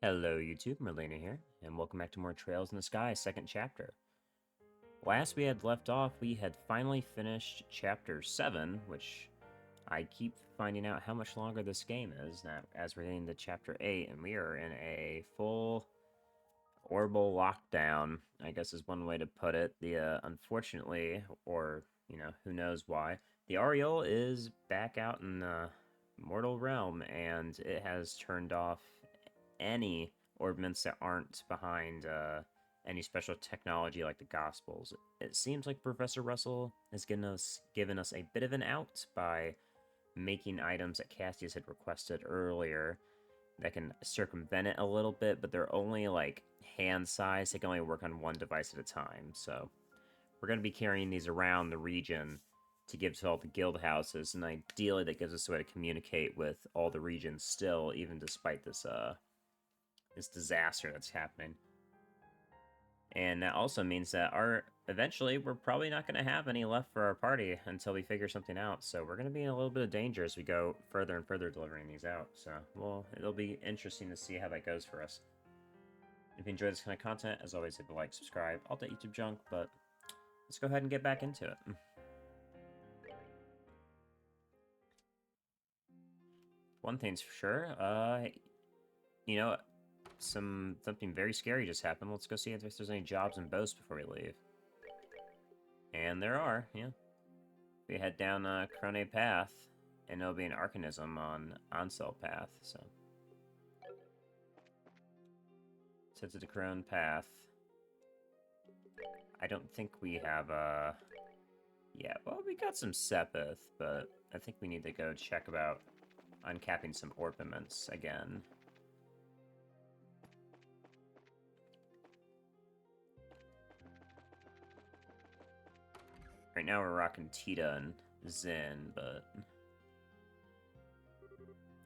Hello YouTube, Merlina here, and welcome back to more Trails in the Sky, second chapter. Last we had left off, we had finally finished chapter 7, which I keep finding out how much longer this game is now as we're getting to chapter 8, and we are in a full orbital lockdown, I guess is one way to put it. Unfortunately, or, who knows why, the Ariel is back out in the mortal realm, and it has turned off any orbaments that aren't behind any special technology like the Gospels. It seems like Professor Russell has given us a bit of an out by making items that Cassius had requested earlier that can circumvent it a little bit, but they're only like hand size. They can only work on one device at a time. So we're going to be carrying these around the region to give to all the guild houses, and ideally that gives us a way to communicate with all the regions still, even despite this disaster that's happening. And that also means that eventually we're probably not going to have any left for our party until we figure something out. So we're going to be in a little bit of danger as we go further and further delivering these out. So, well, it'll be interesting to see how that goes for us. If you enjoy this kind of content, as always, hit the like, subscribe, all that YouTube junk, but let's go ahead and get back into it. One thing's for sure, you know, something very scary just happened. Let's go see if there's any jobs in Boast before we leave. And there are, yeah. We head down Crone Path, and there'll be an Arcanism on Ansel Path, so. Let's head to the Crone Path. I don't think we have, yeah, well, we got some Sepith, but I think we need to go check about uncapping some orbaments again. Right now we're rocking Tita and Zin, but...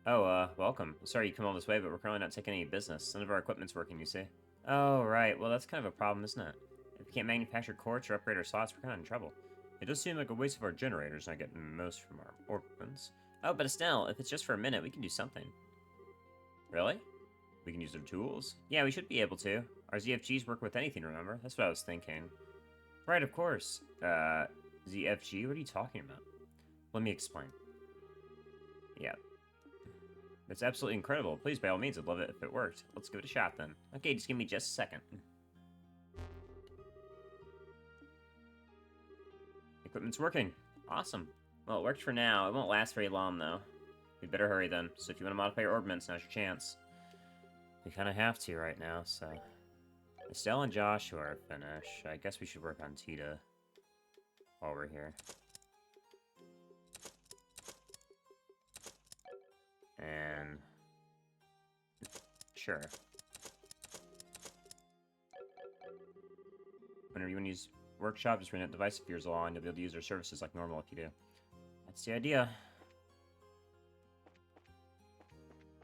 Oh, welcome. Sorry you come all this way, but we're currently not taking any business. None of our equipment's working, you see. Oh, right. Well, that's kind of a problem, isn't it? If we can't manufacture quartz or upgrade our slots, we're kind of in trouble. It does seem like a waste of our generators not getting most from our orbaments. Oh, but Estelle, if it's just for a minute, we can do something. Really? We can use their tools? Yeah, we should be able to. Our ZFGs work with anything, remember? That's what I was thinking. Right, of course. ZFG? What are you talking about? Let me explain. Yeah. That's absolutely incredible. Please, by all means, I'd love it if it worked. Let's give it a shot, then. Okay, just give me just a second. Equipment's working. Awesome. Well, it worked for now. It won't last very long, though. We better hurry, then. So if you want to modify your orbaments, now's your chance. We kind of have to right now, so... Estelle and Joshua are finished. I guess we should work on Tita while we're here. And... Sure. Whenever you want to use workshop, just run that device if yours along, and you'll be able to use their services like normal if you do. That's the idea.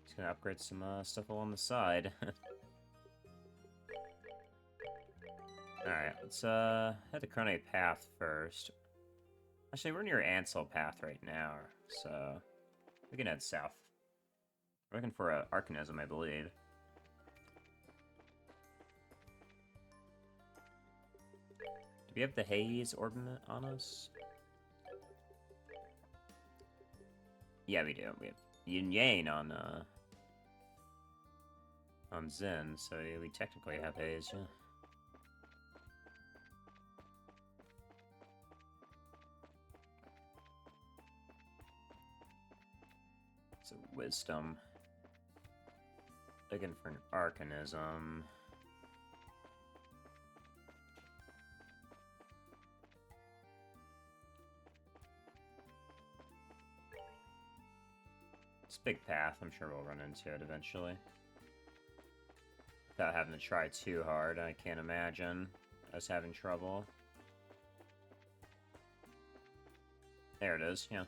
Just gonna upgrade some stuff along the side. Alright, let's head to Crone Path first. Actually, we're near Ansel Path right now, so we can head south. We're looking for an Arcanism, I believe. Do we have the Haze orbament on us? Yeah, we do. We have Yin Yang on Zen, so yeah, we technically have Haze, yeah. So Wisdom. Looking for an Arcanism. It's a big path. I'm sure we'll run into it eventually. Without having to try too hard, I can't imagine us having trouble. There it is, yeah.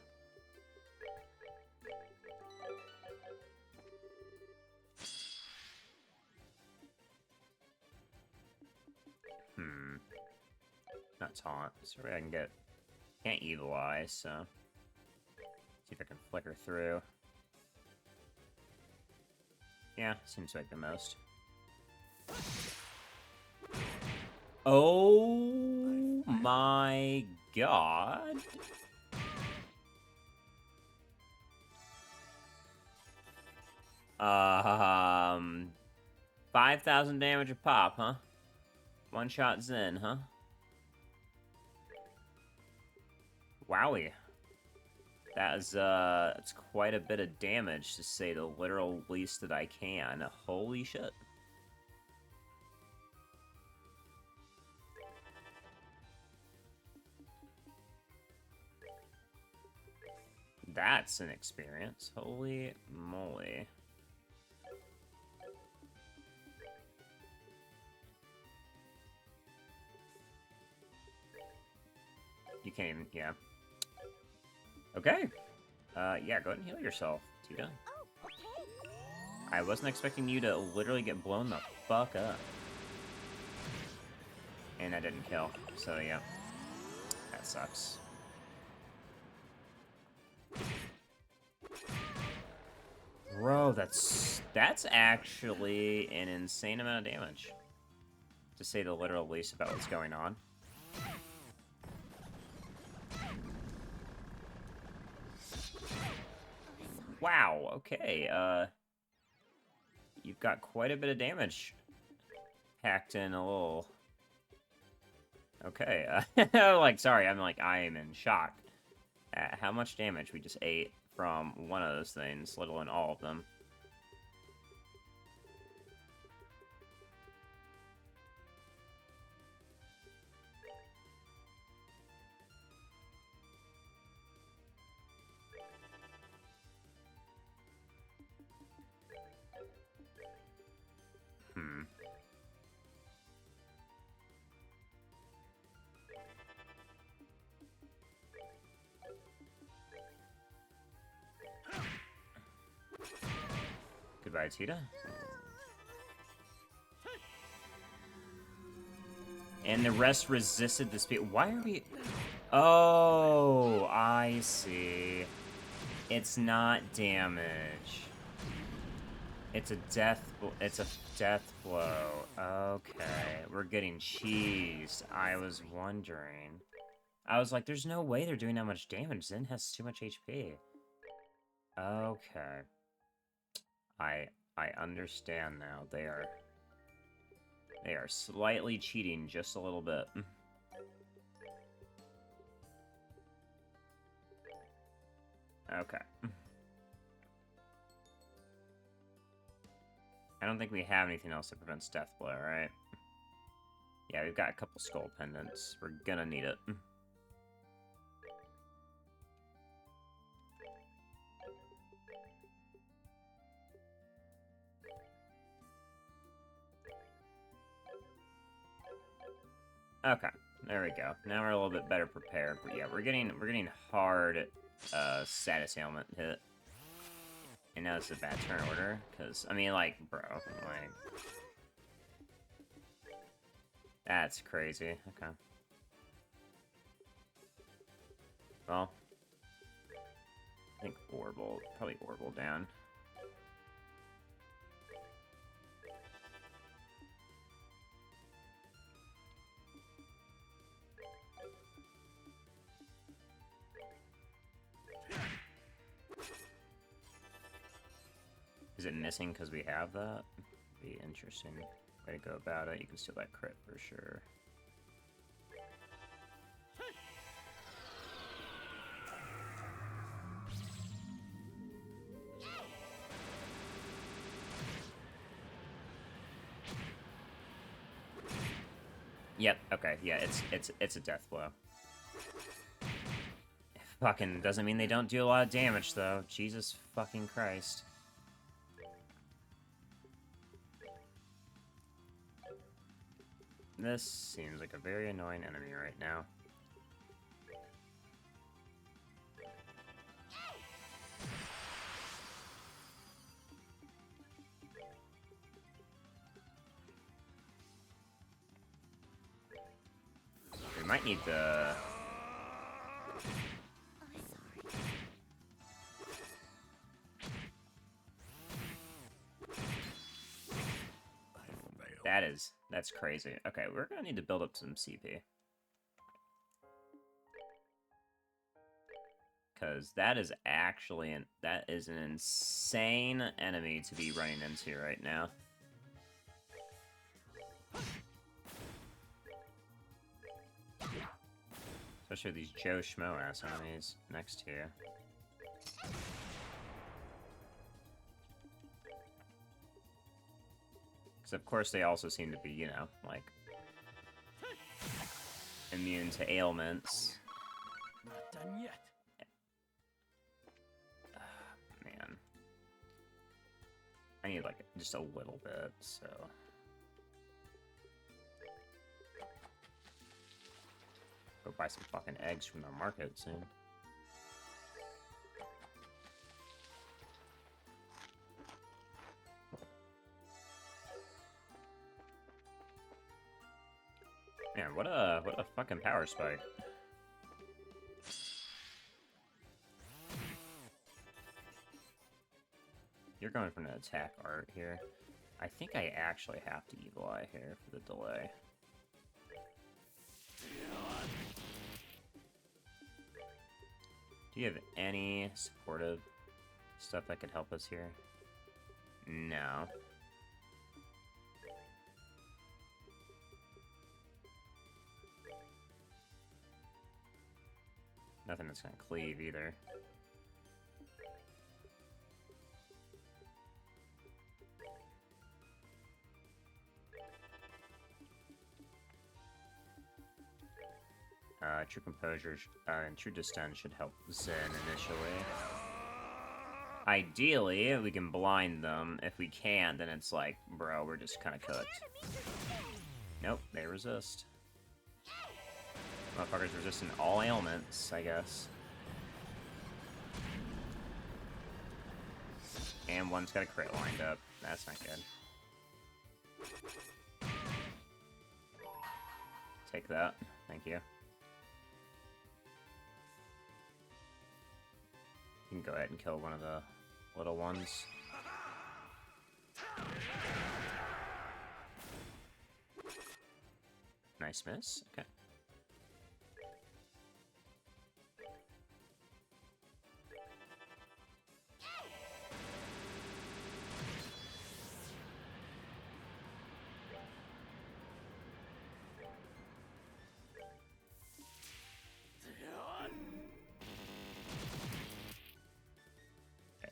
Not taunt, so I can get... Can't evil eye, so... See if I can flicker through. Yeah, Yeah, seems like the most. Oh my god. 5,000 damage a pop, huh? One shot Zen, huh? Wowie. That is, it's quite a bit of damage, to say the literal least that I can. Holy shit. That's an experience. Holy moly. You can't even, yeah. Okay. Yeah, go ahead and heal yourself, Tita. I wasn't expecting you to literally get blown the fuck up. And I didn't kill, so yeah. That sucks. Bro, that's actually an insane amount of damage. To say the literal least about what's going on. Wow, okay, you've got quite a bit of damage packed in a little... Okay, like, sorry, I am in shock at how much damage we just ate from one of those things, let alone all of them. Goodbye, Tita. And the rest resisted the speed. Why are we... Oh, I see. It's not damage. It's a death blow. Okay, we're getting cheesed. I was wondering. I was like, there's no way they're doing that much damage. Zen has too much HP. Okay. I understand now. They are slightly cheating just a little bit. Okay. I don't think we have anything else that prevents death blow, right? Yeah, we've got a couple skull pendants. We're gonna need it. Okay, there we go. Now we're a little bit better prepared. But yeah, we're getting hard status ailment hit. And now it's a bad turn order, because, I mean, like, bro, like... That's crazy. Okay. Well... I think Orbital, probably Orbital down. Is it missing because we have that? Be interesting way to go about it. You can steal that crit for sure. Yep. Okay. Yeah. It's a death blow. Fucking doesn't mean they don't do a lot of damage though. Jesus fucking Christ. This seems like a very annoying enemy right now. We might need the... That's crazy. Okay, we're gonna need to build up some CP. Because that is actually that is an insane enemy to be running into right now. Especially these Joe Schmo ass enemies next to you. Because of course they also seem to be, you know, like immune to ailments. Not done yet. Man. I need like just a little bit, so. Go buy some fucking eggs from the market soon. Man, what a fucking power spike. You're going for an attack art here. I think I actually have to Evil Eye here for the delay. Do you have any supportive stuff that could help us here? No. Nothing that's gonna cleave either. True Composure and True Distance should help Zen initially. Ideally, we can blind them. If we can't, then it's like, bro, we're just kind of cooked. Nope, they resist. Motherfuckers resisting all ailments, I guess. And one's got a crit lined up. That's not good. Take that. Thank you. You can go ahead and kill one of the little ones. Nice miss. Okay.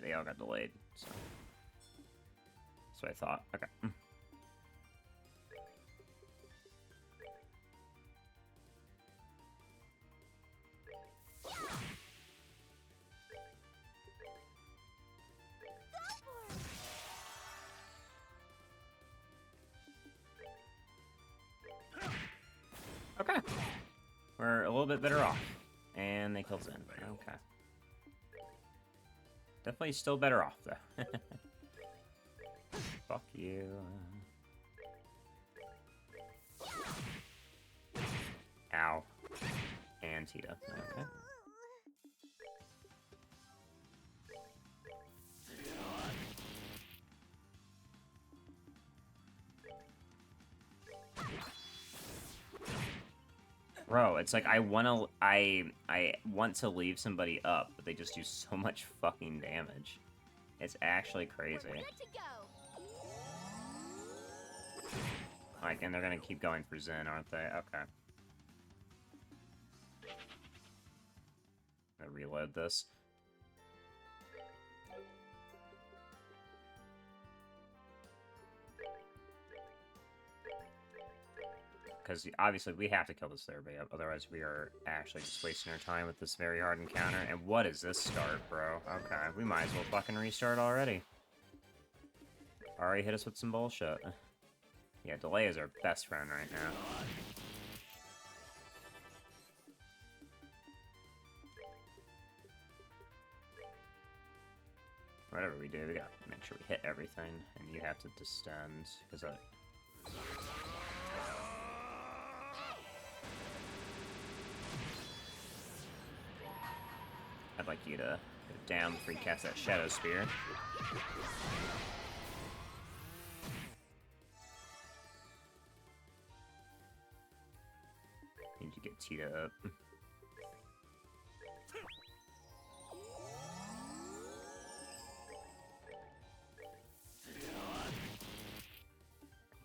They all got delayed, so that's what I thought. Okay. Okay. We're a little bit better off. And they killed Zen. Okay. Definitely still better off, though. Fuck you. Ow. And Tita. Okay. Bro, it's like I want to leave somebody up, but they just do so much fucking damage. It's actually crazy. Like, and they're gonna keep going for Zen, aren't they? Okay. I'm gonna reload this. Because obviously we have to kill this Therapy, otherwise we are actually just wasting our time with this very hard encounter. And what is this start, bro? Okay, we might as well fucking restart already. Already hit us with some bullshit. Yeah, delay is our best friend right now. Whatever we do, we gotta make sure we hit everything, and you have to distend, because I'd like you to go down before you cast that Shadow Spear. get Tita up.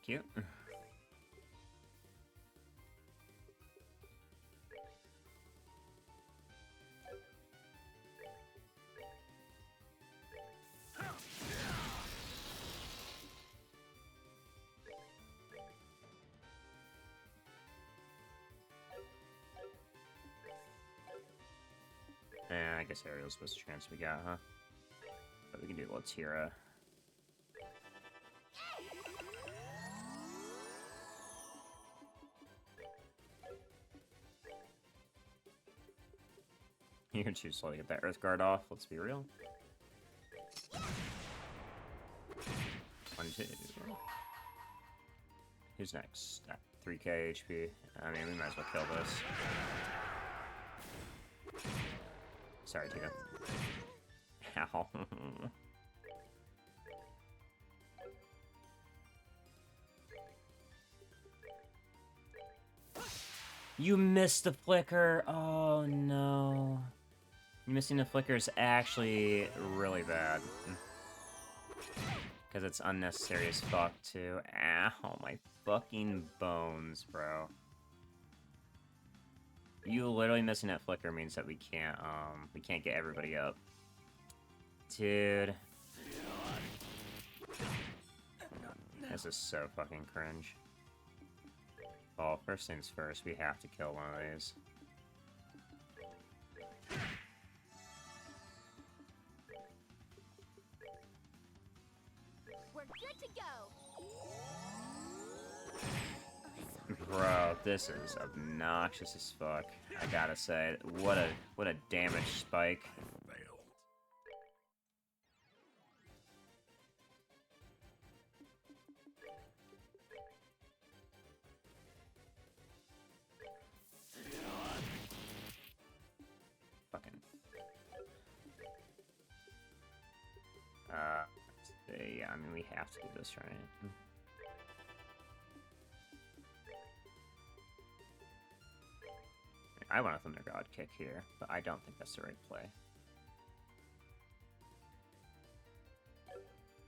Cute. I guess Ariel's the best chance we got, huh? But we can do Latira. You're too slow to get that Earth Guard off, let's be real. 1, 2. Who's next? 3k HP. I mean, we might as well kill this. Sorry, Tita. Ow. You missed the flicker! Oh no. Missing the flicker is actually really bad. Because it's unnecessary as fuck, too. Ow, my fucking bones, bro. You literally missing that flicker means that we can't get everybody up. Dude. This is so fucking cringe. Well, first things first, we have to kill one of these. We're good to go. Bro, this is obnoxious as fuck. I gotta say, what a damage spike. Fucking. Yeah, I mean, we have to do this, right? I want a Thunder God kick here, but I don't think that's the right play.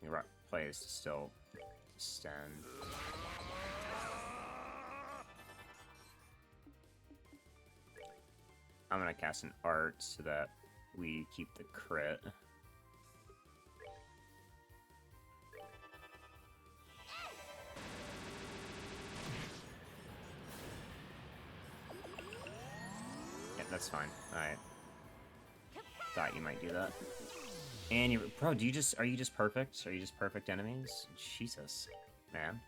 The right play is to still extend. I'm gonna cast an art so that we keep the crit. That's fine. Alright. Thought you might do that. And you, bro, are you just perfect? Are you just perfect enemies? Jesus, man.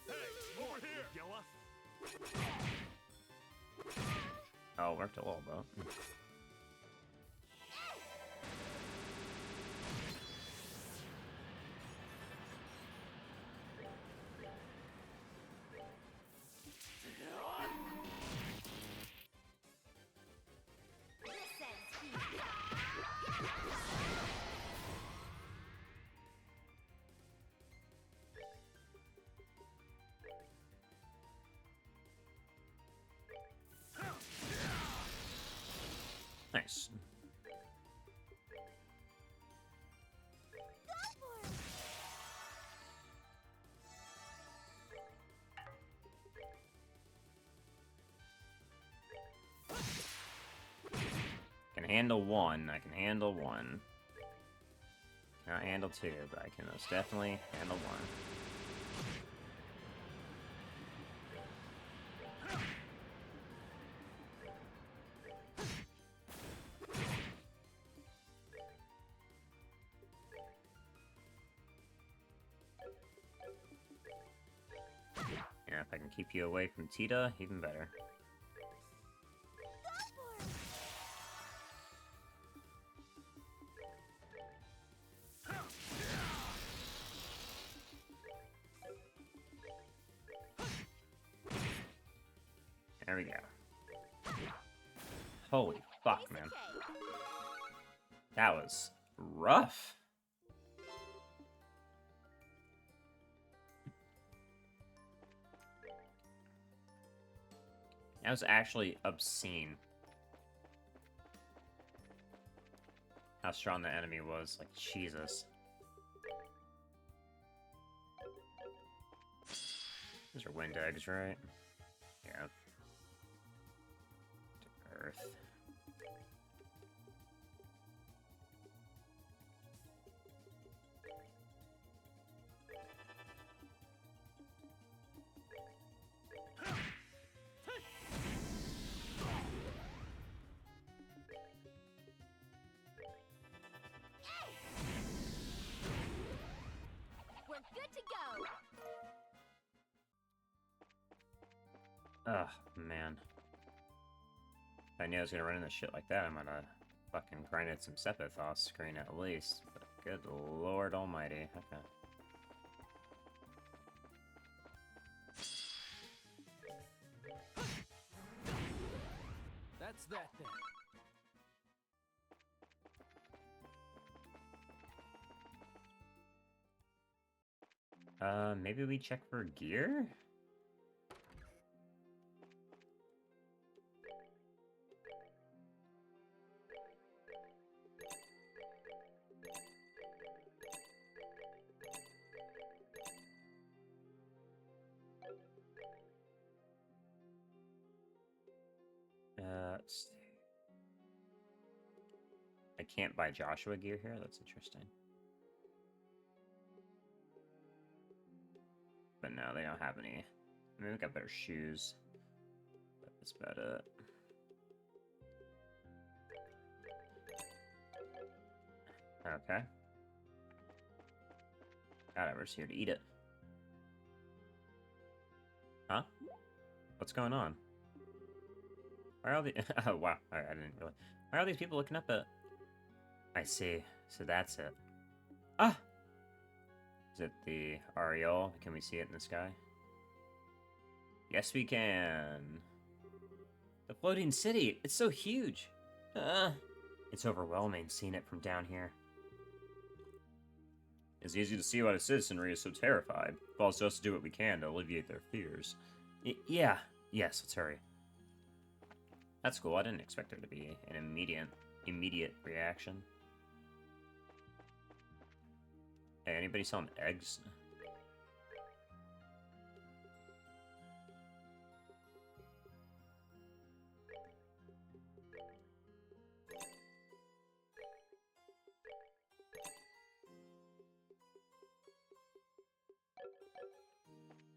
Hey, over here! Oh, worked a little, bro. Nice. Can handle one. I can handle one. Cannot handle two, but I can most definitely handle one. Yeah, if I can keep you away from Tita, even better. There we go. Holy fuck, man. That was rough. That was actually obscene. How strong the enemy was. Like, Jesus. Those are wind eggs, right? Yeah. To Earth. We're good to go. Ugh, man. If I knew I was gonna run into shit like that, I might have fucking grinded some Sepith off screen at least. But good lord almighty. Okay. That's that then. Maybe we check for gear? Let's see. I can't buy Joshua gear here? That's interesting. But no, they don't have any. I mean, we got better shoes. But that's about it. Okay. God, I was here to eat it. Huh? What's going on? Why are all the... Oh, wow. I didn't really... Why are all these people looking up at... I see. So that's it. Ah! Is it the Ariel? Can we see it in the sky? Yes, we can. The floating city. It's so huge. It's overwhelming seeing it from down here. It's easy to see why the citizenry is so terrified. It falls to us to do what we can to alleviate their fears. Yeah. Yes, let's hurry. That's cool. I didn't expect there to be an immediate reaction. Hey, anybody selling eggs?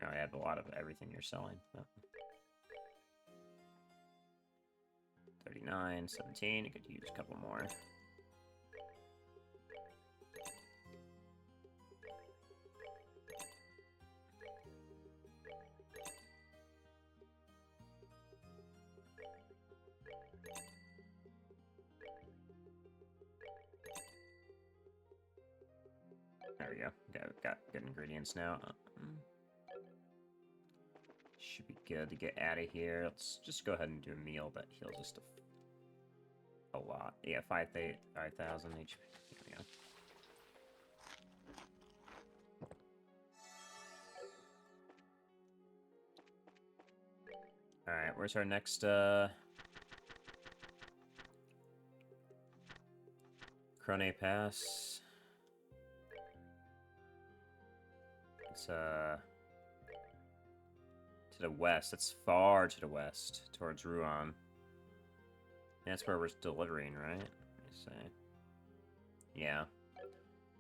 Oh, I have a lot of everything you're selling. Oh. 39, 17. I could use a couple more. There we go. Got good ingredients now. Should be good to get out of here. Let's just go ahead and do a meal that heals us a lot. Yeah, 5,000 HP. There we go. Alright, where's our next, Crone Pass? It's, to the west. It's far to the west, towards Ruan. That's where we're delivering, right? Let me see. Yeah.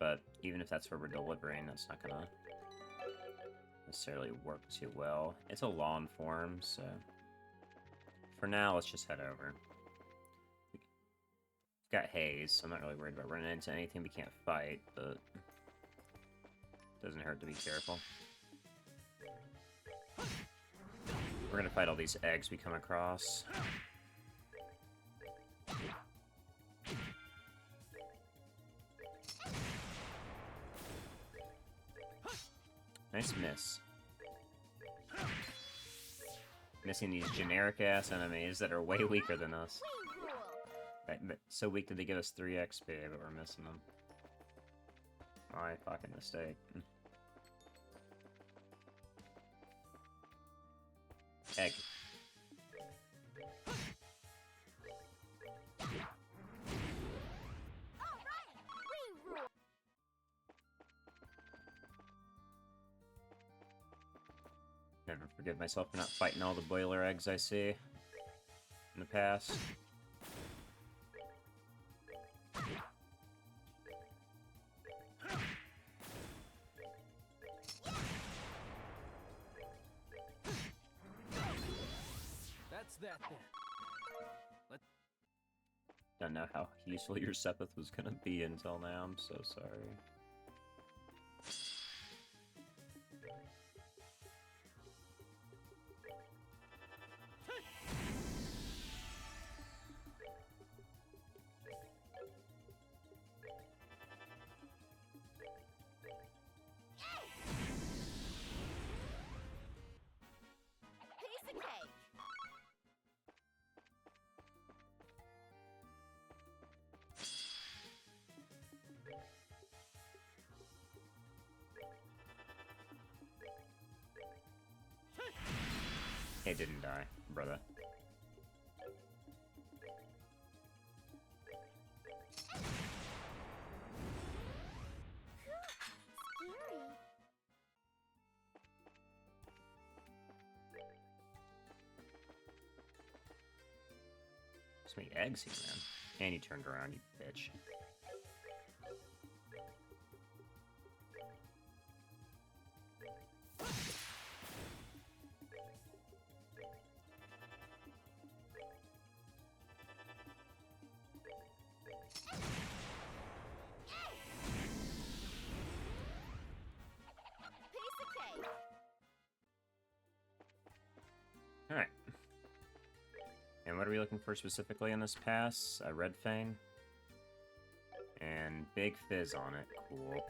But even if that's where we're delivering, that's not gonna necessarily work too well. It's a lawn form, so... For now, let's just head over. We've got haze, so I'm not really worried about running into anything we can't fight, but... Doesn't hurt to be careful. We're gonna fight all these eggs we come across. Nice miss. Missing these generic-ass enemies that are way weaker than us. So weak that they give us 3 XP, but we're missing them. My fucking mistake. Egg. All right, we rule. Never forgive myself for not fighting all the boiler eggs I see in the past. That's that then. Don't know how useful your Sepith was gonna be until now. I'm so sorry. Piece of cake. He didn't die, brother. Scary. So many eggs here, man. And you turned around, you bitch. Piece of cake. Alright. And what are we looking for specifically in this pass? A red fang. And big fizz on it. Cool. Scary.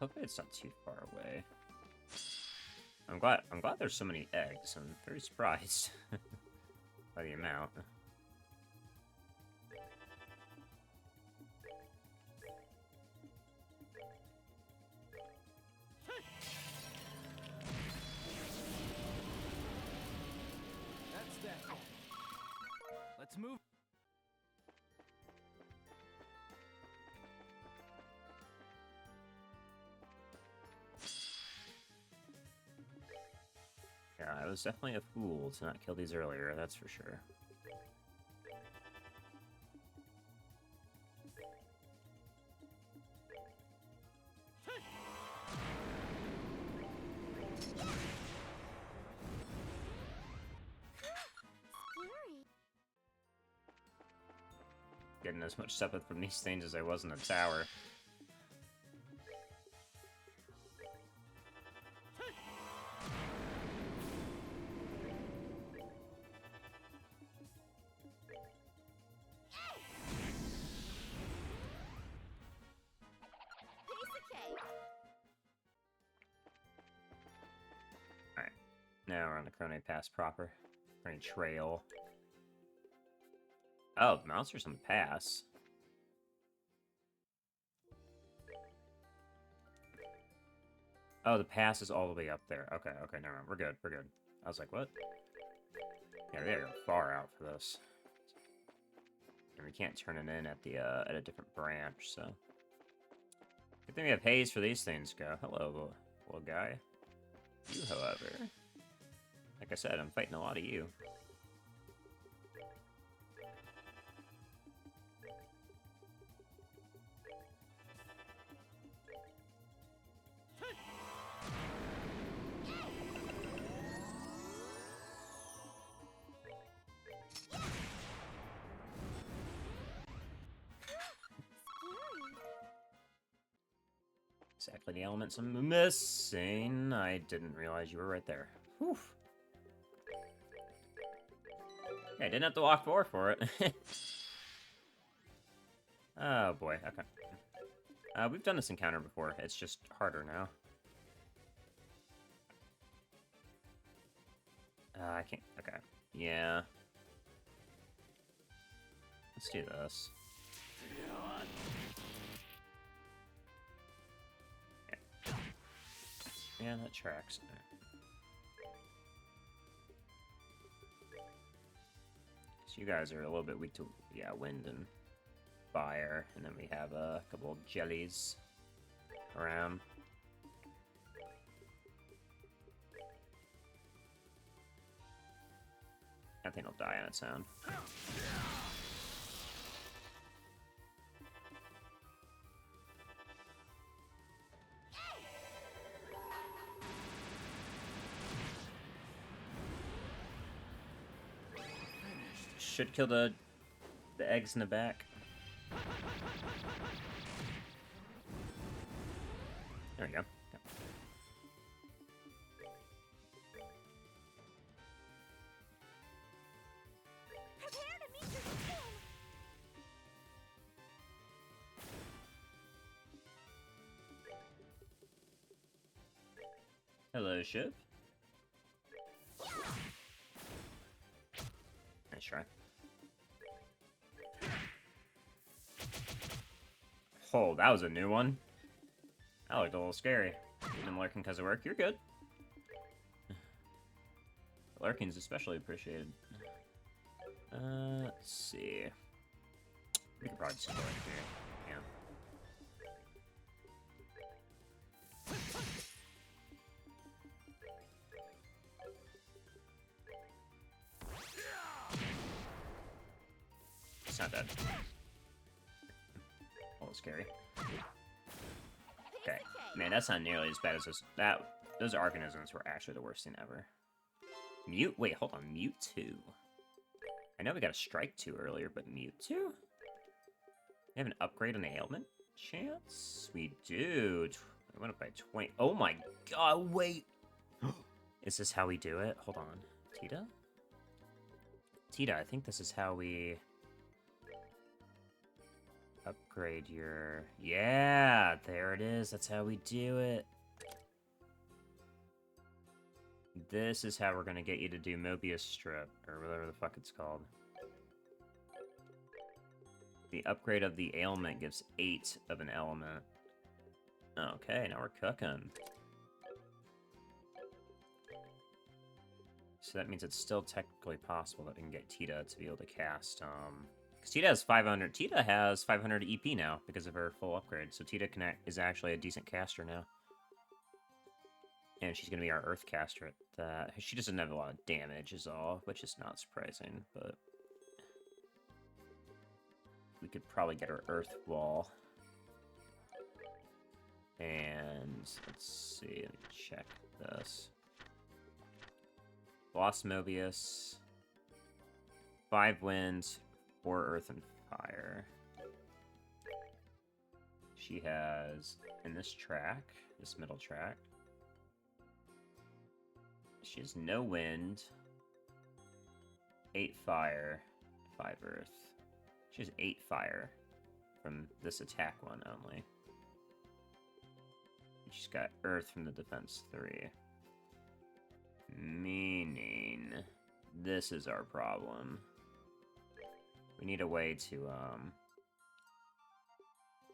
Hopefully it's not too far away. I'm glad there's so many eggs. I'm very surprised by the amount. That's that then. Let's move. Yeah, I was definitely a fool to not kill these earlier, that's for sure. Scary. Getting as much Sepith from these things as I was in the tower. Piece of cake. Alright, now we're on the Crone Pass proper. Crone Trail. Oh, the monster's on the pass. Oh, the pass is all the way up there. Okay, okay, never mind. We're good, we're good. I was like, what? Yeah, we gotta go far out for this. And we can't turn it in at the at a different branch, so. Good thing we have haze for these things go. Hello, little guy. You, however. Like I said, I'm fighting a lot of you. Exactly the elements I'm missing. I didn't realize you were right there. Whew. Yeah, I didn't have to walk forward for it. Oh boy, okay. We've done this encounter before. It's just harder now. I can't. Okay. Yeah. Let's do this. Yeah, yeah, that tracks. So you guys are a little bit weak to, yeah, wind and fire, and then we have a couple of jellies around. I think it'll die on its own. Should kill the eggs in the back. There we go. Yeah. Prepare to meet your doom. Hello, ship. Nice try. Oh, that was a new one. That looked a little scary. You've been lurking because of work. You're good. Lurking's especially appreciated. Let's see. We could probably just go right here. Yeah. It's not dead. A little scary. Okay. Man, that's not nearly as bad as this. Those organisms were actually the worst thing ever. Wait, hold on. Mewtwo. I know we got a Strike 2 earlier, but Mewtwo? We have an upgrade on the ailment chance? We do. I went up by 20. Oh my god, wait! Is this how we do it? Hold on. Tita? Tita, I think this is how we upgrade your... Yeah, there it is. That's how we do it. This is how we're gonna get you to do Mobius Strip, or whatever the fuck it's called. The upgrade of the ailment gives 8 of an element. Okay, now we're cooking. So that means it's still technically possible that we can get Tita to be able to cast, because Tita has 500. Tita has 500 EP now because of her full upgrade. So Tita is actually a decent caster now. And she's going to be our Earth caster at that. She doesn't have a lot of damage is all, which is not surprising, but... we could probably get her Earth Wall. And, let's see, let me check this. Lost Mobius. 5 winds, 4 Earth and Fire. She has, in this track, this middle track, she has no wind, 8 fire, 5 earth. She has 8 fire from this attack one only. She's got earth from the defense 3. Meaning, this is our problem. We need a way to,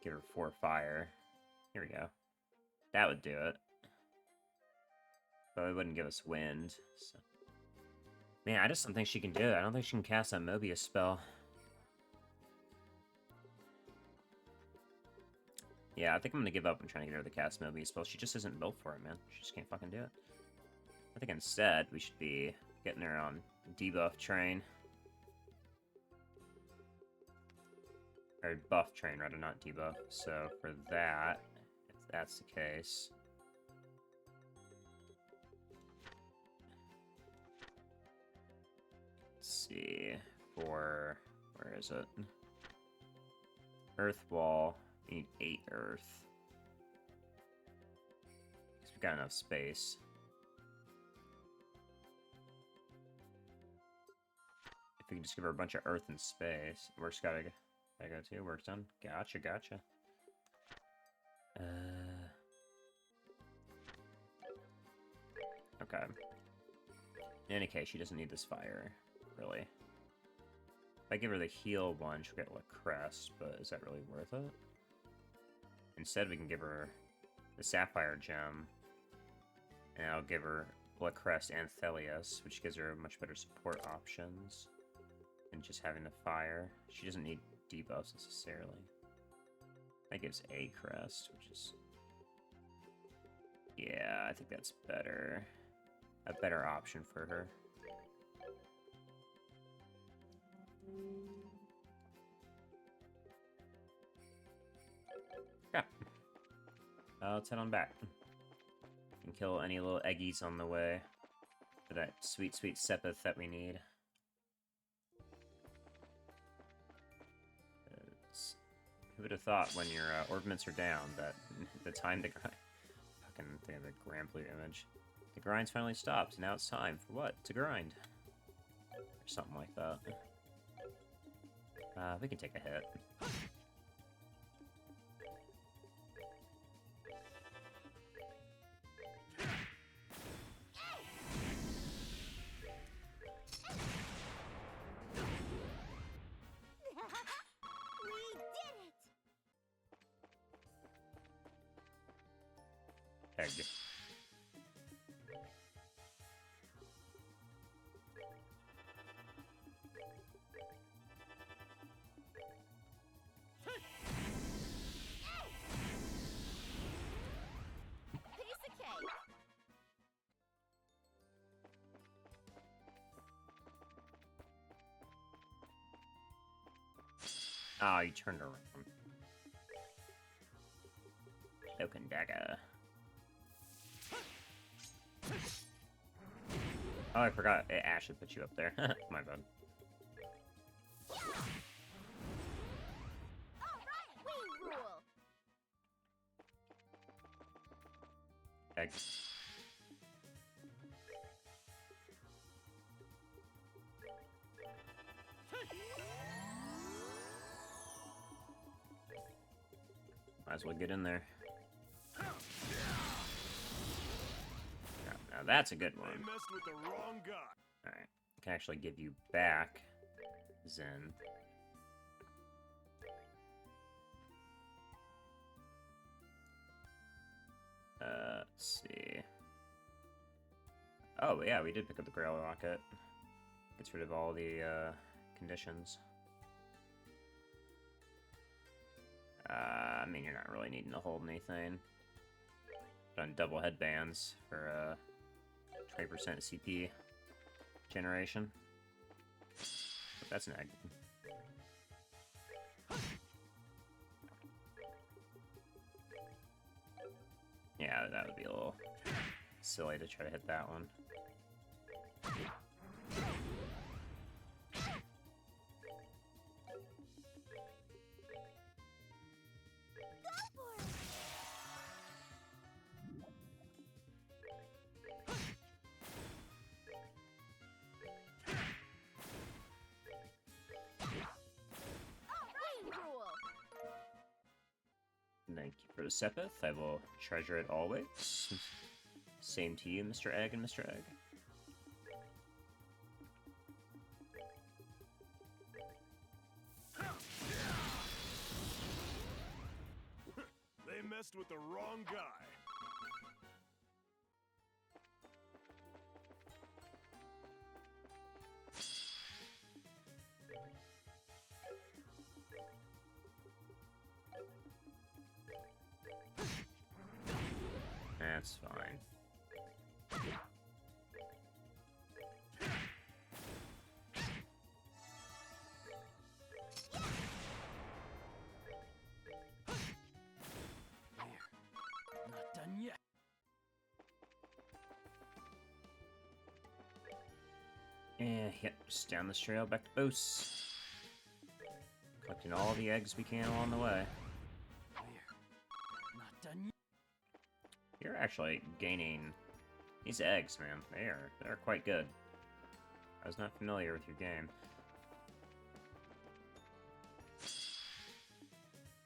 give her 4 fire. Here we go. That would do it. But it wouldn't give us wind. So. Man, I just don't think she can do it. I don't think she can cast that Mobius spell. Yeah, I think I'm gonna give up on trying to get her to cast Mobius spell. She just isn't built for it, man. She just can't fucking do it. I think instead, we should be getting her on debuff train. Or buff train, rather, not debuff. So for that, if that's the case... see, for, where is it? Earth Wall, we need 8 earth. We've got enough space. If we can just give her a bunch of earth and space. Work's gotta go too. Work's done. Gotcha, gotcha. Okay. In any case, she doesn't need this fire, really. If I give her the heal one, she'll get a crest, but is that really worth it? Instead, we can give her the sapphire gem, and I'll give her Blood Crest and Thelius, which gives her much better support options than just having the fire. She doesn't need debuffs necessarily. That gives a crest, which is... yeah, I think that's better. A better option for her. Yeah. Let's head on back. And kill any little eggies on the way for that sweet, sweet Sepith that we need. Who would have thought when your orbaments are down that the time to grind... fucking think of the Grand image. The grind's finally stopped. Now it's time for what? To grind. Or something like that. We can take a hit. Egg. Piece of cake. Ah, you turned around. Token dagger. Oh, I forgot. Ash should put you up there. My bad. All right, we rule. Egg. Might as well get in there. Now that's a good one. They messed with the wrong guy. Alright. I can actually give you back Zen. Let's see. Oh, yeah, we did pick up the Grail Rocket. Gets rid of all the, conditions. I mean, you're not really needing to hold anything. Done double headbands for, 20% CP generation. But that's an egg. Yeah, that would be a little silly to try to hit that one. Thank you for the Sepith. I will treasure it always. Same to you, Mr. Egg and Mr. Egg. They messed with the wrong guy. That's fine. Not done yet. Yep, just down this trail back to Boost. Collecting all the eggs we can along the way. Not done yet. You're actually gaining these eggs, man. They're quite good. I was not familiar with your game.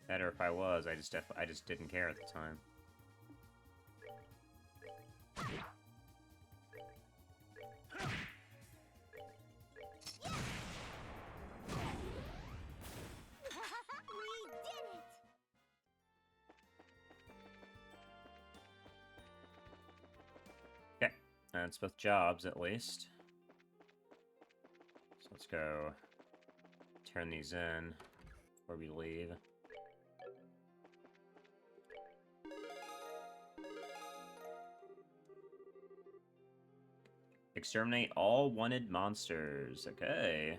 Better if I was. I just didn't care at the time. We did it! Okay, that's both jobs at least. So let's go turn these in before we leave. Exterminate all wanted monsters. Okay.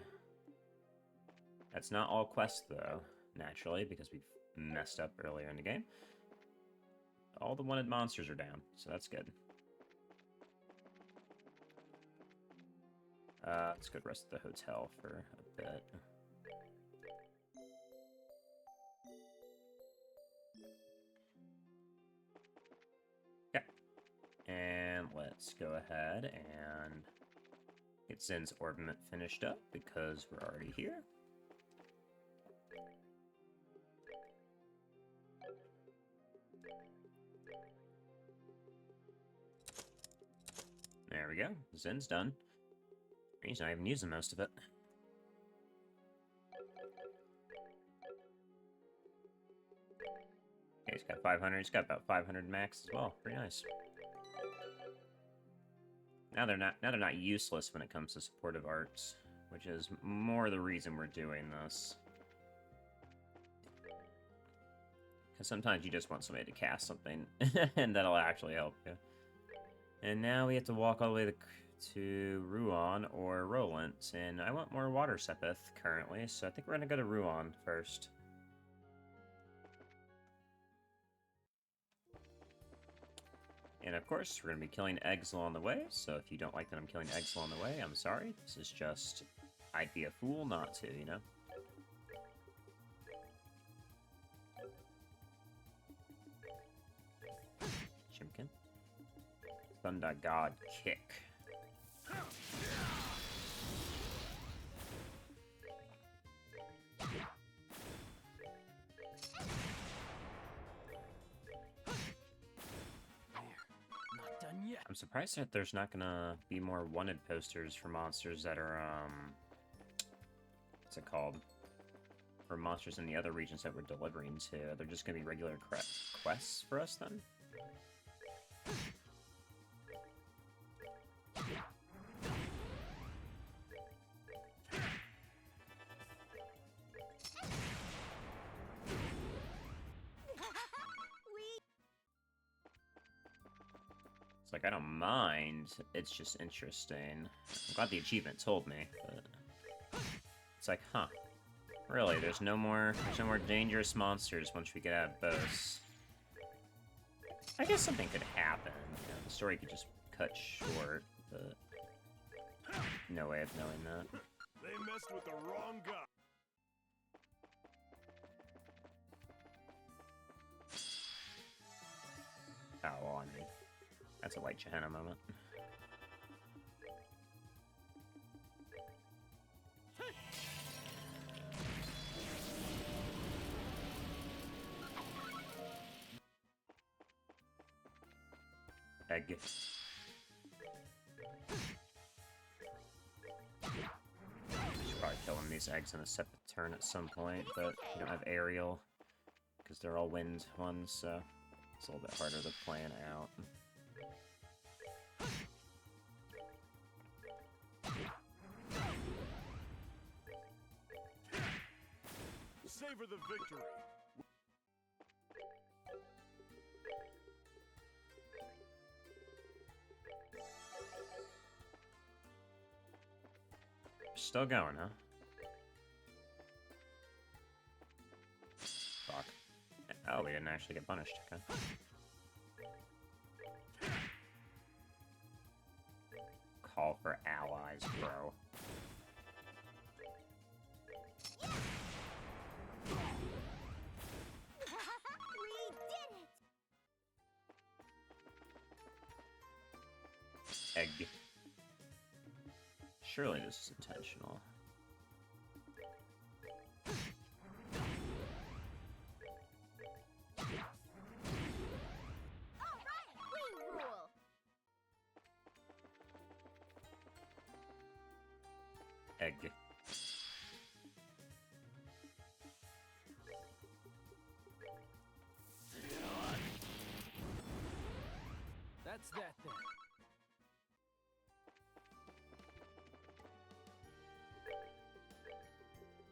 That's not all quests, though, naturally, because we messed up earlier in the game. All the wanted monsters are down, so that's good. Let's go rest at the hotel for a bit. Okay. And let's go ahead and get Zen's orbament finished up, because we're already here. There we go. Zen's done. He's not even using most of it. Okay, he's got 500. He's got about 500 max as well. Pretty nice. Now they're not useless when it comes to supportive arts, which is more the reason we're doing this. Because sometimes you just want somebody to cast something, and that'll actually help you. And now we have to walk all the way to Ruan or Roland, and I want more water sepith currently, so I think we're gonna go to Ruan first. And of course, we're gonna be killing eggs along the way, so if you don't like that I'm killing eggs along the way, I'm sorry. This is just, I'd be a fool not to, you know? Chimkin. Thunder God Kick. Not done yet. I'm surprised that there's not gonna be more wanted posters for monsters that are, what's it called? For monsters in the other regions that we're delivering to. They're just gonna be regular quests for us then? It's like, I don't mind. It's just interesting. I'm glad the achievement told me, but it's like, huh. Really, there's no more dangerous monsters once we get out of both. I guess something could happen. You know, the story could just cut short, but no way of knowing that. They messed with the wrong guy. Oh, well, I mean, that's a White Chihana moment. Egg. Should probably kill him these eggs in a separate turn at some point, but we don't have aerial because they're all wind ones, so it's a little bit harder to plan out. Savor the victory. Still going, huh? Fuck. Oh, we didn't actually get punished. Okay. Call for allies, bro. We did it! Egg. Surely this is intentional. All right, we rule. Egg. That's that then.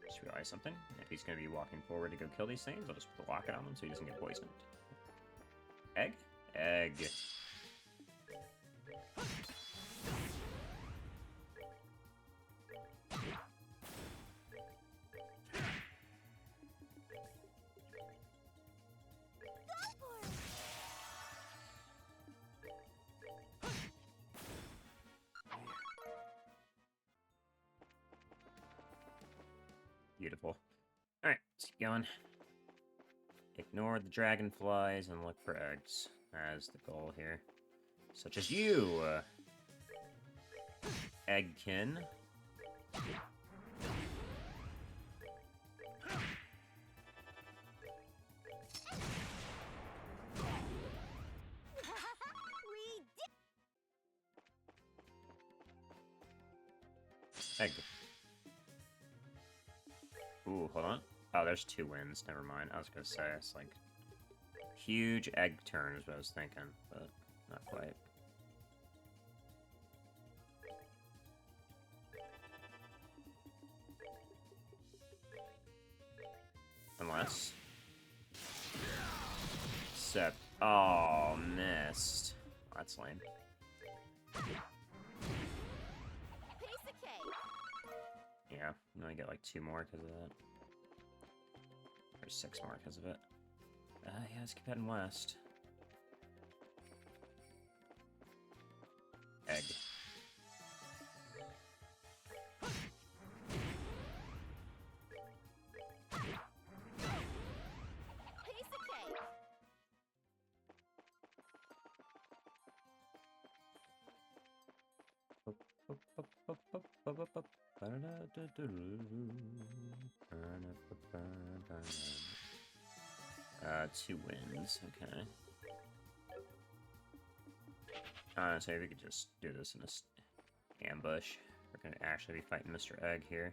Just realized something. If he's going to be walking forward to go kill these things, I'll just put the locket on him so he doesn't get poisoned. Egg? Egg. Beautiful. Alright, let's keep going. Ignore the dragonflies and look for eggs as the goal here. Such as you, Eggkin. We did. Egg. Ooh, hold on. Oh, there's 2 wins. Never mind. I was gonna say, it's like... huge egg turn is what I was thinking, but not quite. Unless... Except... Oh, missed. That's lame. Piece of cake. Yeah, you only get like 2 more because of that. Or 6 more because of it. Yeah, let's keep heading west. Egg. Piece of cake. Two wins, okay. So we could just do this in a ambush. We're gonna actually be fighting Mr. Egg here.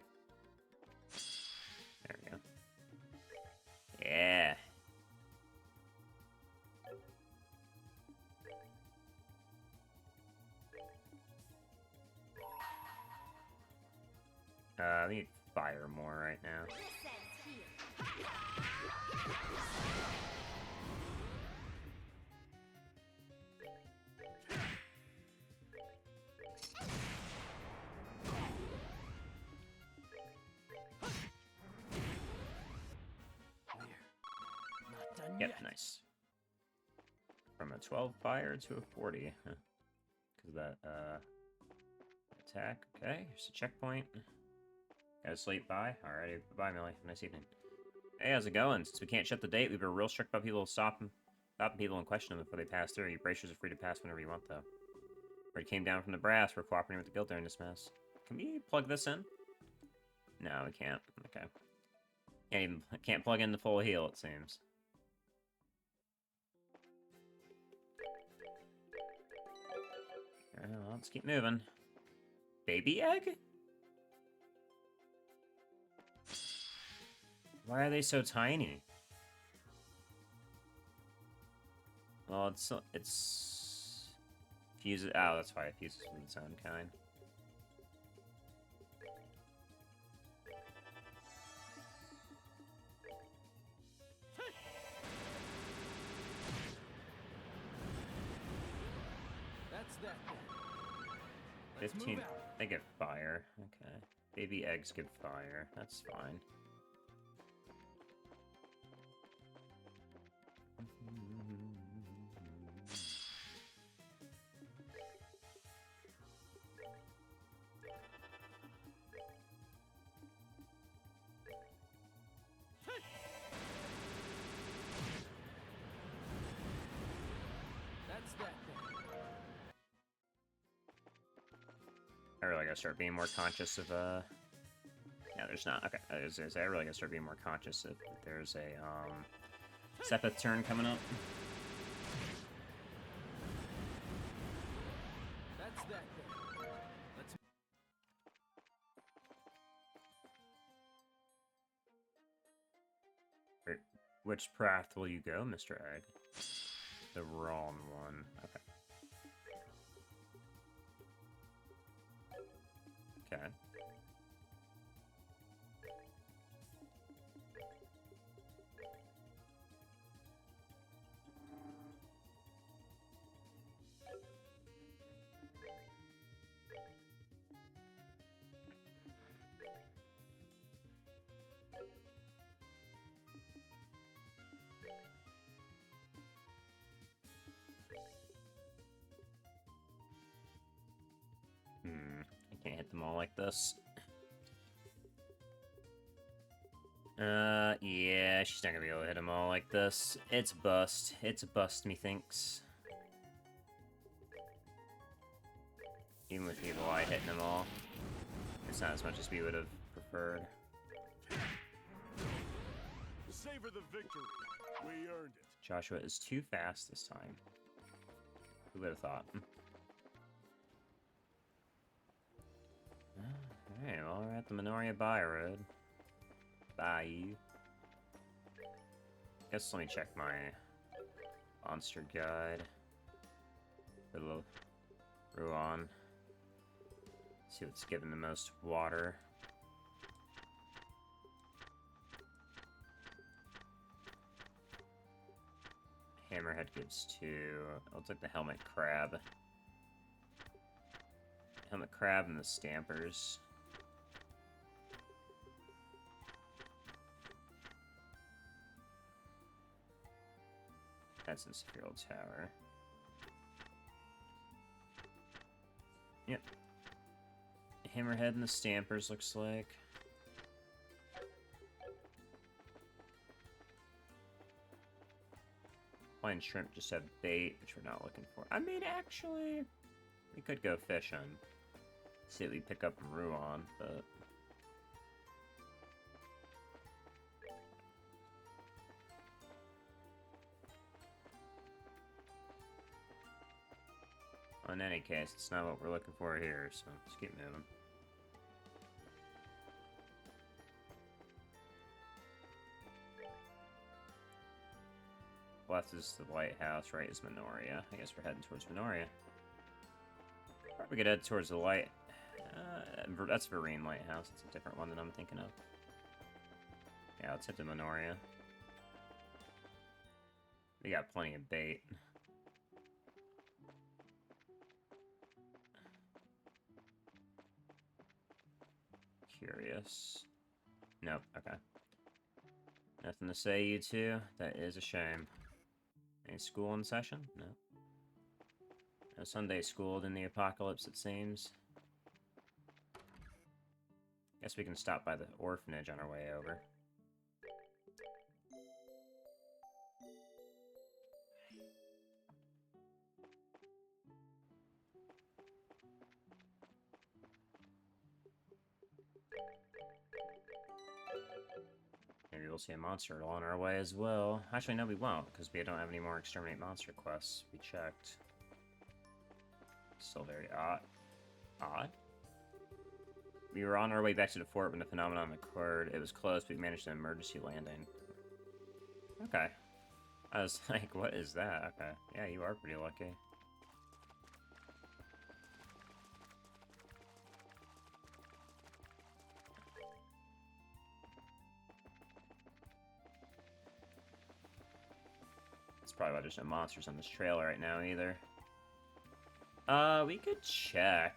There we go. Yeah. We need fire more right now. This ends here. Not done Yep, yet. nice. From a 12 fire to a 40. Because of that, attack. Okay, here's a checkpoint. Gotta sleep, bye. Alrighty, bye, Millie. Nice evening. Hey, how's it going? Since we can't shut the date, we've been real strict about people stopping people and questioning them before they pass through. You bracers are free to pass whenever you want, though. Word came down from the brass. We're cooperating with the guild during this mess. Can we plug this in? No, we can't. Okay. Can't plug in the full heal, it seems. Alright, well, let's keep moving. Baby egg? Why are they so tiny? Well, it's fuses. Oh, that's why it fuses with its own kind. That's that then. Let's 15. move out. They get fire. Okay. Baby eggs get fire. That's fine. That's that then. I really gotta start being more conscious of, No, there's not. Okay, I really gotta start being more conscious if there's a, Sepith turn coming up. That's that then. Let's Wait, which path will you go, Mr. Egg? The wrong one. Okay. Okay. I can't hit them all like this. Yeah, she's not gonna be able to hit them all like this. It's bust. It's a bust, methinks. Even with Evil Eye hitting them all. It's not as much as we would have preferred. Savor the victory. We earned it. Joshua is too fast this time. Who would have thought? Alright, well, we're at the Minoria Byroad. Bye. Guess let me check my monster guide. For the Ruan. See what's giving the most water. Hammerhead gives 2. I'll take the Helmet Crab. Helmet Crab and the Stampers. That's in Spheral Tower. Yep. Hammerhead and the Stampers looks like. Flying Shrimp just have bait, which we're not looking for. I mean, actually, we could go fishing. See what we pick up from Ruan, but... in any case, it's not what we're looking for here, so let's keep moving. Left is the lighthouse, right is Minoria. I guess we're heading towards Minoria. Probably could head towards the light. That's Vereen Lighthouse. It's a different one than I'm thinking of. Yeah, let's hit the Minoria. We got plenty of bait. Curious. Nope, okay. Nothing to say, you two. That is a shame. Any school in session? No. No Sunday schooled in the apocalypse, it seems. Guess we can stop by the orphanage on our way over. Maybe we'll see a monster on our way as well. Actually, no, we won't, because we don't have any more Exterminate Monster quests. We checked. Still very odd. Odd? We were on our way back to the fort when the phenomenon occurred. It was close, but we managed an emergency landing. Okay. I was like, what is that? Okay. Yeah, you are pretty lucky. It's probably why there's no monsters on this trail right now, either. We could check.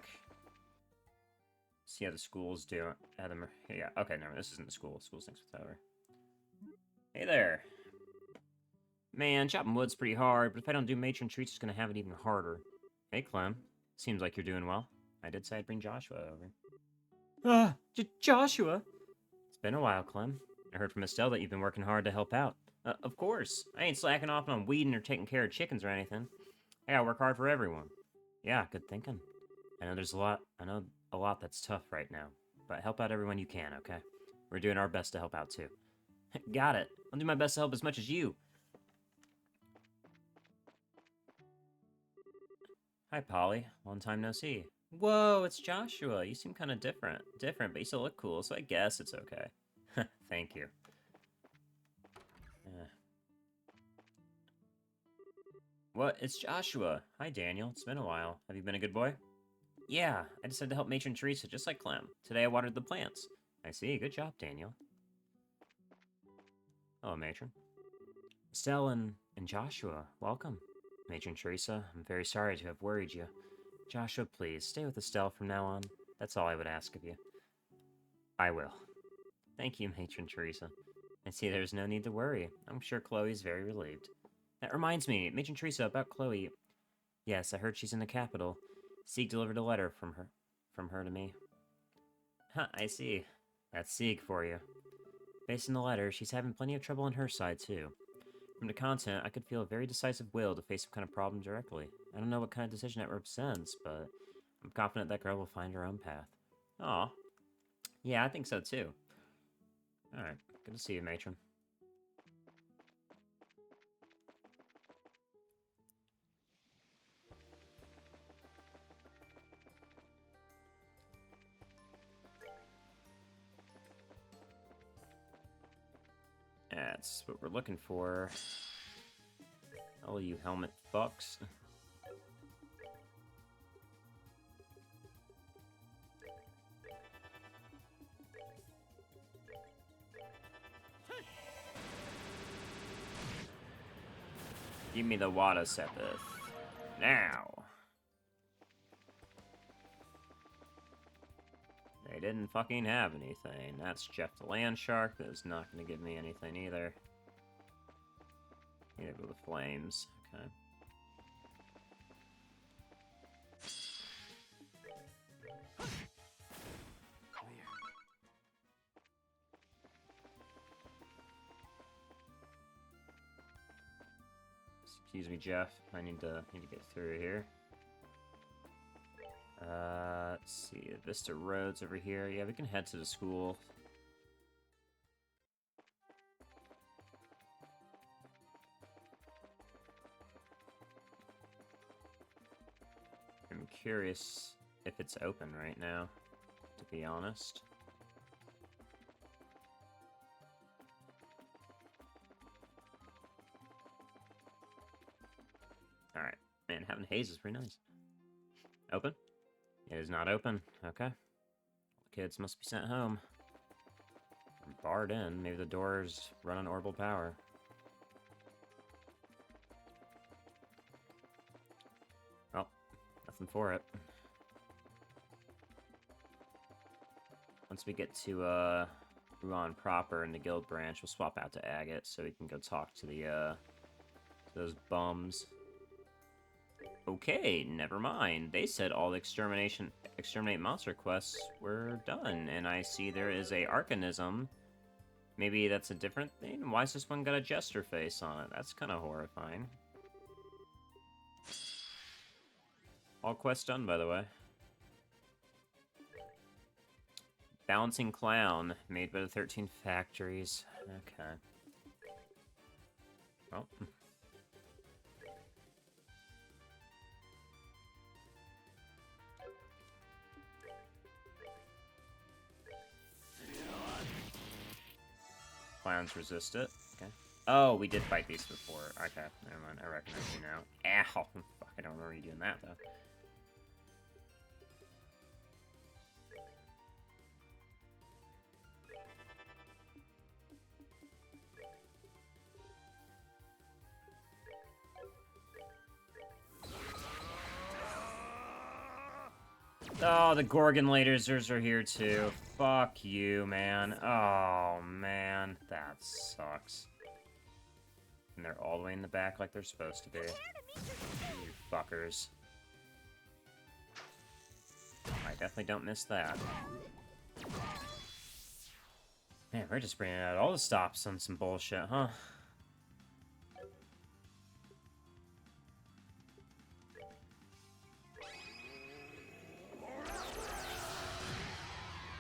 See how the school's doing. Yeah, okay, no, this isn't the school. School's next to the tower. Hey there. Man, chopping wood's pretty hard, but if I don't do matron treats, it's gonna have it even harder. Hey, Clem. Seems like you're doing well. I did say I'd bring Joshua over. Joshua? It's been a while, Clem. I heard from Estelle that you've been working hard to help out. Of course. I ain't slacking off on weeding or taking care of chickens or anything. I gotta work hard for everyone. Yeah, good thinking. I know a lot that's tough right now, but help out everyone you can, okay? We're doing our best to help out, too. Got it. I'll do my best to help as much as you. Hi, Polly. Long time no see. Whoa, it's Joshua. You seem kind of different. Different, but you still look cool, so I guess it's okay. Thank you. What? It's Joshua. Hi, Daniel. It's been a while. Have you been a good boy? Yeah, I decided to help Matron Teresa, just like Clem. Today I watered the plants. I see. Good job, Daniel. Hello, Matron. Estelle and Joshua, welcome. Matron Teresa, I'm very sorry to have worried you. Joshua, please, stay with Estelle from now on. That's all I would ask of you. I will. Thank you, Matron Teresa. I see there's no need to worry. I'm sure Chloe's very relieved. That reminds me, Matron Teresa, about Chloe. Yes, I heard she's in the capital. Sieg delivered a letter from her to me. Huh, I see. That's Sieg for you. Based on the letter, she's having plenty of trouble on her side, too. From the content, I could feel a very decisive will to face some kind of problem directly. I don't know what kind of decision that represents, but I'm confident that girl will find her own path. Aw. Yeah, I think so, too. Alright, good to see you, Matron. That's what we're looking for. Oh, you helmet fucks. Give me the water sepith. Now! They didn't fucking have anything. That's Jeff the Land Shark. That is not going to give me anything either. Neither will the flames. Okay. Excuse me, Jeff. I need to get through here. Let's see. Vista Road's over here. Yeah, we can head to the school. I'm curious if it's open right now, to be honest. Alright. Man, having haze is pretty nice. Open? It is not open. Okay. The kids must be sent home. I'm barred in. Maybe the doors run on orbital power. Well, nothing for it. Once we get to, Ruan proper in the guild branch, we'll swap out to Agate so we can go talk to the, to those bums. Okay, never mind. They said all the exterminate monster quests were done, and I see there is a Arcanism. Maybe that's a different thing? Why has this one got a jester face on it? That's kind of horrifying. All quests done, by the way. Bouncing Clown, made by the 13 Factories. Okay. Well. Clowns resist it. Okay. Oh, we did fight these before. Okay, never mind. I recognize you now. Ow! Fuck, I don't remember you doing that, though. Oh, the Gorgon lasers are here too. Fuck you, man. Oh, man. That sucks. And they're all the way in the back like they're supposed to be. You fuckers. I definitely don't miss that. Man, we're just bringing out all the stops on some bullshit, huh?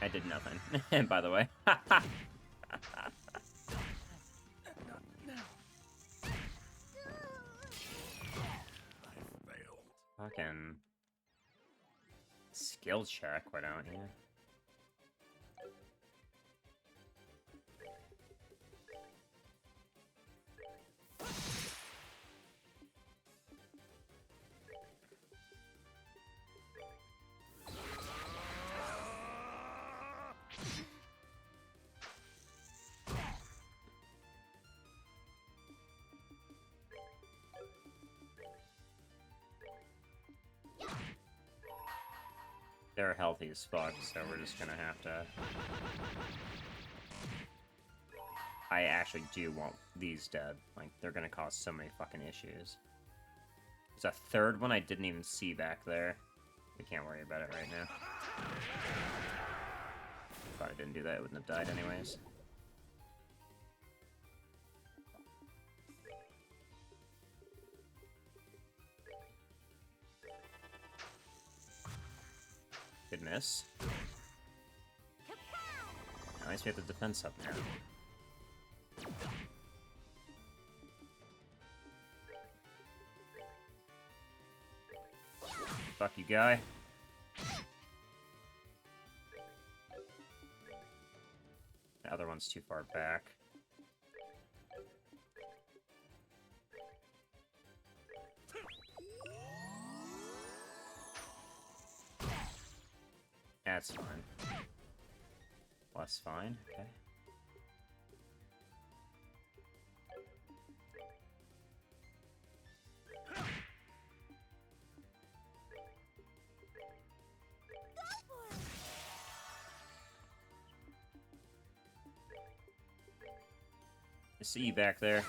I did nothing, by the way. Not now. I failed. Fucking skill check, why don't you? They're healthy as fuck, so we're just gonna have to... I actually do want these dead. Like, they're gonna cause so many fucking issues. There's a third one I didn't even see back there. We can't worry about it right now. If I didn't do that, it wouldn't have died anyways. Good miss. At least we have the defense up now. Fuck you, guy. The other one's too far back. That's fine. Less fine, okay. I see you back there.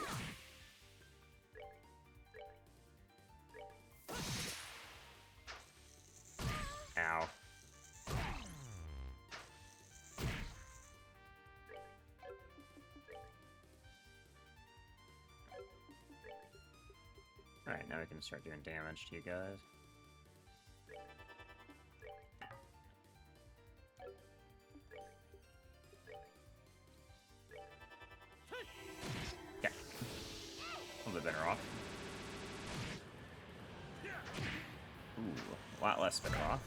Ow. Alright, now we can start doing damage to you guys. Yeah. A little bit better off. Ooh, a lot less better off.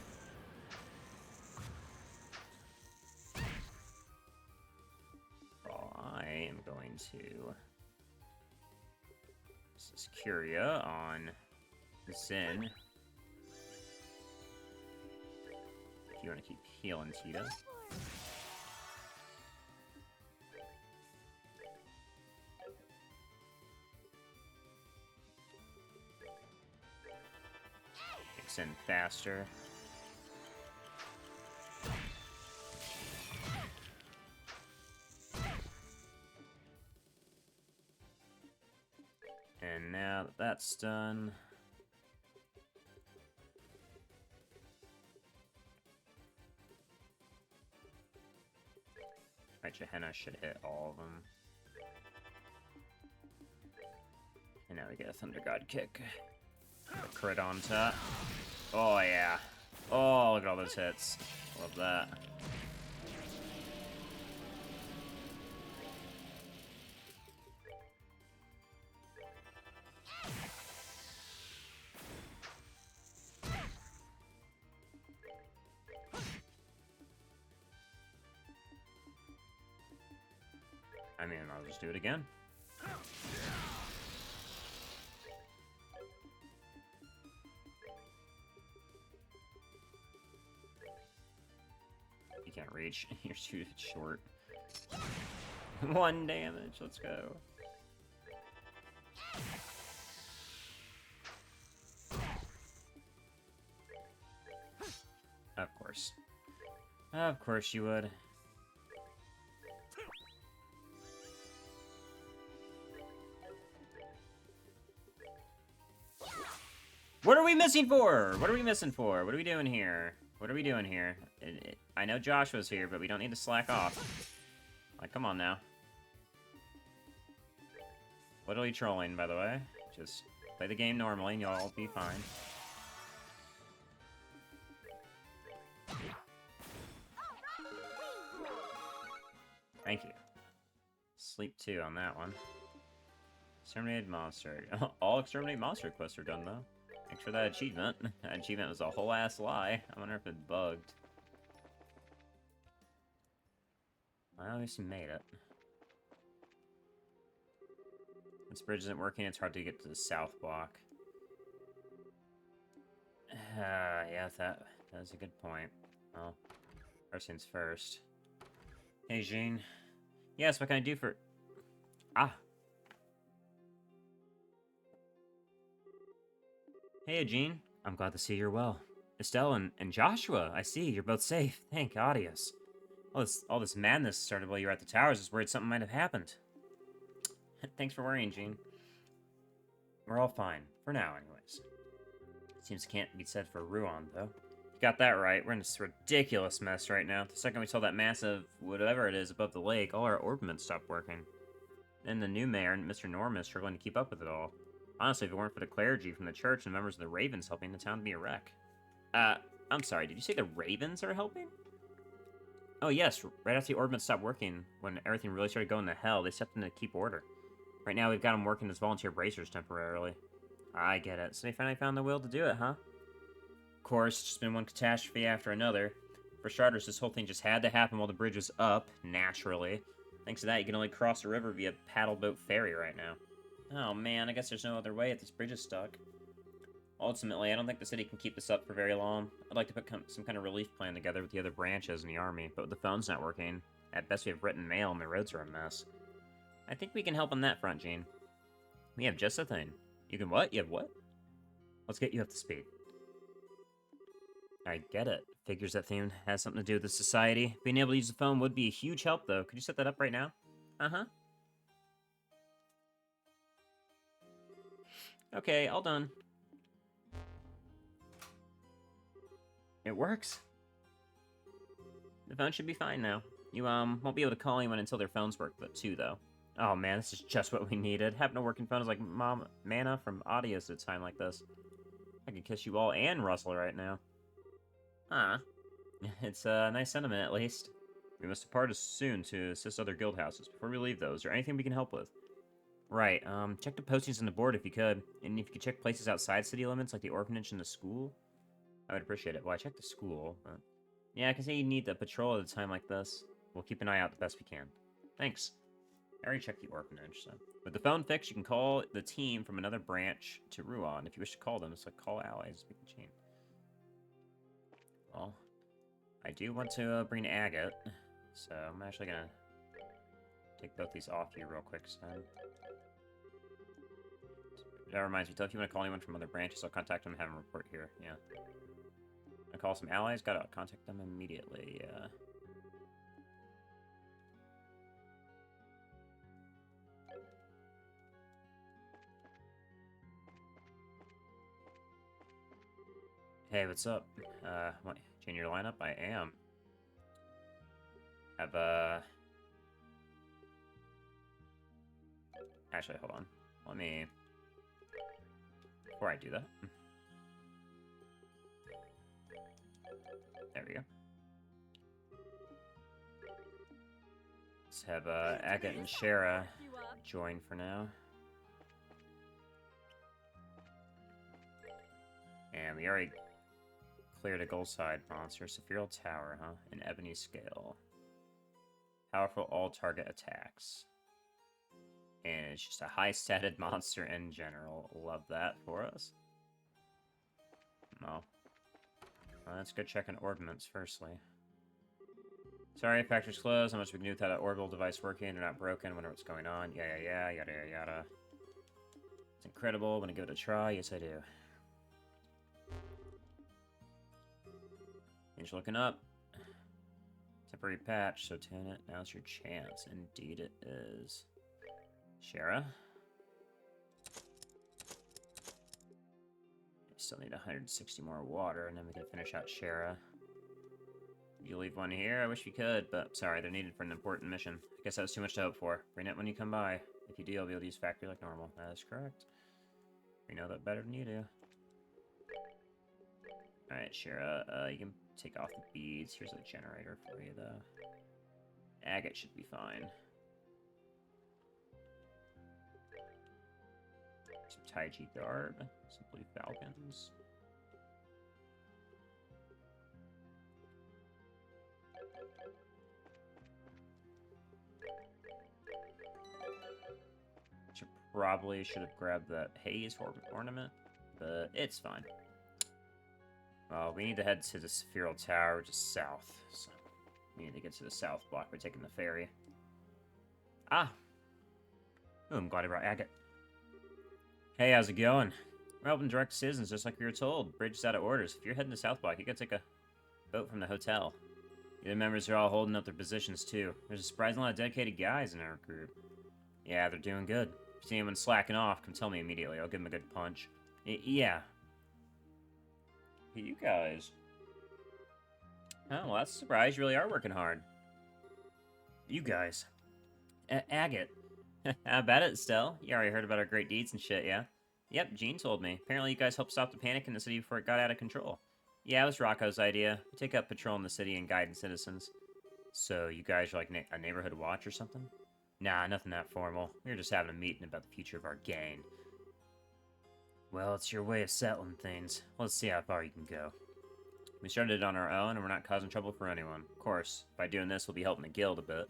Oh, I am going to... This is Curia on Zen. If you want to keep healing Tita. Extend faster. And now that that's done... Right, Gehenna should hit all of them. And now we get a Thunder God kick. A crit on top. Oh yeah. Oh, look at all those hits. Love that. I mean, I'll just do it again. You can't reach. You're too short. 1 damage. Let's go. Of course. Of course you would. What are we missing for? What are we missing for? What are we doing here? What are we doing here? I know Joshua's here, but we don't need to slack off. Like, come on now. Literally trolling, by the way. Just play the game normally and you'll all be fine. Thank you. Sleep 2 on that one. Exterminated monster. All exterminate monster quests are done, though. Thanks for that achievement. That achievement was a whole ass lie. I wonder if it bugged. I at least made it. This bridge isn't working, it's hard to get to the south block. Yeah, that's a good point. Well, first things first. Hey, Jean. Yes, what can I do for... Ah! Hey, Jean. I'm glad to see you're well. Estelle and Joshua, I see, you're both safe. Thank Audius. All this madness started while you were at the towers. I was worried something might have happened. Thanks for worrying, Jean. We're all fine. For now, anyways. Seems it can't be said for Ruan, though. You got that right. We're in this ridiculous mess right now. The second we saw that massive whatever it is above the lake, all our orbaments stopped working. Then the new mayor and Mr. Norman is struggling to keep up with it all. Honestly, if it weren't for the clergy from the church and members of the Ravens helping, the town would be a wreck. I'm sorry, did you say the Ravens are helping? Oh yes, right after the orbaments stopped working, when everything really started going to hell, they stepped in to keep order. Right now, we've got them working as volunteer bracers temporarily. I get it. So they finally found the will to do it, huh? Of course, it's just been one catastrophe after another. For starters, this whole thing just had to happen while the bridge was up, naturally. Thanks to that, you can only cross the river via paddle boat ferry right now. Oh man, I guess there's no other way if this bridge is stuck. Ultimately, I don't think the city can keep this up for very long. I'd like to put some kind of relief plan together with the other branches in the army, but with the phone's not working, at best we have written mail and the roads are a mess. I think we can help on that front, Jean. We have just a thing. You can what? You have what? Let's get you up to speed. I get it. Figures that thing has something to do with the society. Being able to use the phone would be a huge help, though. Could you set that up right now? Uh-huh. Okay, all done. It works. The phone should be fine now. You, won't be able to call anyone until their phones work, but too, though. Oh, man, this is just what we needed. Having a working phone is like mana from Audius at a time like this. I could kiss you all and Russell right now. Ah. It's a nice sentiment, at least. We must depart as soon to assist other guild houses. Before we leave, though, is there anything we can help with? Right, check the postings on the board if you could. And if you could check places outside city limits, like the orphanage and the school, I would appreciate it. Well, I checked the school, but... Yeah, I can say you need the patrol at a time like this. We'll keep an eye out the best we can. Thanks. I already checked the orphanage, so... With the phone fixed, you can call the team from another branch to Ruan. If you wish to call them, it's like call allies, speak the chain. Well, I do want to bring Agate, so I'm actually gonna take both these off you real quick, son. That reminds me, if you want to call anyone from other branches, I'll contact them and have them report here, yeah. I call some allies, gotta contact them immediately, yeah. Hey, what's up? What, change your lineup? I am. Actually, hold on. Let me... Before I do that... There we go. Let's have, Agate and Shara join for now. And we already cleared a gold side monster. Sephiral Tower, huh? An ebony scale. Powerful all-target attacks. And it's just a high-statted monster in general. Love that for us. Well, let's go check on orbaments firstly. Sorry, factory's closed. How much we can do without an orbital device working? They're not broken. Wonder what's going on. Yeah, yada, yada. It's incredible. Want to give it a try? Yes, I do. Finish looking up. Temporary patch, so tune it. Now's your chance. Indeed it is. Shara? Still need 160 more water, and then we can finish out Shara. You leave one here? I wish we could, but sorry, they're needed for an important mission. I guess that was too much to hope for. Bring it when you come by. If you do, I'll be able to use factory like normal. That is correct. We know that better than you do. Alright, Shara, you can take off the beads. Here's a generator for you, though. Agate should be fine. Some Taiji Guard. Some Blue Falcons. Probably should have grabbed that Haze ornament, but it's fine. Well, we need to head to the Spheral Tower, which is south. So we need to get to the south block by taking the ferry. Ah! Oh, I'm glad I brought Agate. Hey, how's it going? We're helping direct citizens just like we were told. Bridge is out of orders. If you're heading to South Block, you gotta take a boat from the hotel. The other members are all holding up their positions, too. There's a surprising lot of dedicated guys in our group. Yeah, they're doing good. If you see anyone slacking off, come tell me immediately. I'll give them a good punch. Yeah. Hey, you guys. Oh, well, that's a surprise. You really are working hard. You guys. Agate. How about it, Stell? You already heard about our great deeds and shit, yeah? Yep, Jean told me. Apparently you guys helped stop the panic in the city before it got out of control. Yeah, it was Rocco's idea. We take up patrol in the city and guiding citizens. So, you guys are like a neighborhood watch or something? Nah, nothing that formal. We were just having a meeting about the future of our gang. Well, it's your way of settling things. Let's see how far you can go. We started it on our own, and we're not causing trouble for anyone. Of course, by doing this, we'll be helping the guild a bit.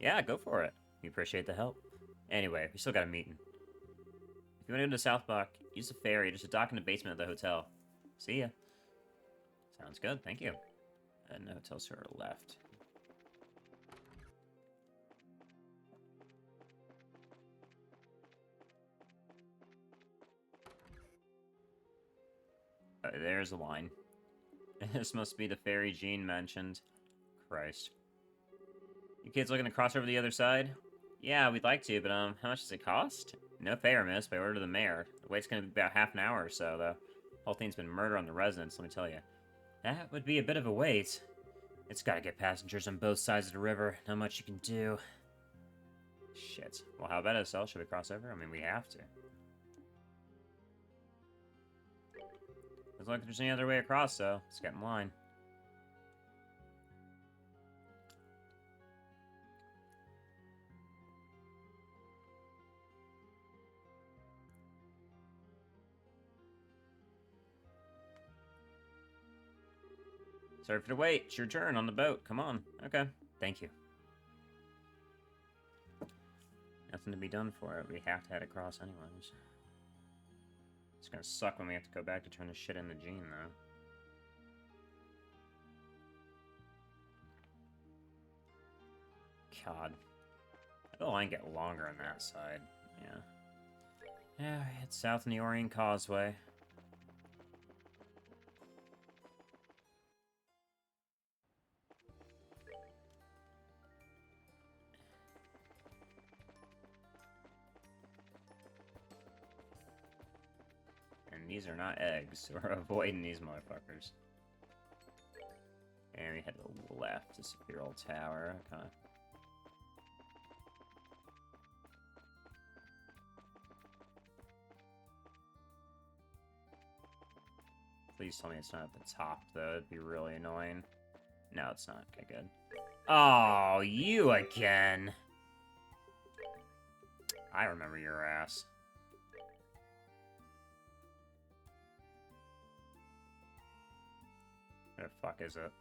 Yeah, go for it. We appreciate the help. Anyway, we still got a meeting. If you want to go to South Block, use the ferry. Just a dock in the basement of the hotel. See ya. Sounds good, thank you. And the hotel's to our left. There's a line. This must be the ferry Jean mentioned. Christ. You kids looking to cross over the other side? Yeah, we'd like to, but how much does it cost? No fare, miss, by order of the mayor. The wait's gonna be about half an hour or so, though. The whole thing's been murder on the residents, let me tell you. That would be a bit of a wait. It's gotta get passengers on both sides of the river. Not much you can do. Shit. Well, how about it, Sel? Should we cross over? I mean, we have to. Doesn't look like there's any other way across, though. Let's get in line. Sorry for the wait. It's your turn on the boat. Come on. Okay. Thank you. Nothing to be done for it. We have to head across anyways. It's gonna suck when we have to go back to turn the shit into Jean, though. God. The line get longer on that side. Yeah. Yeah, it's south in the Orient Causeway. And these are not eggs. We're avoiding these motherfuckers. And we head to the left to Spheral Tower. Okay. Please tell me it's not at the top, though. It'd be really annoying. No, it's not. Okay, good. Oh, you again! I remember your ass. Where the fuck is it?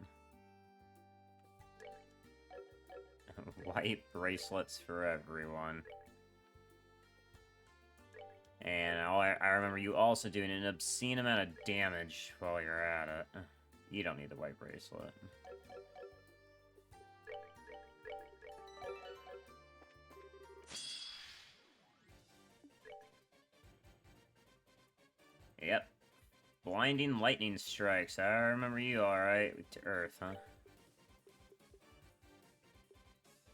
White bracelets for everyone. And I remember you also doing an obscene amount of damage while you're at it. You don't need the white bracelet. Yep. Blinding lightning strikes. I remember you alright. To Earth, huh?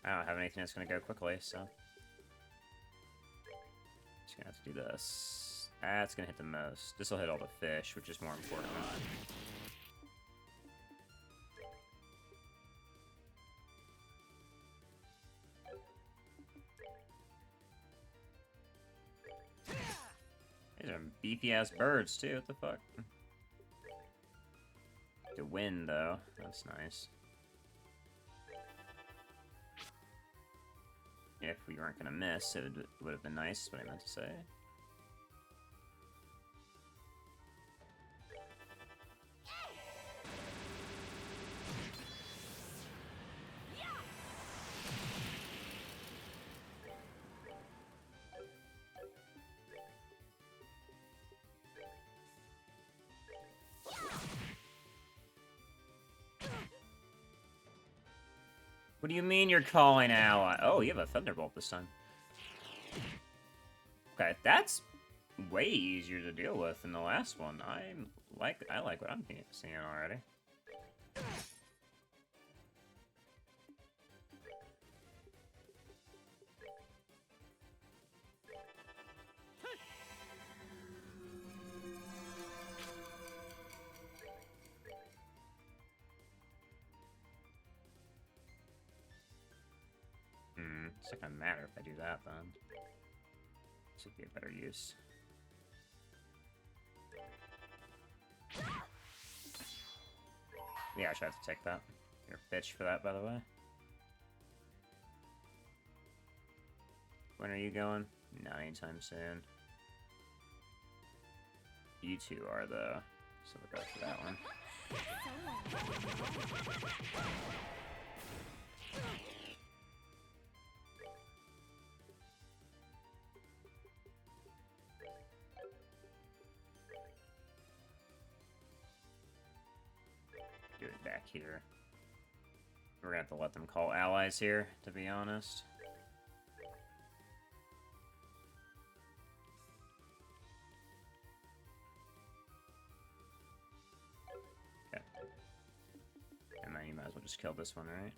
I don't have anything that's gonna go quickly, so... Just gonna have to do this. That's gonna hit the most. This will hit all the fish, which is more important. These are beefy-ass birds, too. What the fuck? The wind, though. That's nice. If we weren't gonna miss, it would have been nice, is what I meant to say. What do you mean you're calling out? Oh, you have a Thunderbolt this time. Okay, that's way easier to deal with than the last one. I like what I'm seeing already. It's not gonna matter if I do that then. This would be a better use. Yeah, I should have to take that. You're a bitch for that, by the way. When are you going? Not anytime soon. You two are though, so we'll go for that one. Do it back here. We're gonna have to let them call allies here, to be honest. Okay. And then you might as well just kill this one, right?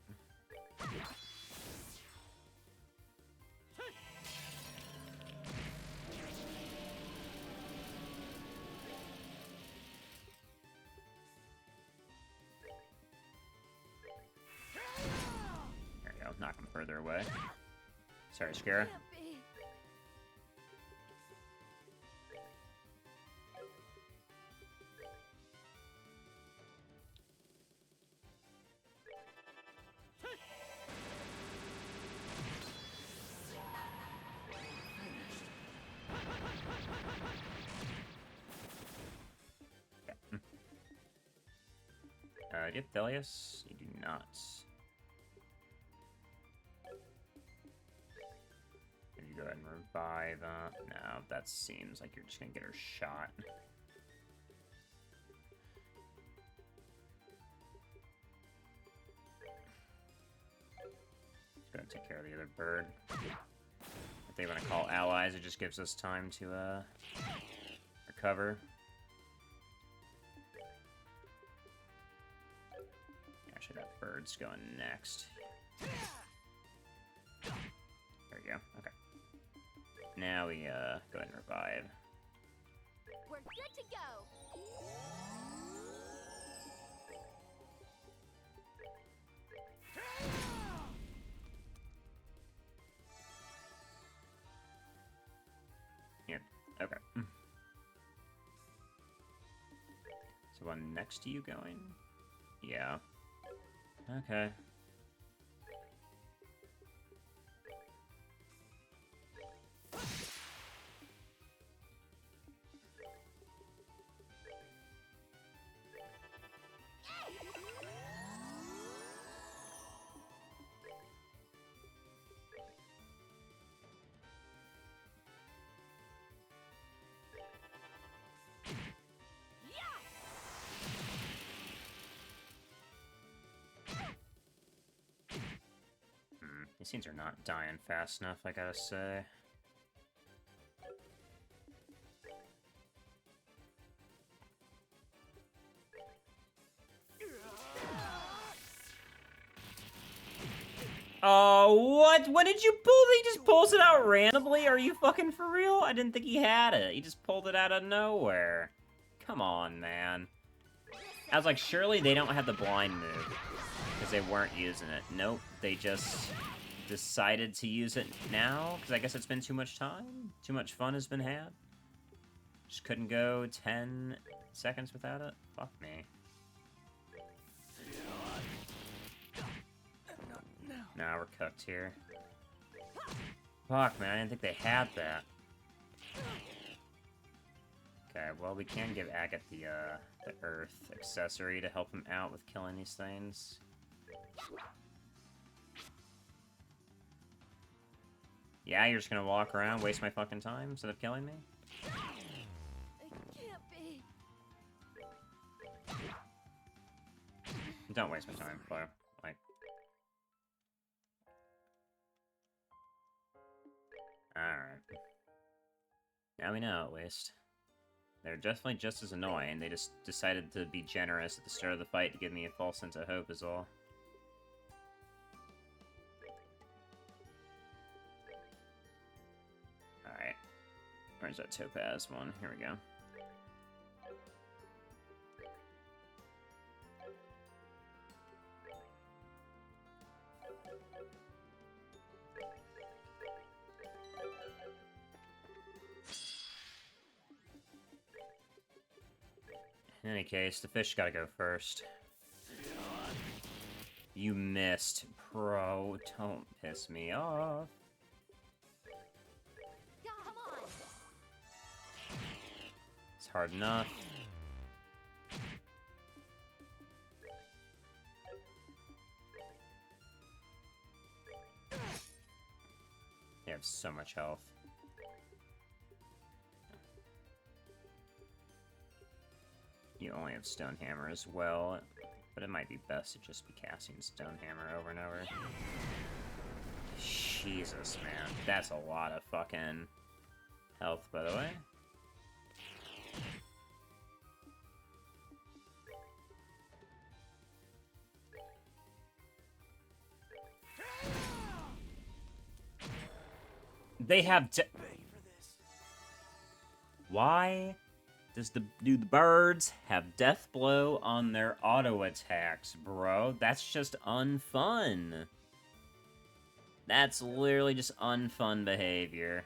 There we go, knock him further away. Sorry, Skara. Do you have Thelius? You do not. Maybe you go ahead and revive. No, that seems like you're just gonna get her shot. Just gonna take care of the other bird. If they want to call allies, it just gives us time to recover. Actually, that bird's going next. There we go. Okay. Now we go ahead and revive. We're good to go. Here. Okay. So one next to you going? Yeah. Okay. These scenes are not dying fast enough, I gotta say. Oh, what? What did you pull? He just pulls it out randomly? Are you fucking for real? I didn't think he had it. He just pulled it out of nowhere. Come on, man. I was like, surely they don't have the blind move. Because they weren't using it. Nope, they just decided to use it now. Because I guess it's been too much time. Too much fun has been had. Just couldn't go 10 seconds without it. Fuck me. No. Nah, we're cooked here. Fuck, man, I didn't think they had that. Okay, well, we can give Agate the Earth accessory to help him out with killing these things. Yeah, you're just gonna walk around, waste my fucking time instead of killing me? It can't be. Don't waste my time, Flo. Like... Alright. Now we know, at least. They're definitely just as annoying. They just decided to be generous at the start of the fight to give me a false sense of hope is all. Alright. Where's that topaz one? Here we go. In any case, the fish gotta go first. You missed, bro. Don't piss me off. Come on. It's hard enough. They have so much health. You only have Stone Hammer as well, but it might be best to just be casting Stone Hammer over and over. Jesus, man. That's a lot of fucking health, by the way. They have Why do the birds have death blow on their auto attacks, bro? That's just unfun. That's literally just unfun behavior.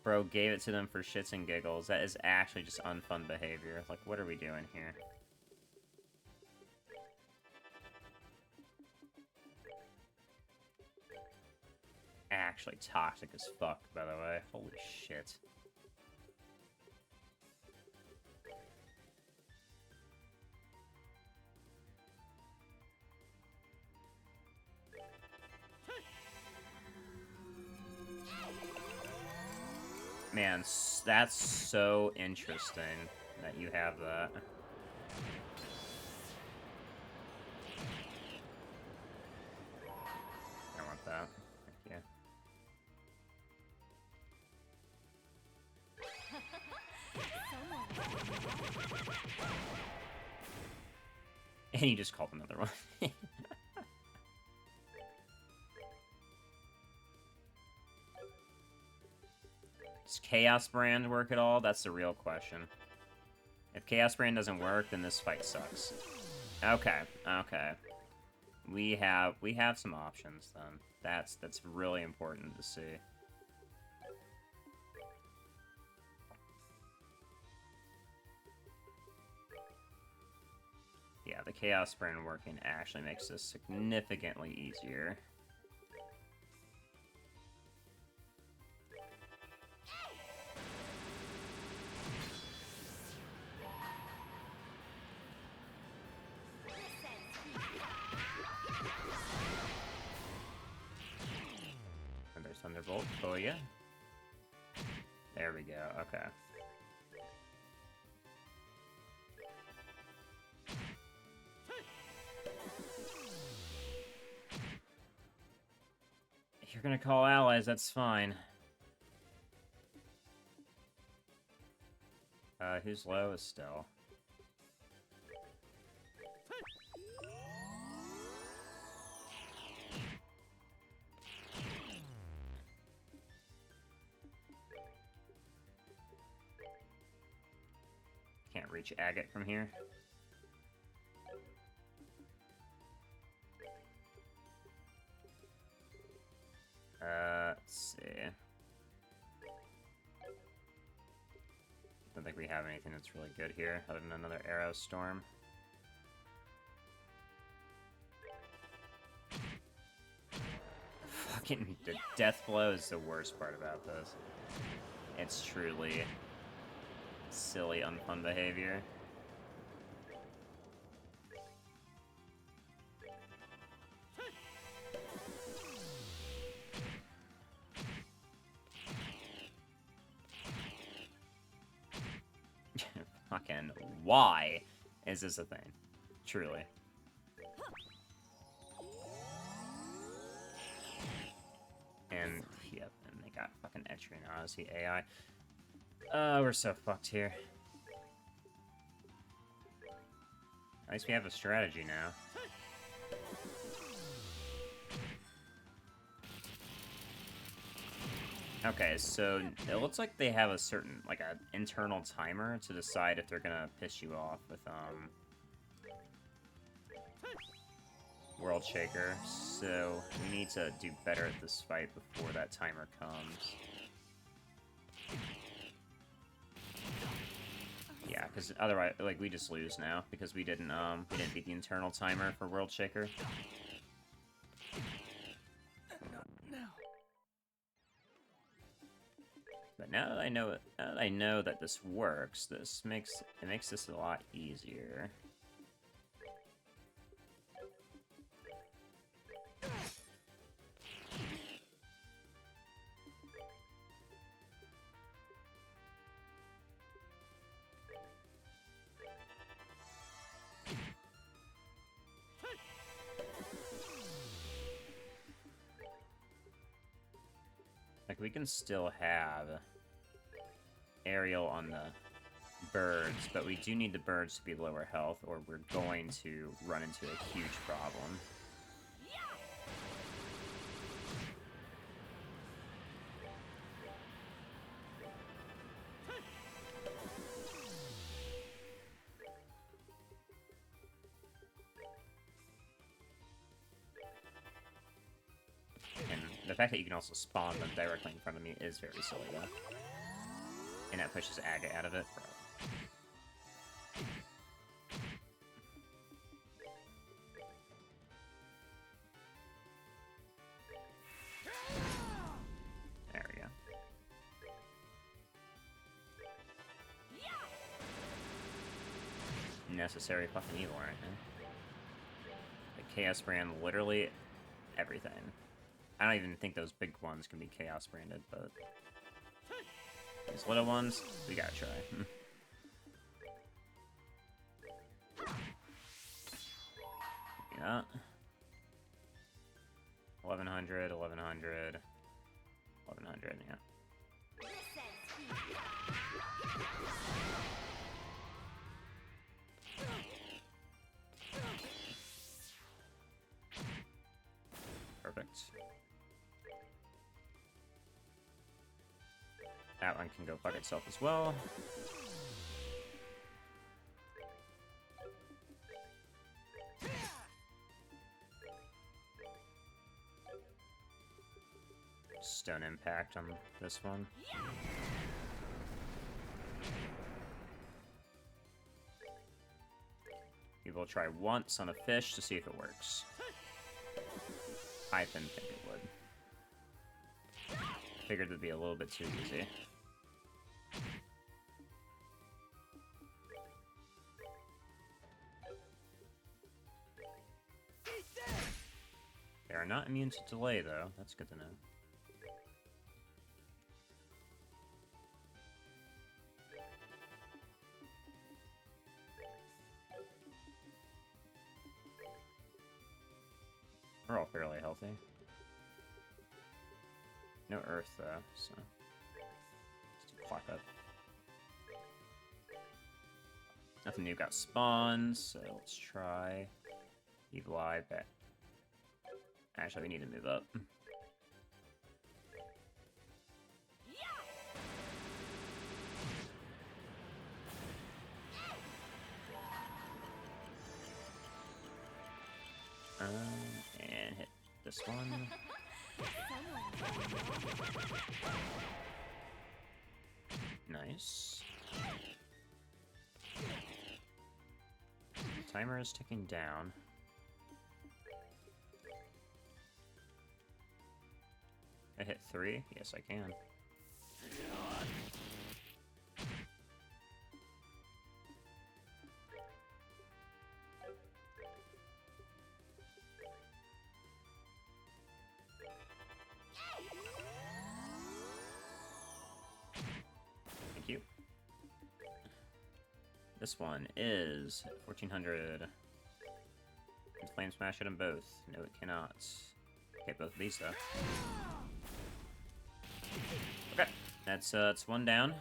Bro gave it to them for shits and giggles. That is actually just unfun behavior. Like, what are we doing here? Actually toxic as fuck, by the way. Holy shit. Man, that's so interesting that you have that. I want that. Thank you. And you just called another one. Does Chaos Brand work at all? That's the real question. If Chaos Brand doesn't work, then this fight sucks. Okay, okay. We have some options then. That's really important to see. Yeah, the Chaos Brand working actually makes this significantly easier. And there's Thunderbolt. Oh yeah. There we go. Okay. You're gonna call allies, that's fine. Who's low is still. Can't reach Agate from here. Let's see. Don't think we have anything that's really good here, other than another Arrow Storm. Fuck, Fucking the death blow is the worst part about this. It's truly silly, unfun behavior. Fucking why is this a thing? Truly. And, yep, and they got fucking Etrian Odyssey AI. We're so fucked here. At least we have a strategy now. Okay, so it looks like they have a certain, like, an internal timer to decide if they're gonna piss you off with, World Shaker. So we need to do better at this fight before that timer comes. Yeah, because otherwise, like, we just lose now because we didn't beat the internal timer for World Shaker. Not now. But now that I know that this works, it makes this a lot easier. Like, we can still have aerial on the birds, but we do need the birds to be lower health, or we're going to run into a huge problem. And the fact that you can also spawn them directly in front of me is very silly, though. And that pushes Aga out of it, bro. There we go. Necessary fucking evil right now. The Chaos brand, literally everything. I don't even think those big ones can be Chaos branded, but these little ones, we gotta try. Yeah. 1100, 1100, 1100, yeah. Perfect. That one can go fuck itself as well. Stone impact on this one. We will try once on a fish to see if it works. I didn't think it would. Figured it'd be a little bit too easy. They are not immune to delay, though. That's good to know. We're all fairly healthy. No earth, though, so... Just clock up. Nothing new got spawns, so let's try... Evil Eye back. Actually, we need to move up. And hit this one. Nice. Timer is ticking down. I hit 3? Yes, I can. Thank you. This one is 1400. Can flame smash at them both? No, it cannot. Okay, both of these though. Okay, that's one down.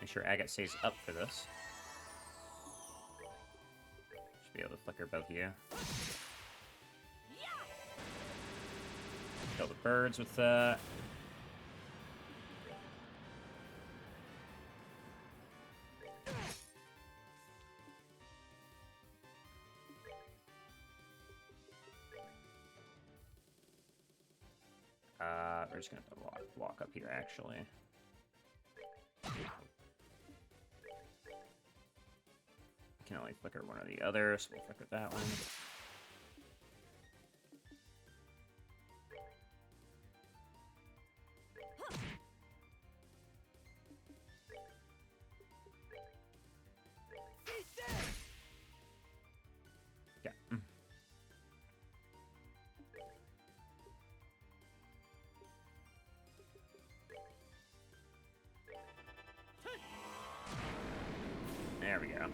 Make sure Agate stays up for this. Should be able to flicker both of you. Kill the birds with that. We're just gonna walk up here, actually. Can only flicker one or the other, so we'll flicker that one. Yeah. There we go.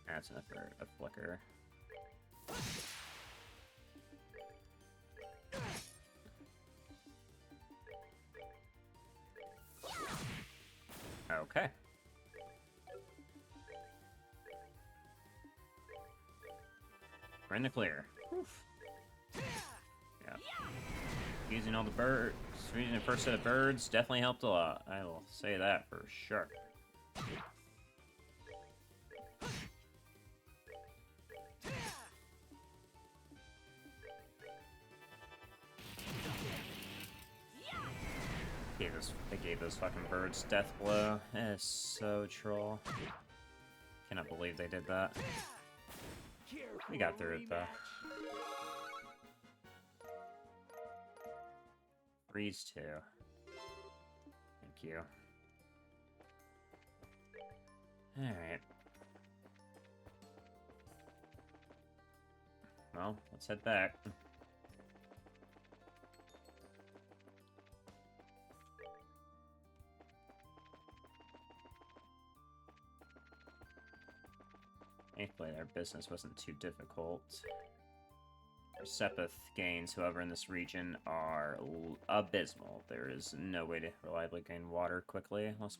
That's enough for a flicker. Okay. We're in the clear. Oof. Yeah. Using all the birds, using the first set of birds definitely helped a lot. I will say that for sure. They gave those fucking birds death blow. That is so troll. Cannot believe they did that. We got through it though. Freeze 2. Thank you. Alright. Well, let's head back. Thankfully, our business wasn't too difficult. Our Sepith gains, however, in this region are abysmal. There is no way to reliably gain water quickly. Unless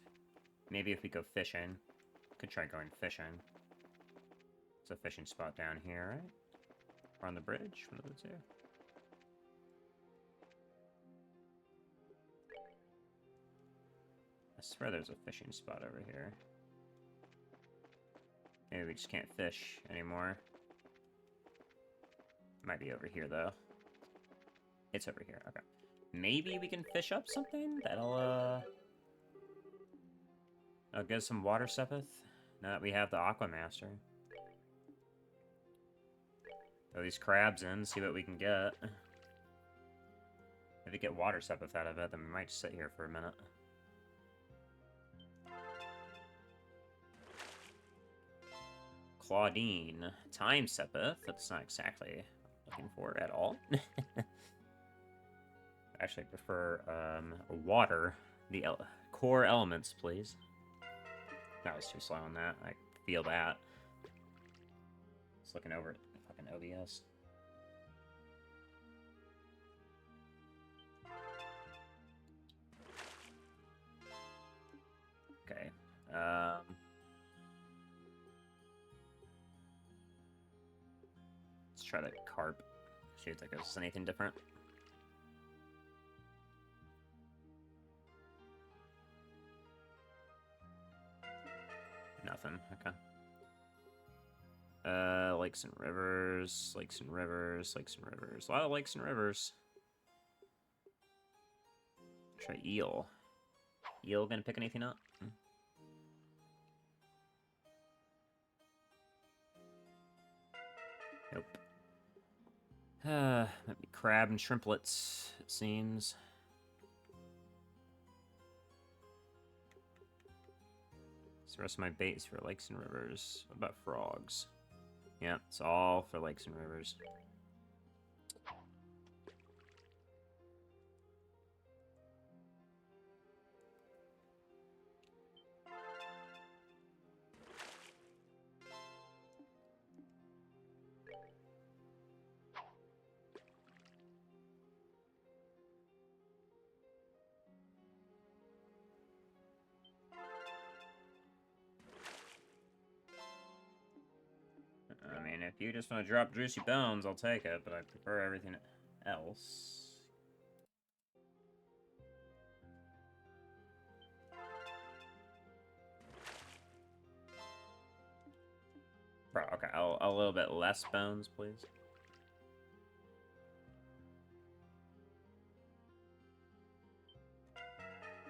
maybe if we go fishing. Could try going fishing. There's a fishing spot down here, right? Or on the bridge, one of the two. I swear there's a fishing spot over here. Maybe we just can't fish anymore. Might be over here, though. It's over here, okay. Maybe we can fish up something? That'll get us some water Sepith. Now that we have the Aqua Master. Throw these crabs in, see what we can get. If we get water Sepith out of it, then we might sit here for a minute. Claudine. Time Sepith. That's not exactly looking for at all. Actually, I prefer water. The core elements, please. That was too slow on that. I feel that. Just looking over at fucking OBS. Okay. Let's try that carp. See if that goes anything different. Nothing. Okay. Lakes and rivers, lakes and rivers, lakes and rivers. A lot of lakes and rivers. Try eel. Eel gonna pick anything up? Nope. Might be crab and shrimplets, it seems. So the rest of my bait's for lakes and rivers. What about frogs? Yeah, it's all for lakes and rivers. I mean, if you just want to drop juicy bones, I'll take it, but I prefer everything else. Bro, okay, a little bit less bones, please.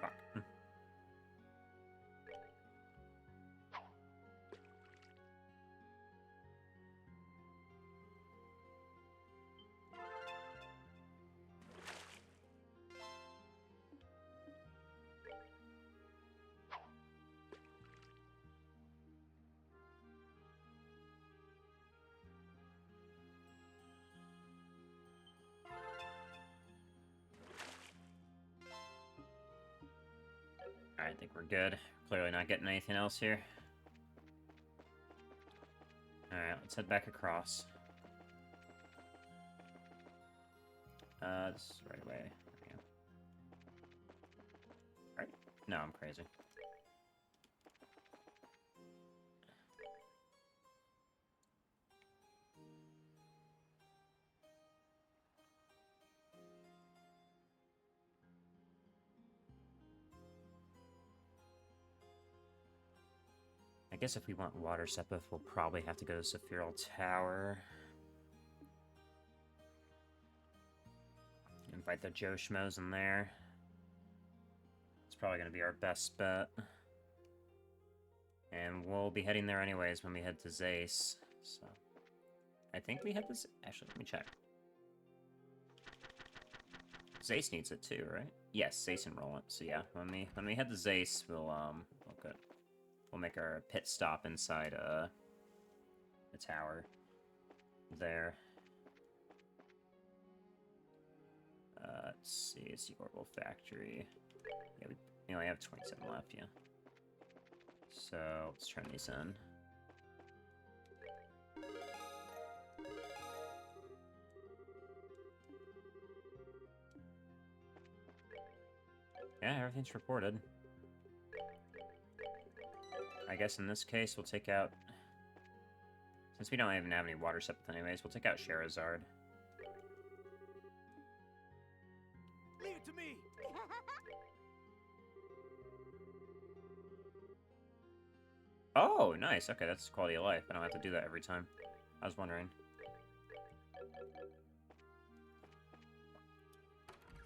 Fuck. I think we're good. Clearly not getting anything else here. Alright, let's head back across. This is right away. There we go. Right? No, I'm crazy. I guess if we want water sepith, we'll probably have to go to Sephiral Tower. Invite the Joe Schmoes in there. It's probably going to be our best bet. And we'll be heading there anyways when we head to Zace. So, I think we head to... Actually, let me check. Zace needs it too, right? Yes, Zace enroll it. So yeah, when we head to Zace, we'll make our pit stop inside the tower there. Let's see, it's the Orbital Factory. Yeah, we only have 27 left, yeah. So let's turn these in. Yeah, everything's reported. I guess in this case, we'll take out... Since we don't even have any water sepith anyways, we'll take out Sherazard. Leave it to me. Oh, nice. Okay, that's quality of life. I don't have to do that every time. I was wondering.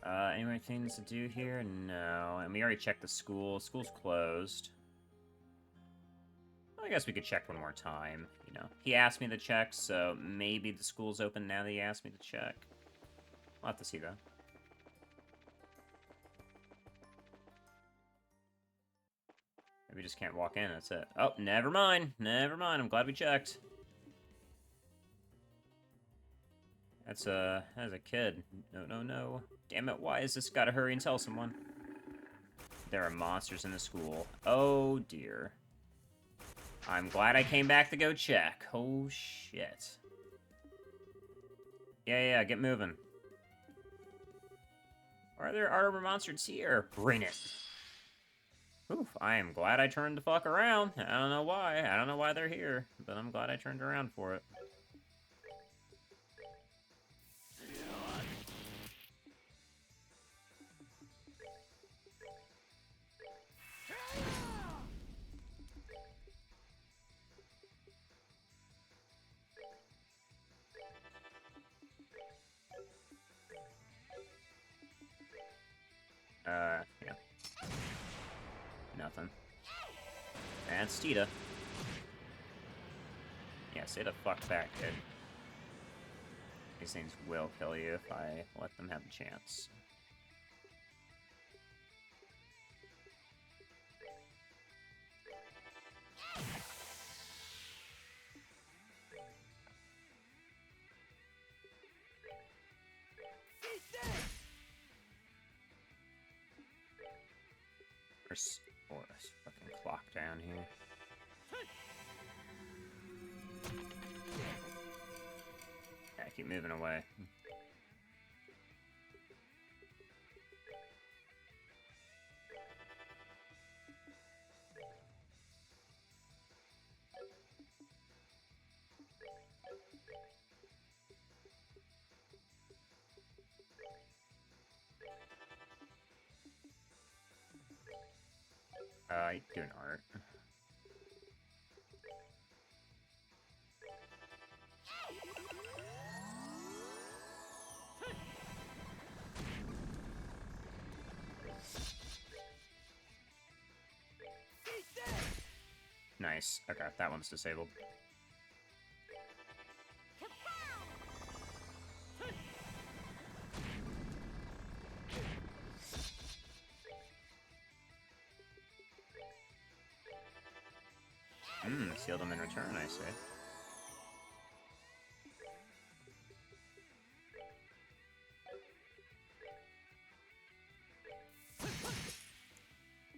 Any more things to do here? No. And we already checked the school. School's closed. Well, I guess we could check one more time. You know, he asked me to check, so maybe the school's open now that he asked me to check. We'll have to see, though. We just can't walk in, that's it. Oh, never mind. Never mind. I'm glad we checked. That's a kid. No, no, no. Damn it, why has this gotta hurry and tell someone? There are monsters in the school. Oh, dear. I'm glad I came back to go check. Oh, shit. Yeah, get moving. Why are there arbor monsters here? Bring it. Oof, I am glad I turned the fuck around. I don't know why. I don't know why they're here, but I'm glad I turned around for it. Yeah. Nothing. And Steeda. Yeah, stay the fuck back, kid. These things will kill you if I let them have a chance. There's a fucking clock down here. Yeah, keep moving away. Doing art. Nice. Okay, that one's disabled. Sealed them in return, I say.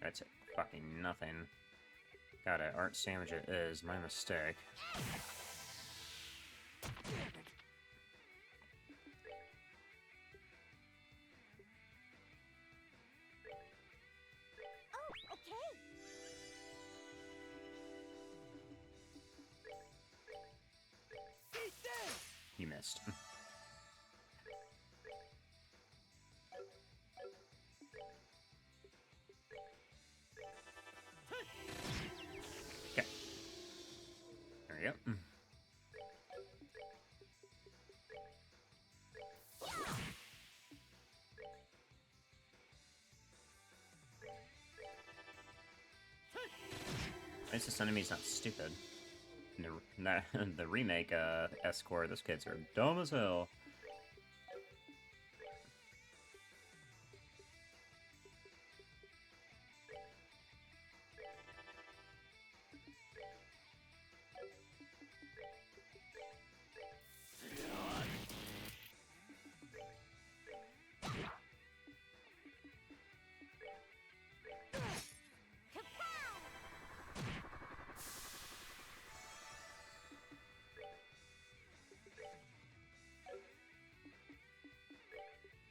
That's fucking nothing. Got it. Art sandwich it is. My mistake. Oh, okay. You missed. Okay. There we go. At least this enemy's not stupid. In the remake, Escort, those kids are dumb as hell.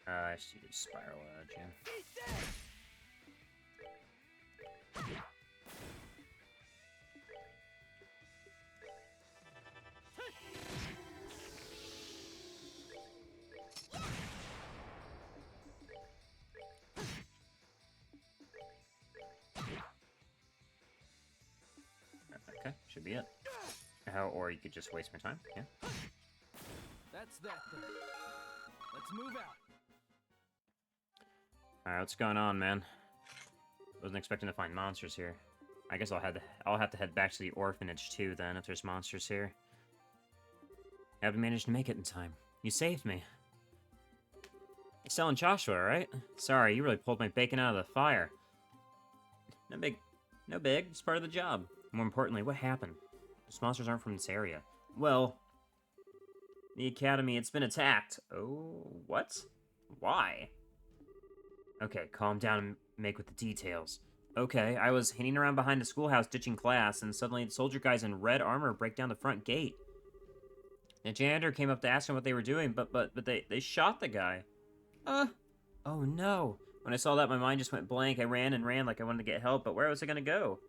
I see the spiral edge, yeah. Okay, should be it. Or you could just waste my time, yeah. That's that thing. Let's move out. Alright, what's going on, man? Wasn't expecting to find monsters here. I guess I'll have to head back to the orphanage too then if there's monsters here. I haven't managed to make it in time. You saved me. Excel and Joshua, right? Sorry, you really pulled my bacon out of the fire. No big. No big. It's part of the job. More importantly, what happened? Those monsters aren't from this area. Well, the academy, it's been attacked. Oh, what? Why? Okay, calm down and make with the details. Okay, I was hanging around behind the schoolhouse ditching class, and suddenly the soldier guys in red armor break down the front gate. The janitor came up to ask them what they were doing, but they shot the guy. Oh no. When I saw that, my mind just went blank. I ran and ran like I wanted to get help, but where was I gonna go?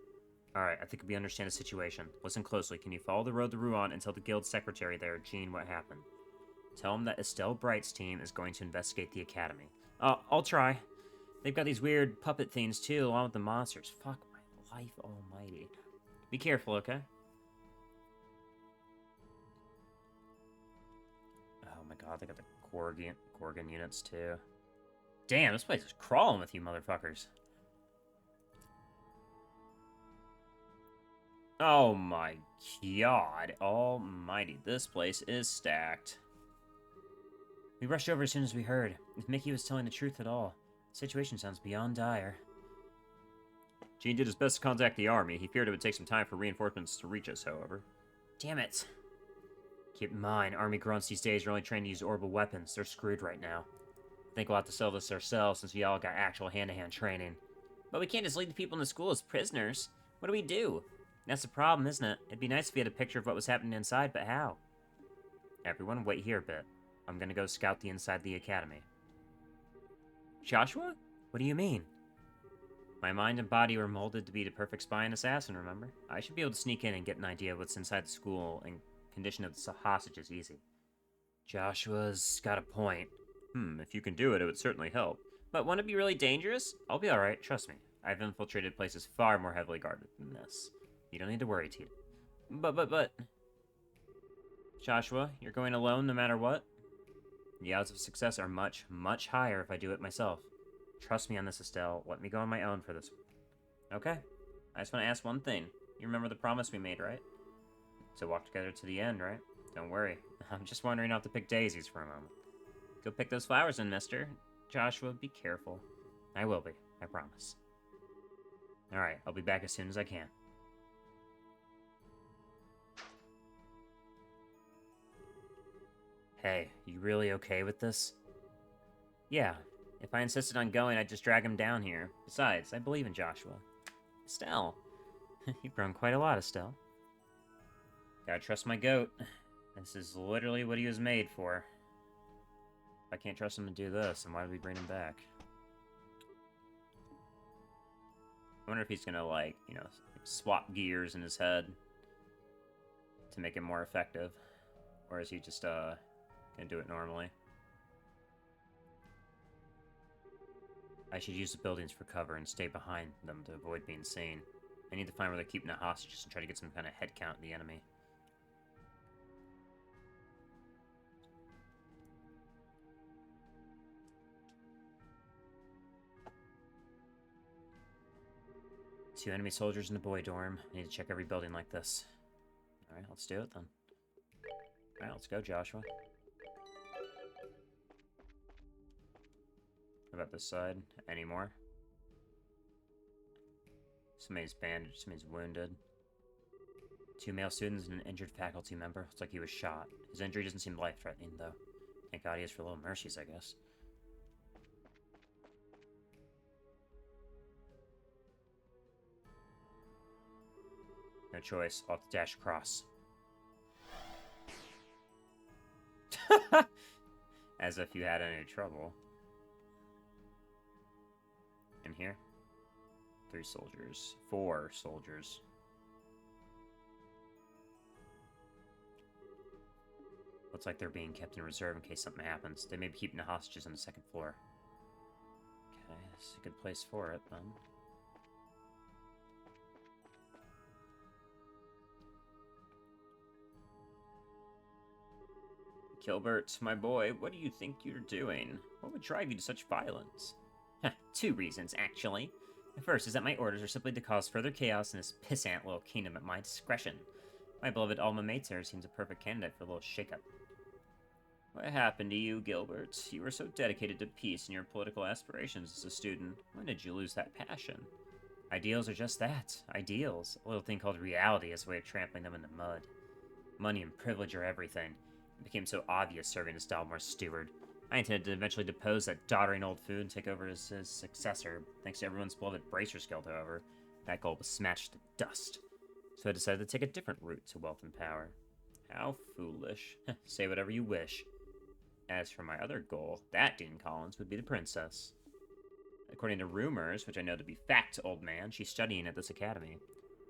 Alright, I think we understand the situation. Listen closely. Can you follow the road to Ruan and tell the guild secretary there, Jean, what happened? Tell him that Estelle Bright's team is going to investigate the academy. I'll try. They've got these weird puppet things, too, along with the monsters. Fuck my life almighty. Be careful, okay? Oh my god, they got the Gorgon units, too. Damn, this place is crawling with you motherfuckers. Oh my god almighty, this place is stacked. We rushed over as soon as we heard. If Mickey was telling the truth at all, the situation sounds beyond dire. Gene did his best to contact the army. He feared it would take some time for reinforcements to reach us, however. Damn it. Keep in mind, army grunts these days are only trained to use orbital weapons. They're screwed right now. I think we'll have to sell this ourselves since we all got actual hand-to-hand training. But we can't just leave the people in the school as prisoners. What do we do? That's the problem, isn't it? It'd be nice if we had a picture of what was happening inside, but how? Everyone, wait here a bit. I'm gonna go scout the inside of the academy. Joshua? What do you mean? My mind and body were molded to be the perfect spy and assassin, remember? I should be able to sneak in and get an idea of what's inside the school and condition of the hostages easy. Joshua's got a point. If you can do it, it would certainly help. But won't it be really dangerous? I'll be alright, trust me. I've infiltrated places far more heavily guarded than this. You don't need to worry, Tita. But... Joshua, you're going alone no matter what? The odds of success are much, much higher if I do it myself. Trust me on this, Estelle. Let me go on my own for this. Okay. I just want to ask one thing. You remember the promise we made, right? To walk together to the end, right? Don't worry. I'm just wondering not to pick daisies for a moment. Go pick those flowers then, mister. Joshua, be careful. I will be. I promise. Alright, I'll be back as soon as I can. Hey, you really okay with this? Yeah. If I insisted on going, I'd just drag him down here. Besides, I believe in Joshua. Estelle. You've grown quite a lot, Estelle. Gotta trust my goat. This is literally what he was made for. If I can't trust him to do this, then why did we bring him back? I wonder if he's gonna, like, you know, swap gears in his head to make it more effective. Or is he just, gonna do it normally? I should use the buildings for cover and stay behind them to avoid being seen. I need to find where they're keeping the hostages and try to get some kind of head count of the enemy. Two enemy soldiers in the boy dorm. I need to check every building like this. Alright, let's do it then. Alright, let's go, Joshua. What about this side? Any more? Somebody's bandaged, somebody's wounded. Two male students and an injured faculty member. Looks like he was shot. His injury doesn't seem life-threatening, though. Thank God he is for little mercies, I guess. No choice. I'll have to dash across. As if you had any trouble. In here? 3 soldiers. 4 soldiers. Looks like they're being kept in reserve in case something happens. They may be keeping the hostages on the 2nd floor. Okay, this is a good place for it, then. Gilbert, my boy, what do you think you're doing? What would drive you to such violence? 2 reasons, actually. The first is that my orders are simply to cause further chaos in this pissant little kingdom at my discretion. My beloved alma mater seems a perfect candidate for a little shakeup. What happened to you, Gilbert? You were so dedicated to peace in your political aspirations as a student. When did you lose that passion? Ideals are just that, ideals. A little thing called reality is a way of trampling them in the mud. Money and privilege are everything. It became so obvious serving as Dalmore's steward. I intended to eventually depose that doddering old fool and take over as his successor. Thanks to everyone's beloved Bracer's Guild, however, that goal was smashed to dust. So I decided to take a different route to wealth and power. How foolish. Say whatever you wish. As for my other goal, that Dean Collins would be the princess. According to rumors, which I know to be fact, old man, she's studying at this academy.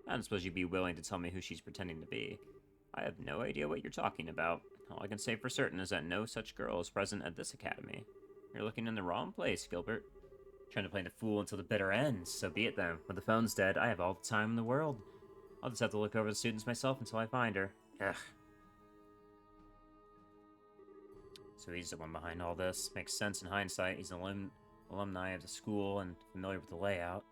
I don't suppose you'd be willing to tell me who she's pretending to be. I have no idea what you're talking about. All I can say for certain is that no such girl is present at this academy. You're looking in the wrong place, Gilbert. Trying to play the fool until the bitter end. So be it then. When the phone's dead, I have all the time in the world. I'll just have to look over the students myself until I find her. Ugh. So he's the one behind all this. Makes sense in hindsight. He's an alumni of the school and familiar with the layout.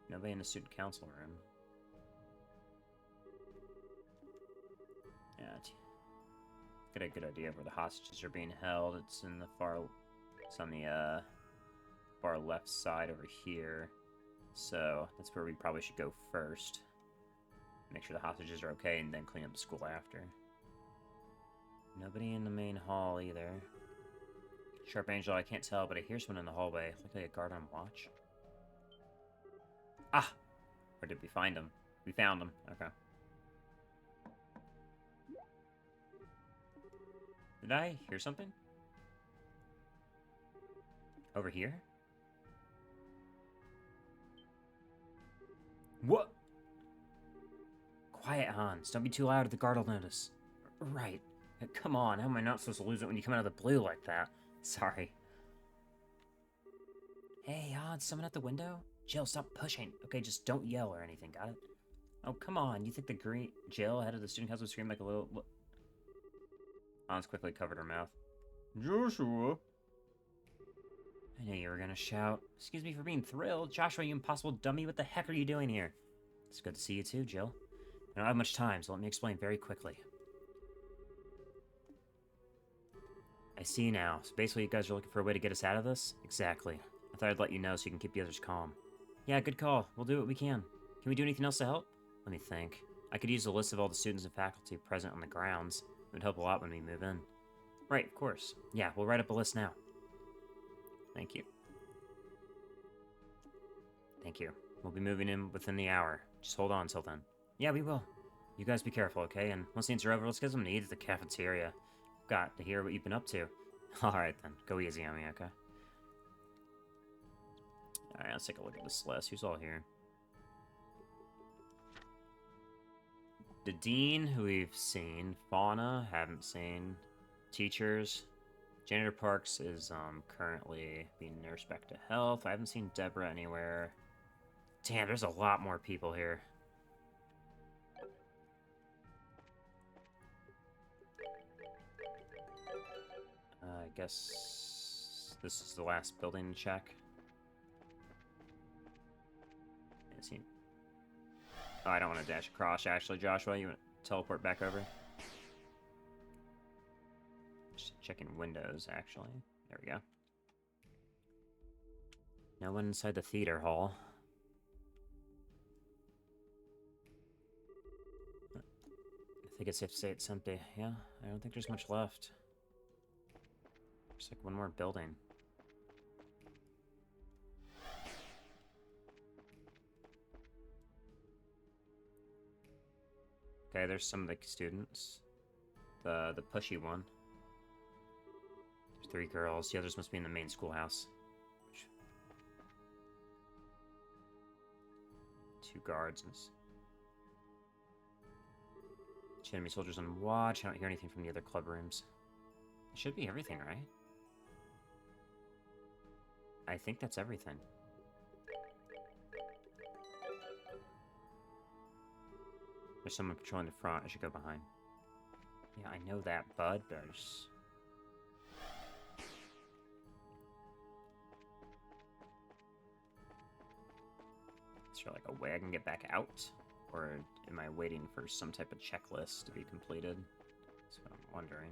Nobody in the student council room. Yeah, get a good idea of where the hostages are being held. It's in the it's on the far left side over here. So that's where we probably should go first. Make sure the hostages are okay, and then clean up the school after. Nobody in the main hall either. Sharp Angel, I can't tell, but I hear someone in the hallway. Look like a guard on watch. Ah! Or did we find him? We found him. Okay. Did I hear something? Over here? What? Quiet, Hans. Don't be too loud or the guard will notice. Right. Come on, how am I not supposed to lose it when you come out of the blue like that? Sorry. Hey, Hans, someone at the window? Jill, stop pushing. Okay, just don't yell or anything, got it? Oh, come on. You think the green Jill, head of the student council, would scream like a little... Hans quickly covered her mouth. Joshua! I knew you were gonna shout. Excuse me for being thrilled. Joshua, you impossible dummy, what the heck are you doing here? It's good to see you too, Jill. I don't have much time, so let me explain very quickly. I see now. So basically you guys are looking for a way to get us out of this? Exactly. I thought I'd let you know so you can keep the others calm. Yeah, good call. We'll do what we can. Can we do anything else to help? Let me think. I could use a list of all the students and faculty present on the grounds. It would help a lot when we move in. Right, of course. Yeah, we'll write up a list now. Thank you. Thank you. We'll be moving in within the hour. Just hold on until then. Yeah, we will. You guys be careful, okay? And once things are over, let's get some to eat at the cafeteria. Got to hear what you've been up to. Alright then, go easy on me, okay? Alright, let's take a look at this list. Who's all here? The Dean, who we've seen. Fauna, haven't seen. Teachers. Janitor Parks is currently being nursed back to health. I haven't seen Deborah anywhere. Damn, there's a lot more people here. I guess this is the last building check. Oh, I don't want to dash across, actually, Joshua. You want to teleport back over? Just checking windows, actually. There we go. No one inside the theater hall. I think it's safe to say it's empty. Yeah, I don't think there's much left. There's like one more building. Okay, there's some of the students. The pushy one. There's 3 girls. The others must be in the main schoolhouse. 2 guards. Enemy soldiers on watch. I don't hear anything from the other club rooms. It should be everything, right? I think that's everything. There's someone patrolling the front. I should go behind. Yeah, I know that, bud, but I just... Is there like a way I can get back out? Or am I waiting for some type of checklist to be completed? That's what I'm wondering.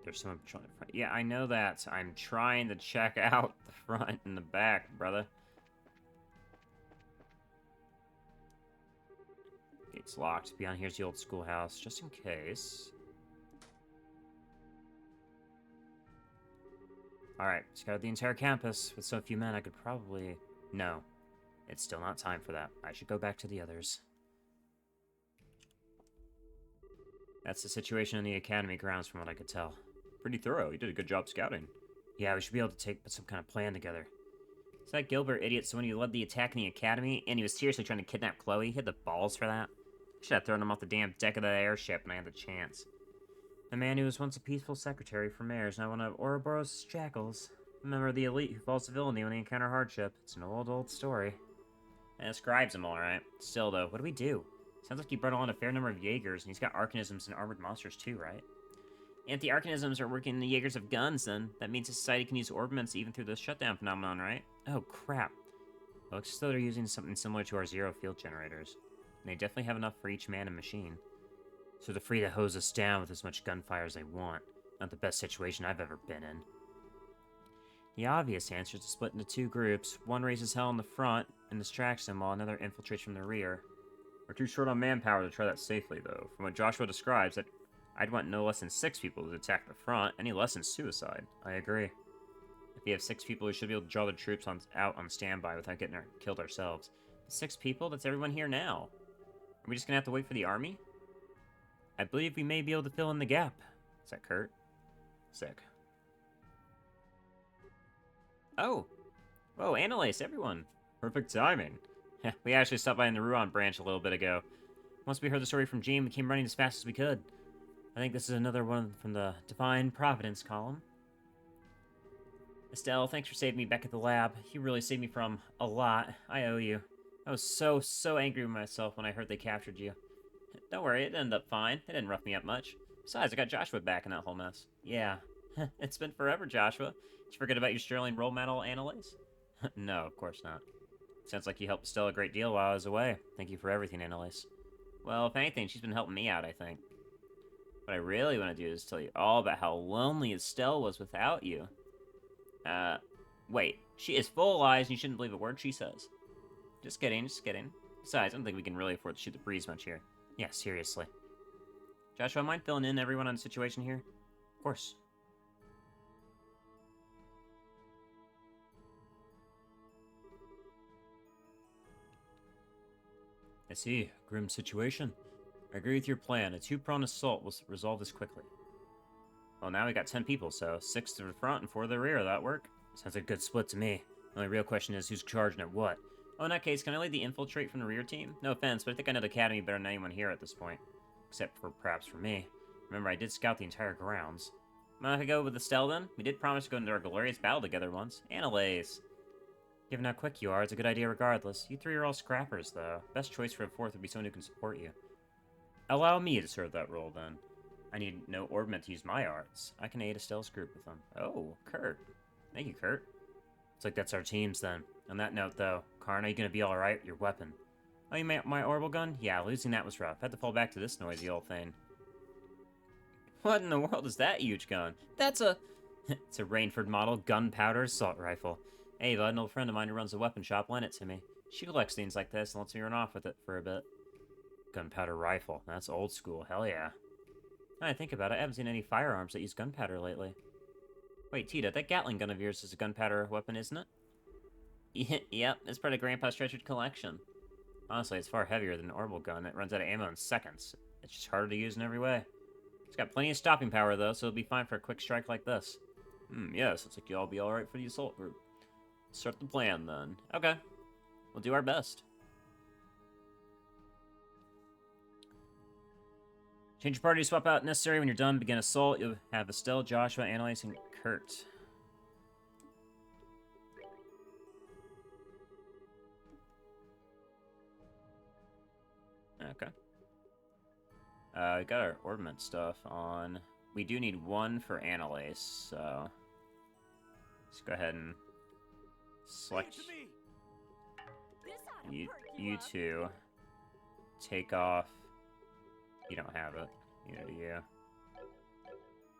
There's someone patrolling the front. Yeah, I know that. I'm trying to check out the front and the back, brother. Gate's locked. Beyond here's the old schoolhouse, just in case. Alright, scouted the entire campus. With so few men, I could probably... No. It's still not time for that. I should go back to the others. That's the situation in the academy grounds from what I could tell. Pretty thorough. You did a good job scouting. Yeah, we should be able to put some kind of plan together. Is that Gilbert idiot someone who led the attack in the academy, and he was seriously trying to kidnap Chloe? He had the balls for that. I should have thrown him off the damn deck of the airship when I had the chance. The man who was once a peaceful secretary for mayor is now one of Ouroboros' jackals. A member of the elite who falls to villainy when they encounter hardship. It's an old, old story. It describes him alright. Still, though, what do we do? Sounds like he brought along a fair number of Jaegers, and he's got Arcanisms and armored monsters too, right? Anti-Arcanisms are working in the Jaegers of guns, then. That means the society can use orbaments even through the shutdown phenomenon, right? Oh, crap. It looks as though they're using something similar to our zero field generators. And they definitely have enough for each man and machine. So they're free to hose us down with as much gunfire as they want. Not the best situation I've ever been in. The obvious answer is to split into two groups. One raises hell in the front and distracts them, while another infiltrates from the rear. We're too short on manpower to try that safely, though. From what Joshua describes, I'd want no less than 6 people to attack the front. Any less than suicide. I agree. If we have 6 people, we should be able to draw the troops out on standby without getting killed ourselves. 6 people? That's everyone here now. Are we just gonna have to wait for the army? I believe we may be able to fill in the gap. Is that Kurt? Sick. Oh! Whoa, Annalise, everyone! Perfect timing. We actually stopped by in the Ruan branch a little bit ago. Once we heard the story from Jean, we came running as fast as we could. I think this is another one from the Divine Providence column. Estelle, thanks for saving me back at the lab. You really saved me from a lot. I owe you. I was so angry with myself when I heard they captured you. Don't worry, it ended up fine. It didn't rough me up much. Besides, I got Joshua back in that whole mess. Yeah. It's been forever, Joshua. Did you forget about your sterling role model, Annalise? No, of course not. Sounds like you helped Estelle a great deal while I was away. Thank you for everything, Annalise. Well, if anything, she's been helping me out, I think. What I really want to do is tell you all about how lonely Estelle was without you. Wait. She is full of lies, and you shouldn't believe a word she says. Just kidding, just kidding. Besides, I don't think we can really afford to shoot the breeze much here. Yeah, seriously. Joshua, mind filling in everyone on the situation here? Of course. I see. Grim situation. I agree with your plan. A two-pronged assault will resolve this quickly. Well, now we got 10 people, so 6 to the front and 4 to the rear. That work? Sounds like a good split to me. The only real question is who's charging at what. Oh, in that case, can I lead the infiltrate from the rear team? No offense, but I think I know the academy better than anyone here at this point. Except for perhaps for me. Remember, I did scout the entire grounds. Mind if I go with Estelle then? We did promise to go into our glorious battle together once. Annalise. Given how quick you are, it's a good idea regardless. You 3 are all scrappers, though. Best choice for a 4th would be someone who can support you. Allow me to serve that role, then. I need no orbment to use my arts. I can aid Estelle's group with them. Oh, Kurt. Thank you, Kurt. Looks like that's our teams, then. On that note, though, Karn, are you gonna be alright with your weapon? Oh, you meant my orbital gun? Yeah, losing that was rough. Had to fall back to this noisy old thing. What in the world is that huge gun? That's a... It's a Rainford model gunpowder assault rifle. Ava, an old friend of mine who runs a weapon shop, lent it to me. She collects things like this and lets me run off with it for a bit. Gunpowder rifle. That's old school. Hell yeah. Now I think about it, I haven't seen any firearms that use gunpowder lately. Wait, Tita, that Gatling gun of yours is a gunpowder weapon, isn't it? Yep, it's part of Grandpa's treasured collection. Honestly, it's far heavier than an orbital gun. It runs out of ammo in seconds. It's just harder to use in every way. It's got plenty of stopping power, though, so it'll be fine for a quick strike like this. Yes, looks like you'll all be alright for the assault group. Start the plan, then. Okay. We'll do our best. Change your party to swap out necessary. When you're done, begin assault. You'll have Estelle, Joshua, Annalise, and Kurt. Okay. We got our orbament stuff on. We do need 1 for Annalise, so... Let's go ahead and select This ought to you, perk you up. 2. Take off. You don't have it. Neither do you.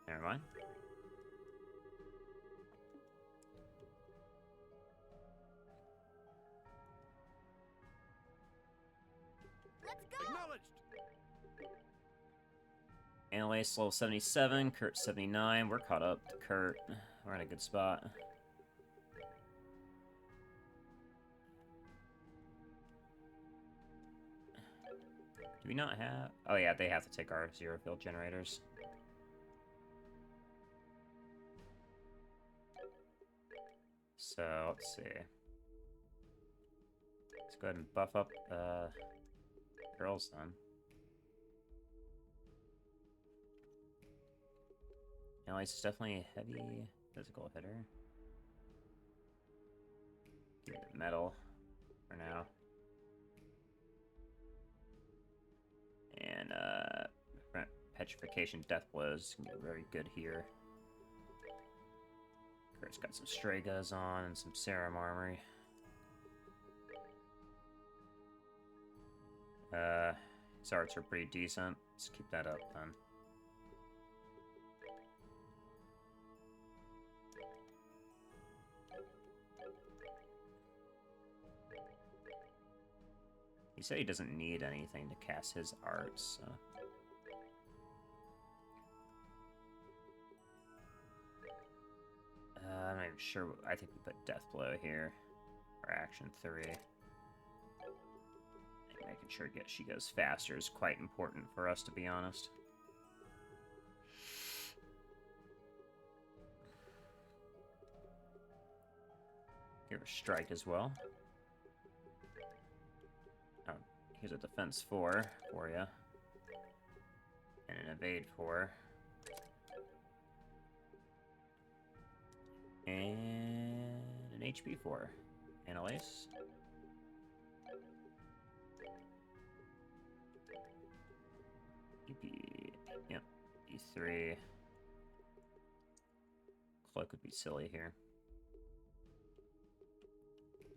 Never mind. Let's go. Acknowledged. Annalise level 77, Kurt 79. We're caught up to Kurt. We're in a good spot. Do we not have... Oh yeah, they have to take our zero field generators. So, let's see. Let's go ahead and buff up girls then. Annalise is definitely a heavy physical hitter. Give it metal for now. Petrification, Death Blows can be very good here. Kurt's got some Stragas on and some Serum Armory. His arts are pretty decent. Let's keep that up then. He said he doesn't need anything to cast his arts, so. I'm not even sure. I think we put Deathblow here. Or Action 3. Making sure she goes faster is quite important for us, to be honest. Give her Strike as well. Oh, here's a Defense 4 for you. And an Evade 4. And an HP 4. Annalise. Yep, E3. Cloak would be silly here.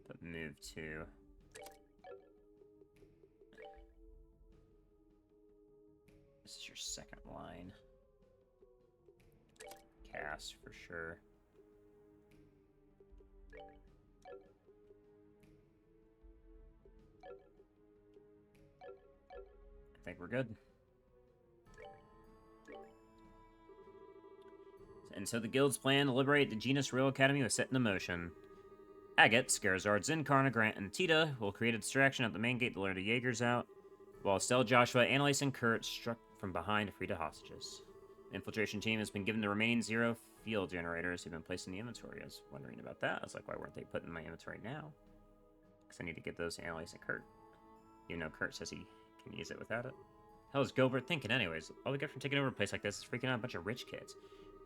But move 2. This is your second line. Cast for sure. I think we're good. And so the guild's plan to liberate the Genus Royal Academy was set into motion. Agate, Scarazard, Zinkarna, Grant, and Tita will create a distraction at the main gate to lure the Jaegers out, while Estelle, Joshua, Annalise, and Kurt struck from behind to free the hostages. The infiltration team has been given the remaining 0 field generators who've been placed in the inventory. I was wondering about that. I was like, why weren't they put in my inventory now? Because I need to get those Annalise and Kurt. You know, Kurt says he can use it without it. Hell is Gilbert thinking anyways? All we get from taking over a place like this is freaking out a bunch of rich kids.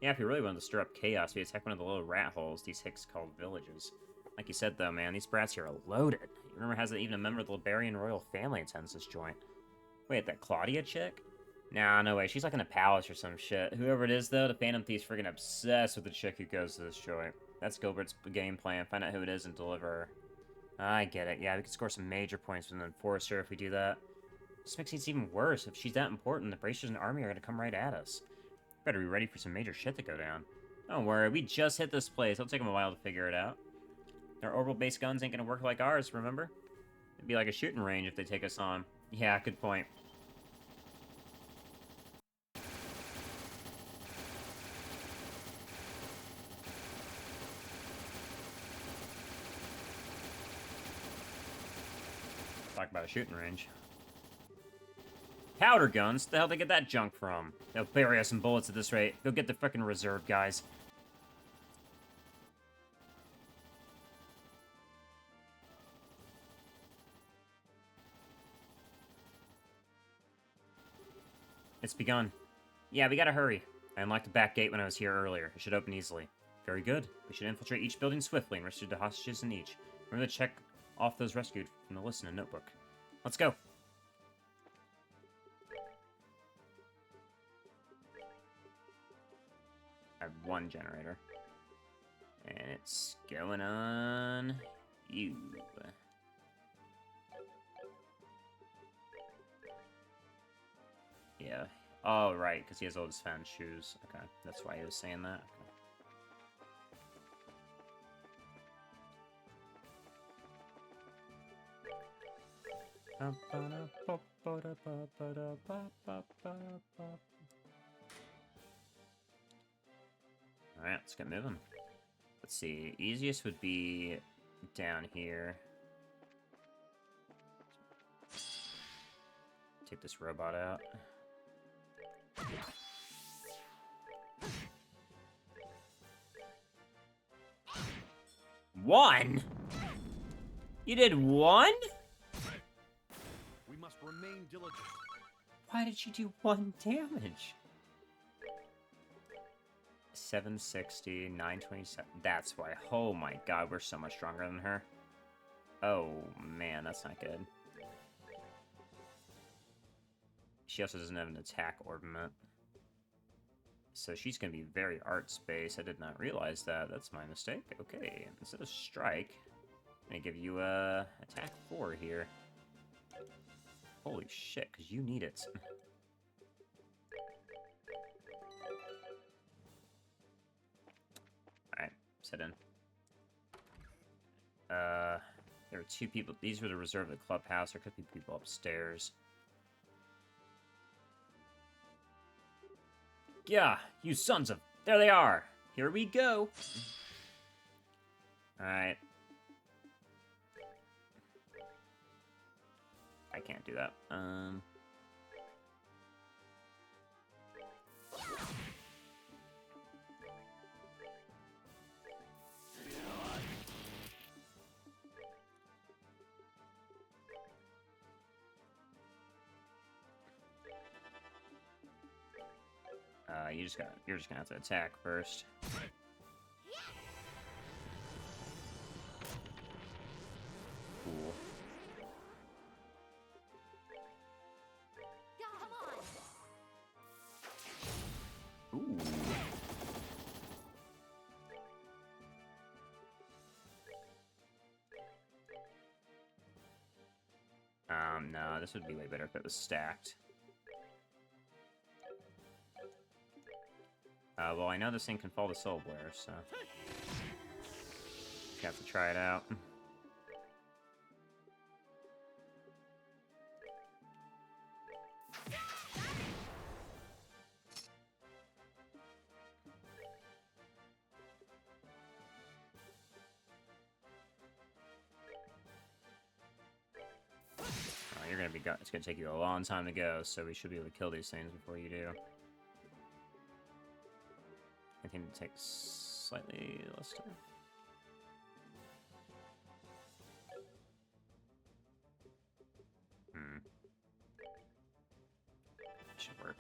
Yeah, if you really wanted to stir up chaos, we attack one of the little rat holes these hicks called villages. Like you said, though, man, these brats here are loaded. You remember has even a member of the Liberian royal family attends this joint. Wait, that Claudia chick? Nah, no way. She's like in a palace or some shit. Whoever it is, though, the Phantom Thief's freaking obsessed with the chick who goes to this joint. That's Gilbert's game plan. Find out who it is and deliver her. I get it. Yeah, we could score some major points with an enforcer if we do that. This makes things even worse. If she's that important, the Bracers and Army are going to come right at us. Better be ready for some major shit to go down. Don't worry, we just hit this place. It'll take them a while to figure it out. Their orbital-based guns ain't gonna work like ours, remember? It'd be like a shooting range if they take us on. Yeah, good point. Talk about a shooting range. Powder guns? The hell they get that junk from? They'll bury us in bullets at this rate. Go get the frickin' reserve, guys. It's begun. Yeah, we gotta hurry. I unlocked the back gate when I was here earlier. It should open easily. Very good. We should infiltrate each building swiftly and rescue the hostages in each. Remember to check off those rescued from the list in a notebook. Let's go. I have one generator. And it's going on you. Yeah. Oh, right, because he has all his fan shoes. Okay, that's why he was saying that. Alright, let's get moving. Let's see, easiest would be down here. Take this robot out. One? You did one? We must remain diligent. Why did you do 1 damage? 760, 927. That's why. Oh my god, we're so much stronger than her. Oh man, that's not good. She also doesn't have an attack orbament. So she's going to be very art-space. I did not realize that. That's my mistake. Okay, instead of strike, I'm going to give you a attack 4 here. Holy shit, because you need it. Alright, sit in. There were 2 people. These were the reserve of the clubhouse. There could be people upstairs. Yeah, you sons of... There they are! Here we go! Alright. I can't do that. You're just gonna have to attack first. Cool. Come on. Ooh. No, this would be way better if it was stacked. Well, I know this thing can fall to Soul Blare, so... You have to try it out. You're gonna be... It's gonna take you a long time to go, so we should be able to kill these things before you do. I think it takes slightly less time. Should work.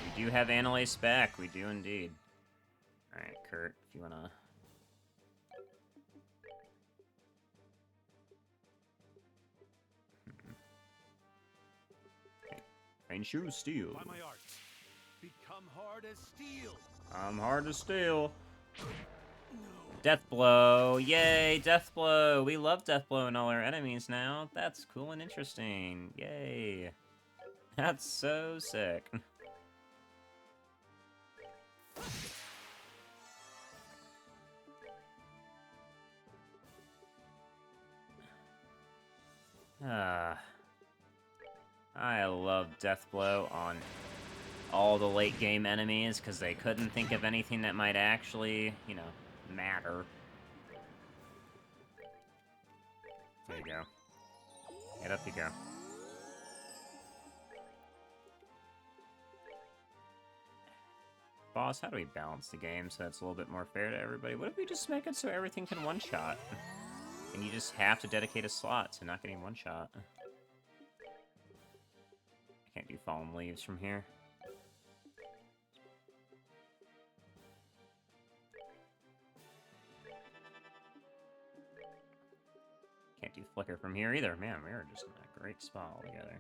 We do have Annalise back. We do indeed. Alright, Kurt, if you wanna... Ain't shoe steel. By my art, become hard as steel. I'm hard as steel. Death Blow. Yay, Death Blow. We love Death Blow in all our enemies now. That's cool and interesting. Yay. That's so sick. I love Death Blow on all the late game enemies because they couldn't think of anything that might actually, you know, matter. There you go. Get up you go. Boss, how do we balance the game so that's a little bit more fair to everybody? What if we just make it so everything can one-shot? And you just have to dedicate a slot to not getting one-shot. I can't do fallen leaves from here. Can't do flicker from here either. Man, we're just in a great spot altogether.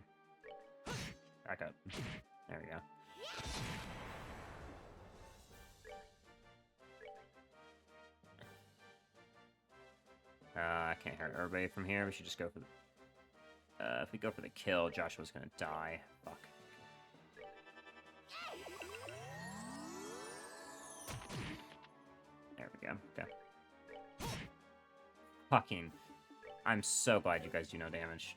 Back up. There we go. I can't hurt everybody from here. We should just go for the... if we go for the kill, Joshua's gonna die. Fuck. There we go. Okay. Fucking... I'm so glad you guys do no damage.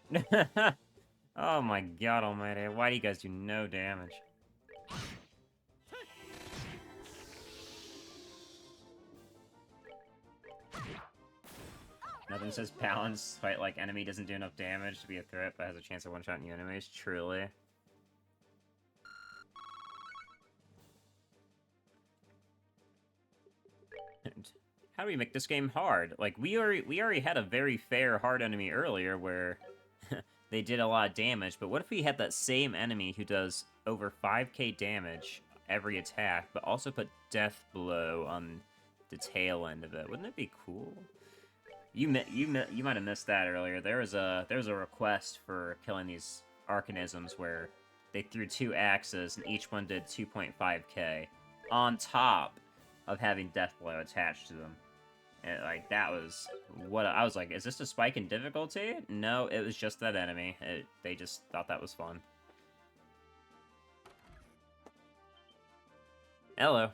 Oh my god almighty. Why do you guys do no damage? Nothing says balance. Fight like enemy doesn't do enough damage to be a threat, but has a chance of one-shotting you enemies. Truly. And how do we make this game hard? Like, we already had a very fair hard enemy earlier where they did a lot of damage, but what if we had that same enemy who does over 5k damage every attack, but also put Death Blow on the tail end of it. Wouldn't it be cool? You might have missed that earlier. There was a request for killing these Arcanisms where they threw 2 axes and each one did 2.5k on top of having Deathblow attached to them. And, like, that was what I was like, is this a spike in difficulty? No, it was just that enemy. They just thought that was fun. Hello,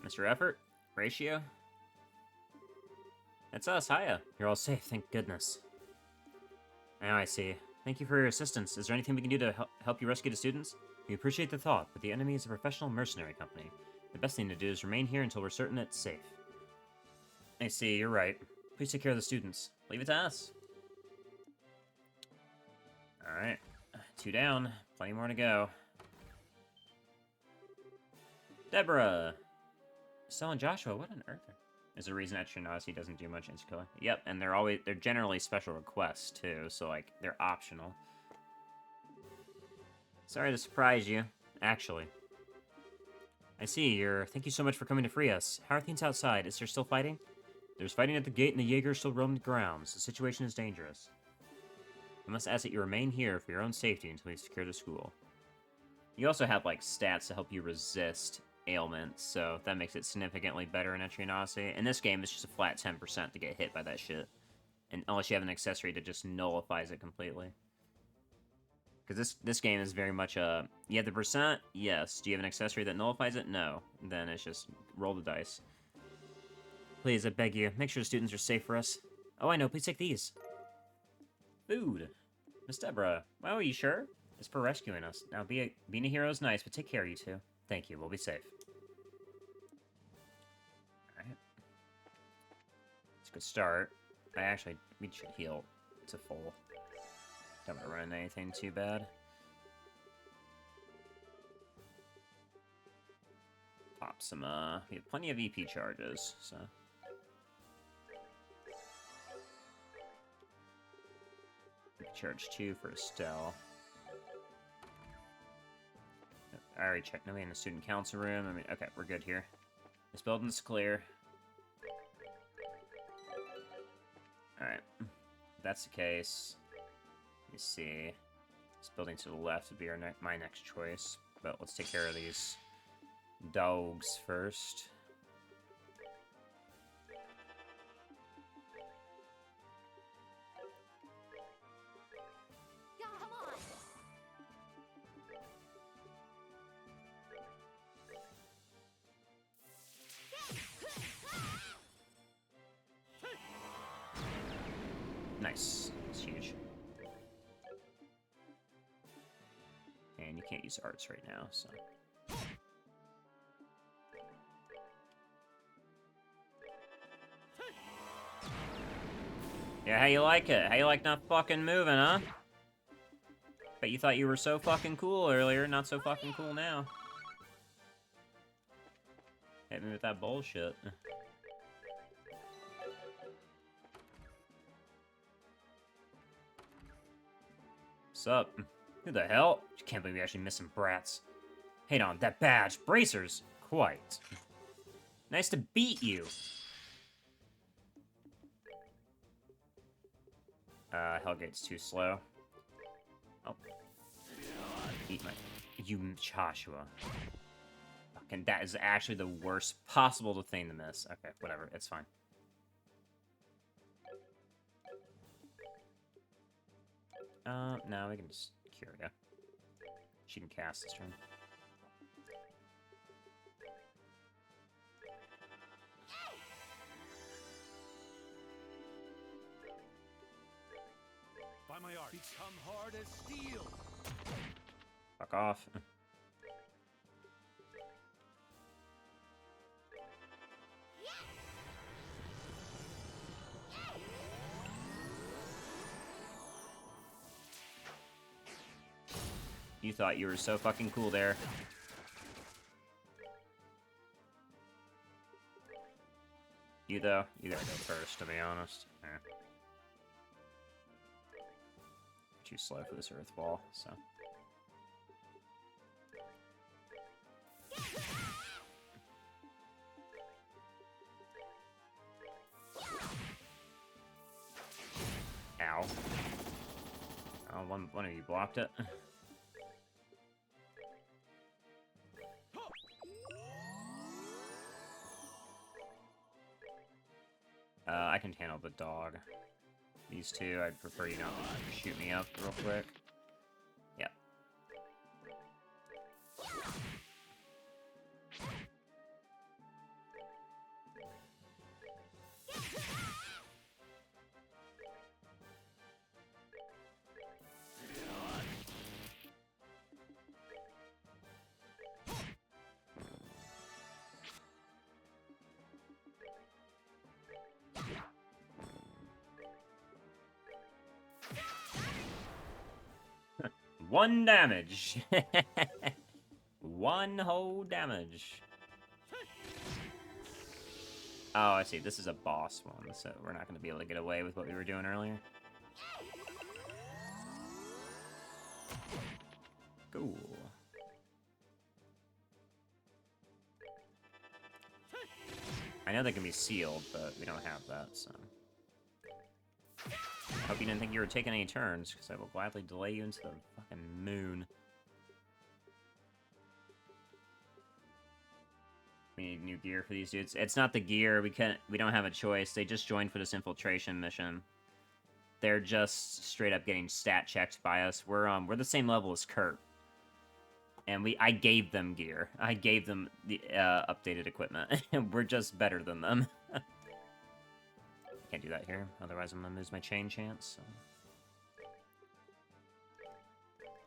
Mr. Effort, Ratio. It's us, Heya. You're all safe, thank goodness. Now I see. Thank you for your assistance. Is there anything we can do to help you rescue the students? We appreciate the thought, but the enemy is a professional mercenary company. The best thing to do is remain here until we're certain it's safe. I see, you're right. Please take care of the students. Leave it to us. Alright. 2 down. Plenty more to go. Deborah! Estelle and Joshua, what on earth? Is the reason that Shinasi doesn't do much insta-killing. Yep, and they're generally special requests, too, so, like, they're optional. Sorry to surprise you, actually. I see, thank you so much for coming to free us. How are things outside? Is there still fighting? There's fighting at the gate and the Jaeger still roam the grounds. The situation is dangerous. I must ask that you remain here for your own safety until we secure the school. You also have, like, stats to help you resist ailments, so that makes it significantly better in Etrianosity. In this game, it's just a flat 10% to get hit by that shit. And unless you have an accessory that just nullifies it completely. Because this game is very much a... You have the percent? Yes. Do you have an accessory that nullifies it? No. Then it's just roll the dice. Please, I beg you, make sure the students are safe for us. Oh, I know, please take these. Food. Miss Deborah, well, are you sure? It's for rescuing us. Now, being a hero is nice, but take care of you two. Thank you, we'll be safe. Alright. It's a good start. We should heal to full. Don't want to run anything too bad. Pop some, we have plenty of EP charges, so... Charge 2 for Estelle. I already checked. Nobody in the student council room. I mean, okay, we're good here. This building's clear. Alright. If that's the case, let me see. This building to the left would be my next choice. But let's take care of these dogs first. Come on. Nice. It's huge. And you can't use arts right now, so... Yeah, how you like it? How you like not fucking moving, huh? Bet you thought you were so fucking cool earlier, not so fucking cool now. Hit me with that bullshit. What's up? Who the hell? I can't believe we actually missed some brats. Hate on that badge. Bracers. Quite. Nice to beat you. Hellgate's too slow. Oh. Eat my... You, Joshua. Fucking, that is actually the worst possible thing to miss. Okay, whatever. It's fine. No, we can just cure ya. She can cast this turn. By my art, become hard as steel. Fuck off. You thought you were so fucking cool there. You, though? You gotta go first, to be honest. Eh. Too slow for this earth ball, so... one of you blocked it. I can handle the dog. These two, I'd prefer you not to shoot me up real quick. Yep. One damage. One whole damage. Oh, I see. This is a boss one, so we're not going to be able to get away with what we were doing earlier. Cool. I know they can be sealed, but we don't have that, so... I hope you didn't think you were taking any turns, because I will gladly delay you into the fucking moon. We need new gear for these dudes. It's not the gear, we don't have a choice. They just joined for this infiltration mission. They're just straight up getting stat checked by us. We're the same level as Kurt. And I gave them gear. I gave them the updated equipment. We're just better than them. Can't do that here, otherwise I'm gonna lose my chain chance. So.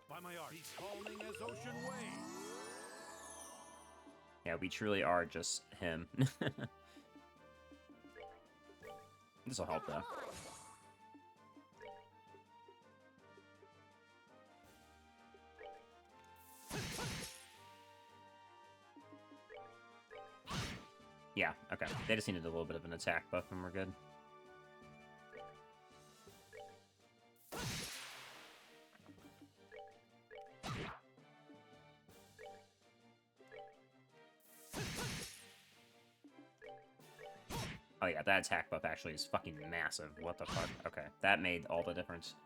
By my art. He's calming as ocean waves. Yeah, we truly are just him. This'll help though. Yeah, okay. They just needed a little bit of an attack buff and we're good. Oh yeah, that attack buff actually is fucking massive. What the fuck? Okay, that made all the difference.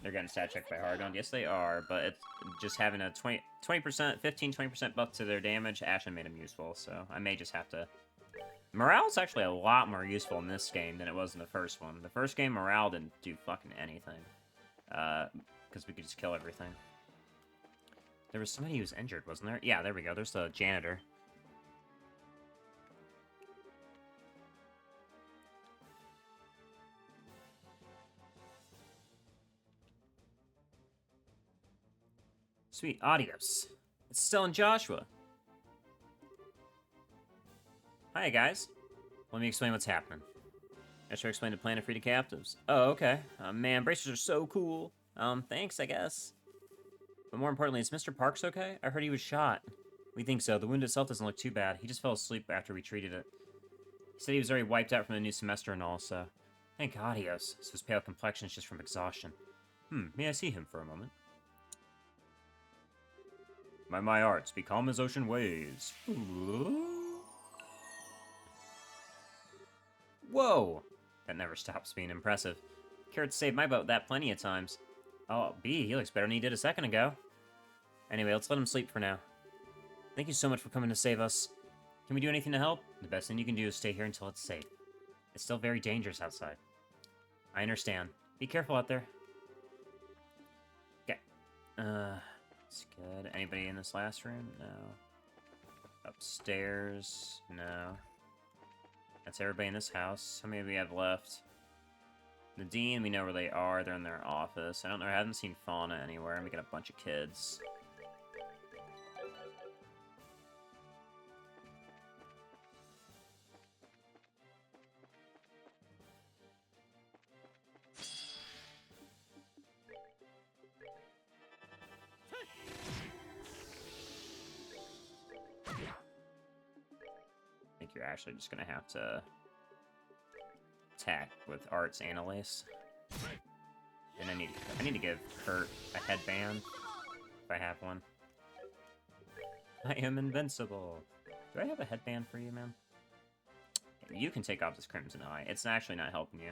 They're getting stat checked by Hargon. Yes, they are, but it's just having a 20%, 15-20% buff to their damage. Ashen made them useful, so I may just have to... Morale's actually a lot more useful in this game than it was in the first one. The first game, morale didn't do fucking anything. Because we could just kill everything. There was somebody who was injured, wasn't there? Yeah, there we go. There's the janitor. Sweet, adios. It's Stella and Joshua. Hi, guys. Let me explain what's happening. I should explain the plan to free the captives. Oh, okay. Man, bracers are so cool. Thanks, I guess. But more importantly, is Mr. Parks okay? I heard he was shot. We think so. The wound itself doesn't look too bad. He just fell asleep after we treated it. He said he was already wiped out from the new semester and all, so... Thank God he is. So his pale complexion is just from exhaustion. May I see him for a moment? My arts, be calm as ocean waves. Ooh. Whoa! That never stops being impressive. Carrot saved my boat that plenty of times. Oh, B, he looks better than he did a second ago. Anyway, let's let him sleep for now. Thank you so much for coming to save us. Can we do anything to help? The best thing you can do is stay here until it's safe. It's still very dangerous outside. I understand. Be careful out there. Okay. It's good. Anybody in this last room? No. Upstairs? No. That's everybody in this house. How many do we have left? Nadine, we know where they are. They're in their office. I don't know. I haven't seen Fauna anywhere. And we got a bunch of kids. I think you're actually just gonna have to attack with Arts and Elise. And I need to give Kurt a headband if I have one. I am invincible. Do I have a headband for you, man? You can take off this Crimson Eye. It's actually not helping you.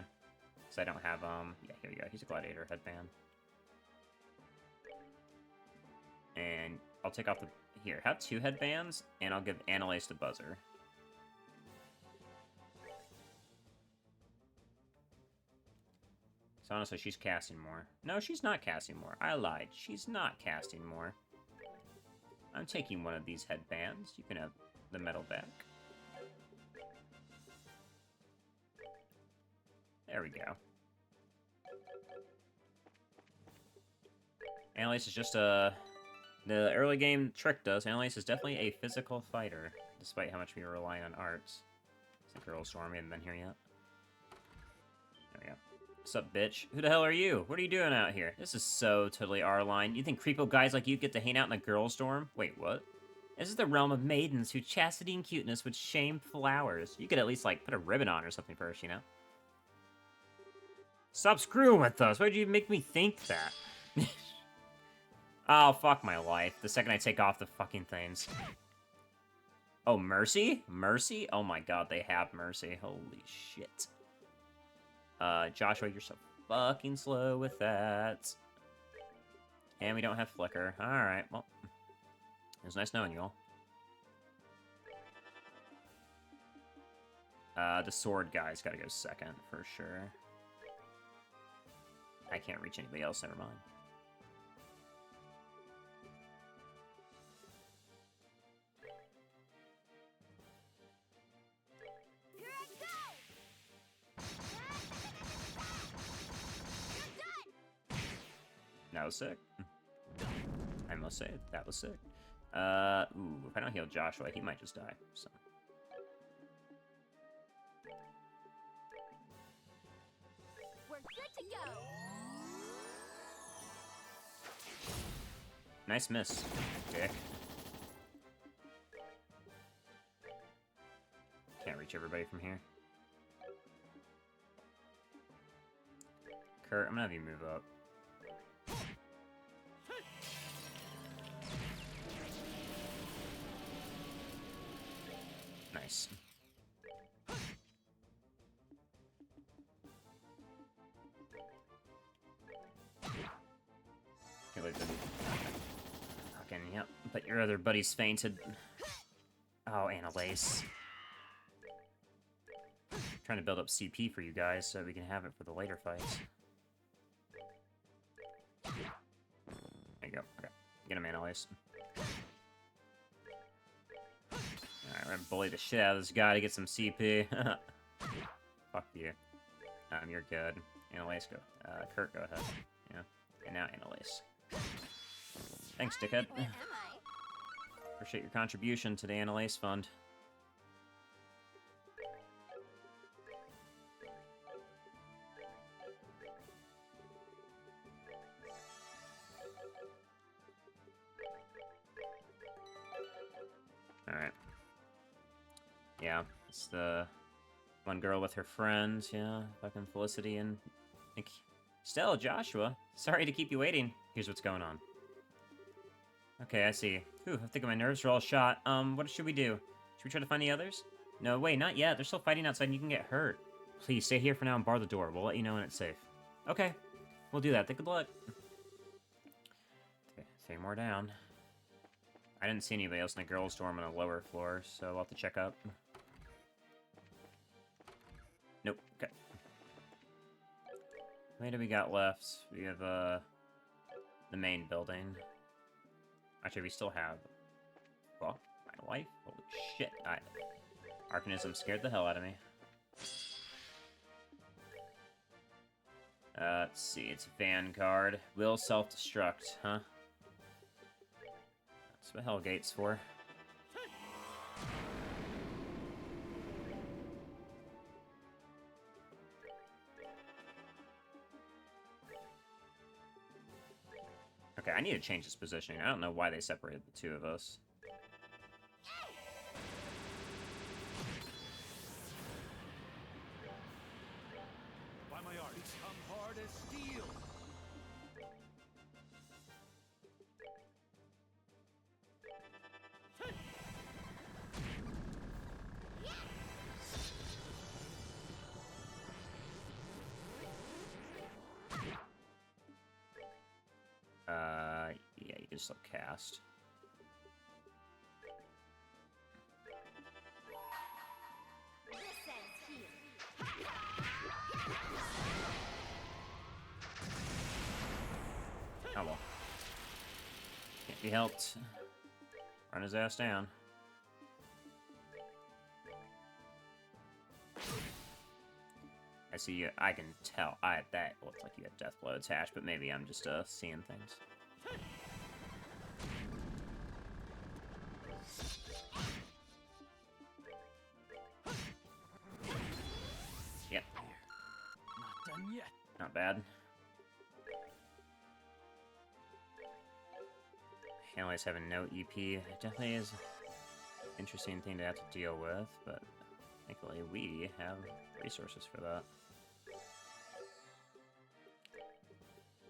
because I don't have, yeah, here we go. He's a gladiator headband. And I'll take off the... Here, have 2 headbands, and I'll give Annalise the buzzer. So honestly, she's casting more. No, she's not casting more. I lied. She's not casting more. I'm taking one of these headbands. You can have the medal back. There we go. Annalise is just a... The early game tricked us. Annalise is definitely a physical fighter, despite how much we rely on arts. It's a girl storm. We haven't been here yet. There we go. What's up, bitch? Who the hell are you? What are you doing out here? This is so totally our line. You think creepo guys like you get to hang out in a girl storm? Wait, what? This is the realm of maidens who chastity and cuteness would shame flowers. You could at least, like, put a ribbon on or something first, you know? Stop screwing with us. Why'd you make me think that? Oh, fuck my life. The second I take off the fucking things. Oh, Mercy? Mercy? Oh my god, they have Mercy. Holy shit. Joshua, you're so fucking slow with that. And we don't have Flicker. Alright, well. It was nice knowing you all. The sword guy's gotta go second, for sure. I can't reach anybody else, never mind. Here I go! You're done! That was sick. I must say, that was sick. Ooh, if I don't heal Joshua, he might just die, so. We're good to go! Nice miss, dick. Can't reach everybody from here. Kurt, I'm gonna have you move up. Nice. Can't believe that. Fucking, yep. But your other buddies fainted. Oh, Annalise. Trying to build up CP for you guys so we can have it for the later fights. There you go. Okay. Get him, Annalise. Alright, we're gonna bully the shit out of this guy to get some CP. Fuck you. You're good. Annalise, go. Kurt, go ahead. Yeah. And now Annalise. Thanks, dickhead. Where am I? Appreciate your contribution to the Annalise Fund. Alright. Yeah, it's the one girl with her friends, yeah. Fucking Felicity and... Still, Joshua. Sorry to keep you waiting. Here's what's going on. Okay, I see. Whew, I think my nerves are all shot. What should we do? Should we try to find the others? No, wait, not yet. They're still fighting outside and you can get hurt. Please, stay here for now and bar the door. We'll let you know when it's safe. Okay, we'll do that. Good luck. Okay, 3 more down. I didn't see anybody else in the girls' dorm on the lower floor, so I'll have to check up. Nope, okay. How many do we got left? We have, the main building. Actually, we still have... Fuck my life? Holy shit. Arcanism scared the hell out of me. Let's see, it's Vanguard. Will self-destruct, huh? That's what Hellgate's for. Okay, I need to change this positioning. I don't know why they separated the two of us. By my art, become hard as steel. is still cast. This ends here. Oh well. Can't be helped. Run his ass down. I see you. I can tell. That looks like you have death blow attached, but maybe I'm just seeing things. Yep, Not done yet. not bad. Analyze having no EP. It definitely is an interesting thing to have to deal with, but thankfully we have resources for that.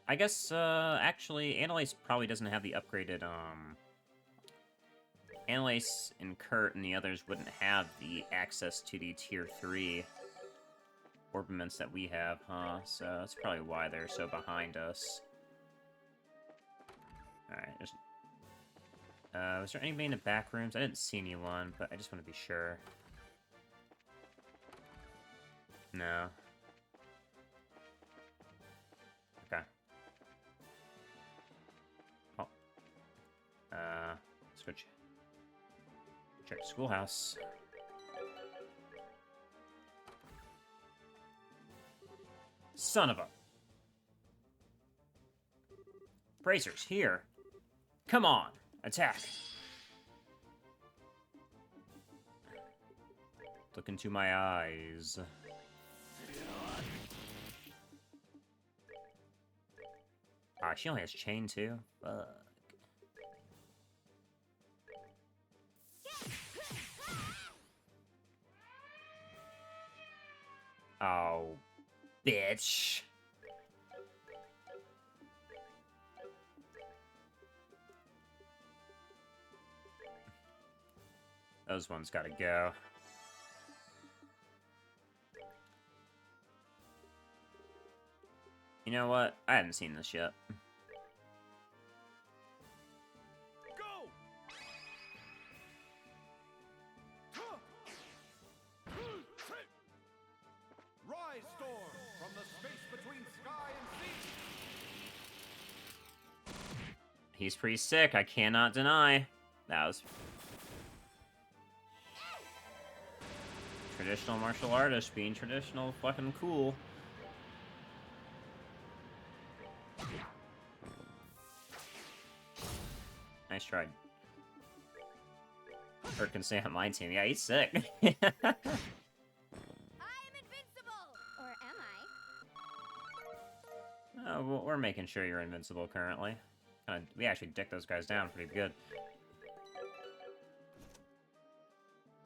I guess, actually, Annalise probably doesn't have the upgraded, Annalise and Kurt and the others wouldn't have the access to the Tier 3 orbaments that we have, huh? So that's probably why they're so behind us. Alright, was there anybody in the back rooms? I didn't see anyone, but I just want to be sure. No. Okay. Oh. Let's go check the schoolhouse. Son of a... Bracers, here. Come on, attack. Look into my eyes. Ah, she only has chain too. Fuck. Oh, bitch. Those ones gotta go. You know what? I haven't seen this yet. Go! Rise, storm, from the space between sky and sea. He's pretty sick, I cannot deny. That was... traditional martial artist being traditional fucking cool. Nice try. Kurt can stay on my team. Yeah, he's sick. I am invincible! Or am I? Well, we're making sure you're invincible currently. We actually dicked those guys down pretty good.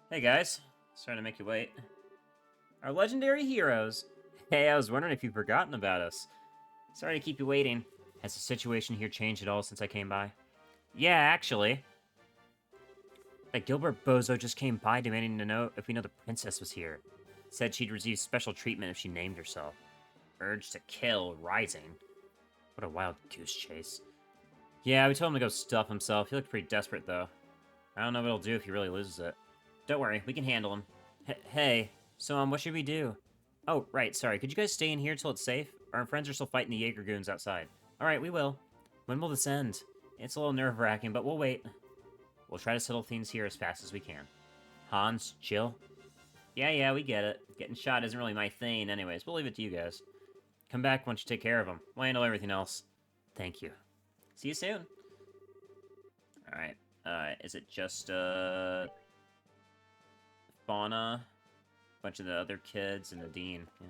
Hey guys. Sorry to make you wait. Our legendary heroes. Hey, I was wondering if you'd forgotten about us. Sorry to keep you waiting. Has the situation here changed at all since I came by? Yeah, actually. That Gilbert bozo just came by demanding to know if we know the princess was here. Said she'd receive special treatment if she named herself. Urge to kill rising. What a wild goose chase. Yeah, we told him to go stuff himself. He looked pretty desperate, though. I don't know what he'll do if he really loses it. Don't worry, we can handle him. Hey, so, what should we do? Oh, right, sorry. Could you guys stay in here till it's safe? Our friends are still fighting the Jaeger goons outside. Alright, we will. When will this end? It's a little nerve-wracking, but we'll wait. We'll try to settle things here as fast as we can. Hans, chill. Yeah, we get it. Getting shot isn't really my thing anyways. We'll leave it to you guys. Come back once you take care of them. We'll handle everything else. Thank you. See you soon. Alright. Is it just, Fauna? A bunch of the other kids and the dean, yeah.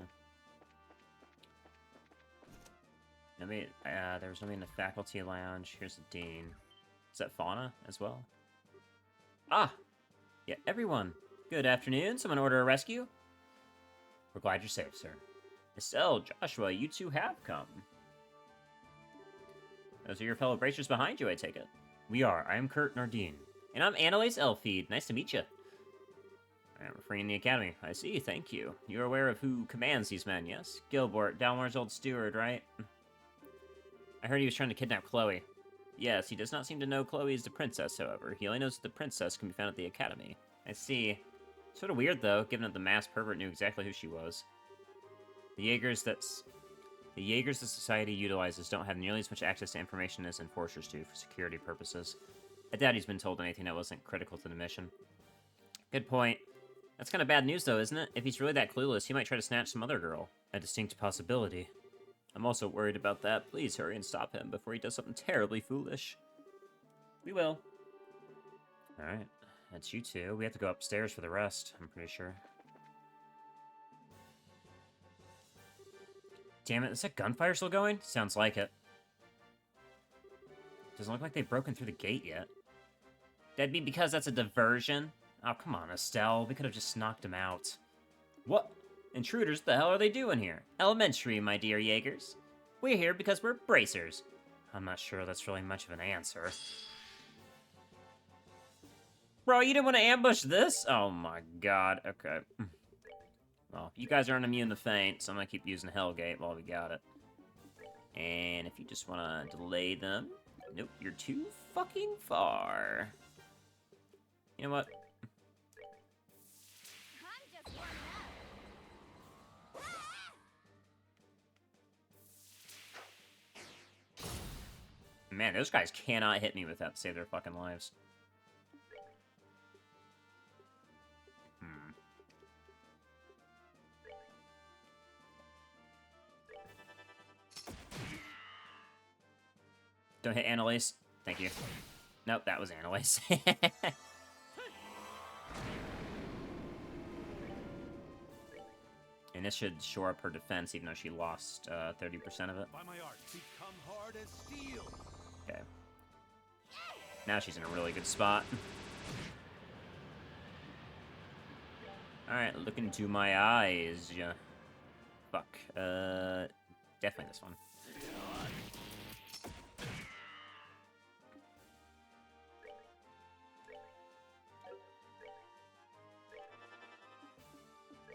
Nobody, there was nobody in the faculty lounge. Here's the dean. Is that Fauna as well? Ah! Yeah, everyone. Good afternoon. Someone order a rescue? We're glad you're safe, sir. Estelle, Joshua, you two have come. Those are your fellow bracers behind you, I take it. We are. I am Kurt Nardine. And I'm Annalise Elfeed. Nice to meet you. I'm freeing the academy. I see, thank you. You're aware of who commands these men, yes? Gilbert, Dalmar's old steward, right? I heard he was trying to kidnap Chloe. Yes, he does not seem to know Chloe is the princess, however. He only knows that the princess can be found at the academy. I see. Sort of weird, though, given that the masked pervert knew exactly who she was. The Jaegers the society utilizes don't have nearly as much access to information as enforcers do for security purposes. I doubt he's been told anything that wasn't critical to the mission. Good point. That's kind of bad news, though, isn't it? If he's really that clueless, he might try to snatch some other girl. A distinct possibility. I'm also worried about that. Please hurry and stop him before he does something terribly foolish. We will. Alright. That's you two. We have to go upstairs for the rest, I'm pretty sure. Damn it, is that gunfire still going? Sounds like it. Doesn't look like they've broken through the gate yet. That'd be because that's a diversion? Oh, come on, Estelle. We could have just knocked him out. What? Intruders, what the hell are they doing here? Elementary, my dear Jaegers. We're here because we're bracers. I'm not sure that's really much of an answer. Bro, you didn't want to ambush this? Oh my god, okay. Well, you guys aren't immune to feint, so I'm gonna keep using Hellgate while we got it. And if you just want to delay them... Nope, you're too fucking far. You know what? I'm just warming up. Man, those guys cannot hit me without save their fucking lives. Don't hit Annalise. Thank you. Nope, that was Annalise. And this should shore up her defense, even though she lost 30% of it. By my art, become hard as steel. Okay. Now she's in a really good spot. Alright, look into my eyes. Yeah. Fuck. Definitely this one.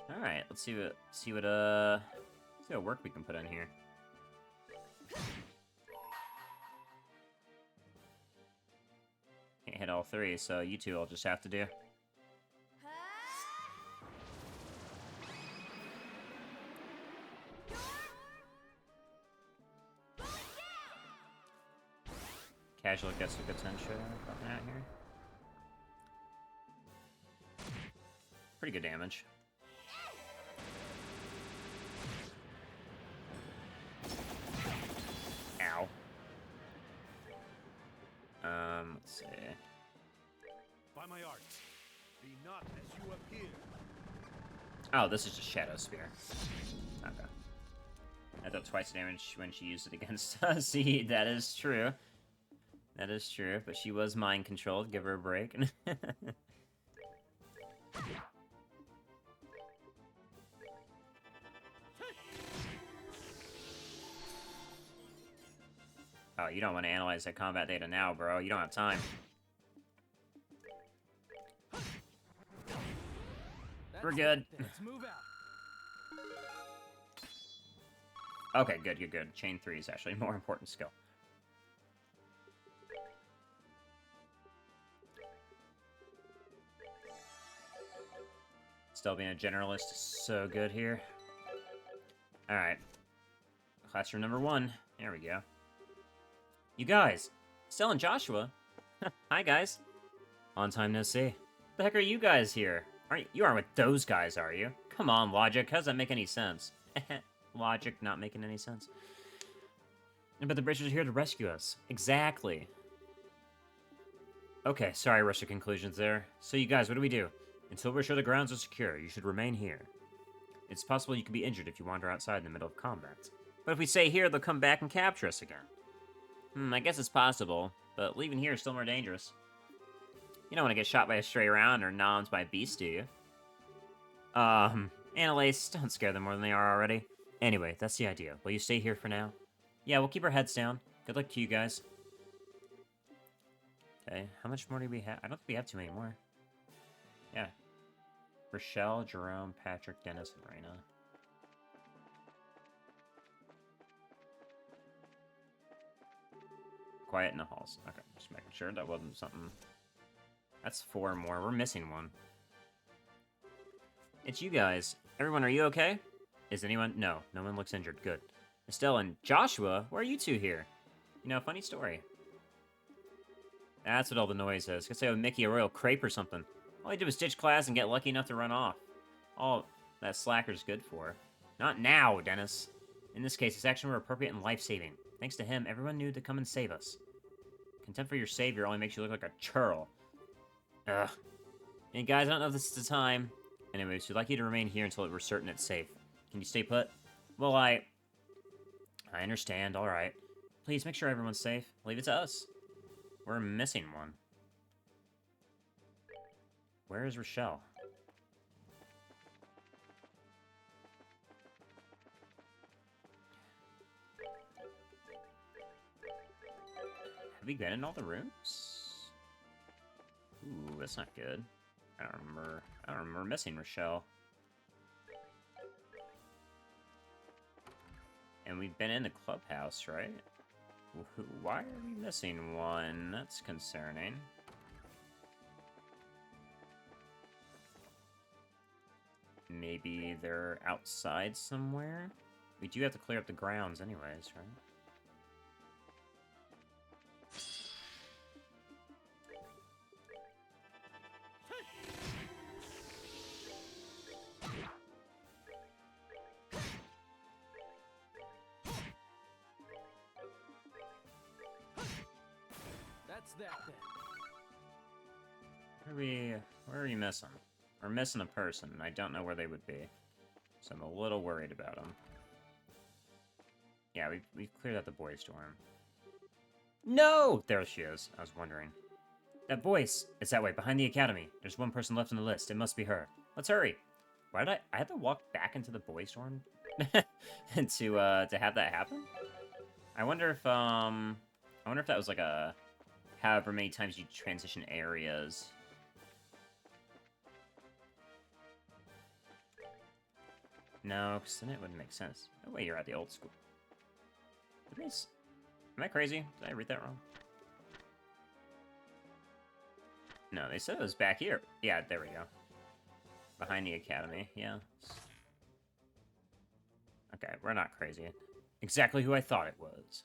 Alright, let's see what work we can put in here. Can't hit all three, so you two will just have to do. Casual gets a good potential coming out here. Pretty good damage. Ow. Let's see. By my art, be not as you appear. Oh, this is just Shadow Spear. Okay. I thought twice damage when she used it against us. See, that is true. That is true, but she was mind-controlled. Give her a break. Oh, you don't want to analyze that combat data now, bro. You don't have time. We're good. Let's move out. Okay, good, good, good. Chain 3 is actually a more important skill. Still being a generalist is so good here. Alright. Classroom number 1. There we go. You guys! Stella and Joshua? Hi, guys. Long time no see. The heck are you guys here? You aren't with those guys, are you? Come on, Logic. How does that make any sense? Logic not making any sense. But the Bracers are here to rescue us. Exactly. Okay, sorry, rush to conclusions there. So you guys, what do we do? Until we're sure the grounds are secure, you should remain here. It's possible you could be injured if you wander outside in the middle of combat. But if we stay here, they'll come back and capture us again. I guess it's possible, but leaving here is still more dangerous. You don't want to get shot by a stray round or nommed by a beast, do you? Annalise, don't scare them more than they are already. Anyway, that's the idea. Will you stay here for now? Yeah, we'll keep our heads down. Good luck to you guys. Okay, how much more do we have? I don't think we have too many more. Yeah. Rochelle, Jerome, Patrick, Dennis, and Raina. Quiet in the halls. Okay, just making sure that wasn't something... That's 4 more. We're missing one. It's you guys. Everyone, are you okay? Is anyone... No, no one looks injured. Good. Estelle and Joshua, why are you 2 here? You know, funny story. That's what all the noise is. Could say with Mickey a royal crepe or something. All I did was ditch class and get lucky enough to run off. All that slacker's good for. Not now, Dennis. In this case, his actions were appropriate and life-saving. Thanks to him, everyone knew to come and save us. Contempt for your savior only makes you look like a churl. Ugh. And guys, I don't know if this is the time. Anyways, we'd like you to remain here until we're certain it's safe. Can you stay put? Well, I understand, alright. Please, make sure everyone's safe. Leave it to us. We're missing one. Where is Rochelle? Have we been in all the rooms? Ooh, that's not good. I don't remember missing Rochelle. And we've been in the clubhouse, right? Why are we missing one? That's concerning. Maybe they're outside somewhere? We do have to clear up the grounds anyways, right? That's that then. Where are we missing? We're missing a person, and I don't know where they would be. So I'm a little worried about them. Yeah, we've cleared out the boys' dorm. No! There she is. I was wondering. That voice! It's that way, behind the academy. There's one person left on the list. It must be her. Let's hurry. Why did I had to walk back into the boys' dorm? and to have that happen? I wonder if that was like a... However many times you transition areas. No, because then it wouldn't make sense. No way you're at the old school. Am I crazy? Did I read that wrong? No, they said it was back here. Yeah, there we go. Behind the academy, yeah. Okay, we're not crazy. Exactly who I thought it was.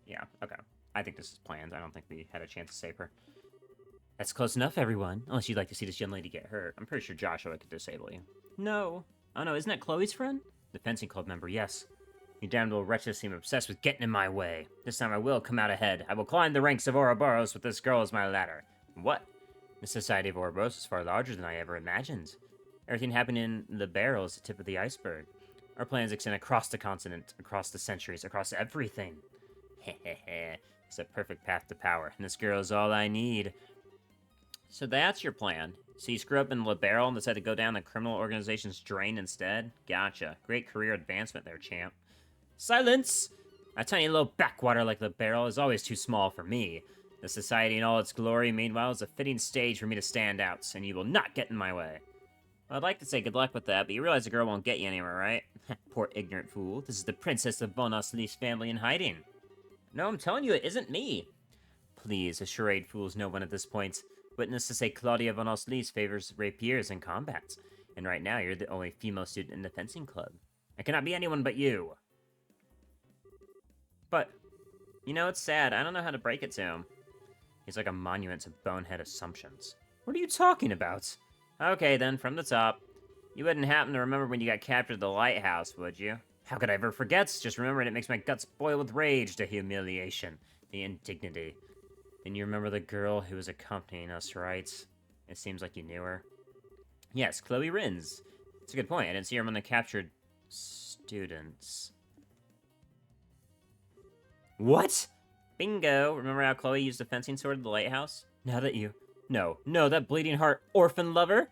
Yeah, okay. I think this is planned. I don't think we had a chance to save her. That's close enough, everyone. Unless you'd like to see this young lady get hurt. I'm pretty sure Joshua could disable you. No. Oh no, isn't that Chloe's friend? The fencing club member, yes. You damned little wretches seem obsessed with getting in my way. This time I will come out ahead. I will climb the ranks of Ouroboros with this girl as my ladder. What? The Society of Ouroboros is far larger than I ever imagined. Everything happening in the barrel is the tip of the iceberg. Our plans extend across the continent, across the centuries, across everything. Hehehe. It's a perfect path to power, and this girl is all I need. So that's your plan. So you screw up in La Barrel and decide to go down the criminal organization's drain instead? Gotcha. Great career advancement there, champ. Silence! A tiny little backwater like La Barrel is always too small for me. The society in all its glory, meanwhile, is a fitting stage for me to stand out, and you will not get in my way. Well, I'd like to say good luck with that, but you realize the girl won't get you anywhere, right? Poor ignorant fool. This is the princess of Von Oslee's family in hiding. No, I'm telling you, it isn't me. Please, a charade fools no one at this point. Witness to say Claudia von Oslees favors rapiers in combat. And right now, you're the only female student in the fencing club. It cannot be anyone but you. But, you know, it's sad. I don't know how to break it to him. He's like a monument to bonehead assumptions. What are you talking about? Okay, then, from the top. You wouldn't happen to remember when you got captured at the lighthouse, would you? How could I ever forget? Just remembering it makes my guts boil with rage. The humiliation. The indignity. And you remember the girl who was accompanying us, right? It seems like you knew her. Yes, Chloe Rins. That's a good point. I didn't see her among the captured students. What? Bingo! Remember how Chloe used the fencing sword at the lighthouse? Now that you... No, that bleeding heart orphan lover?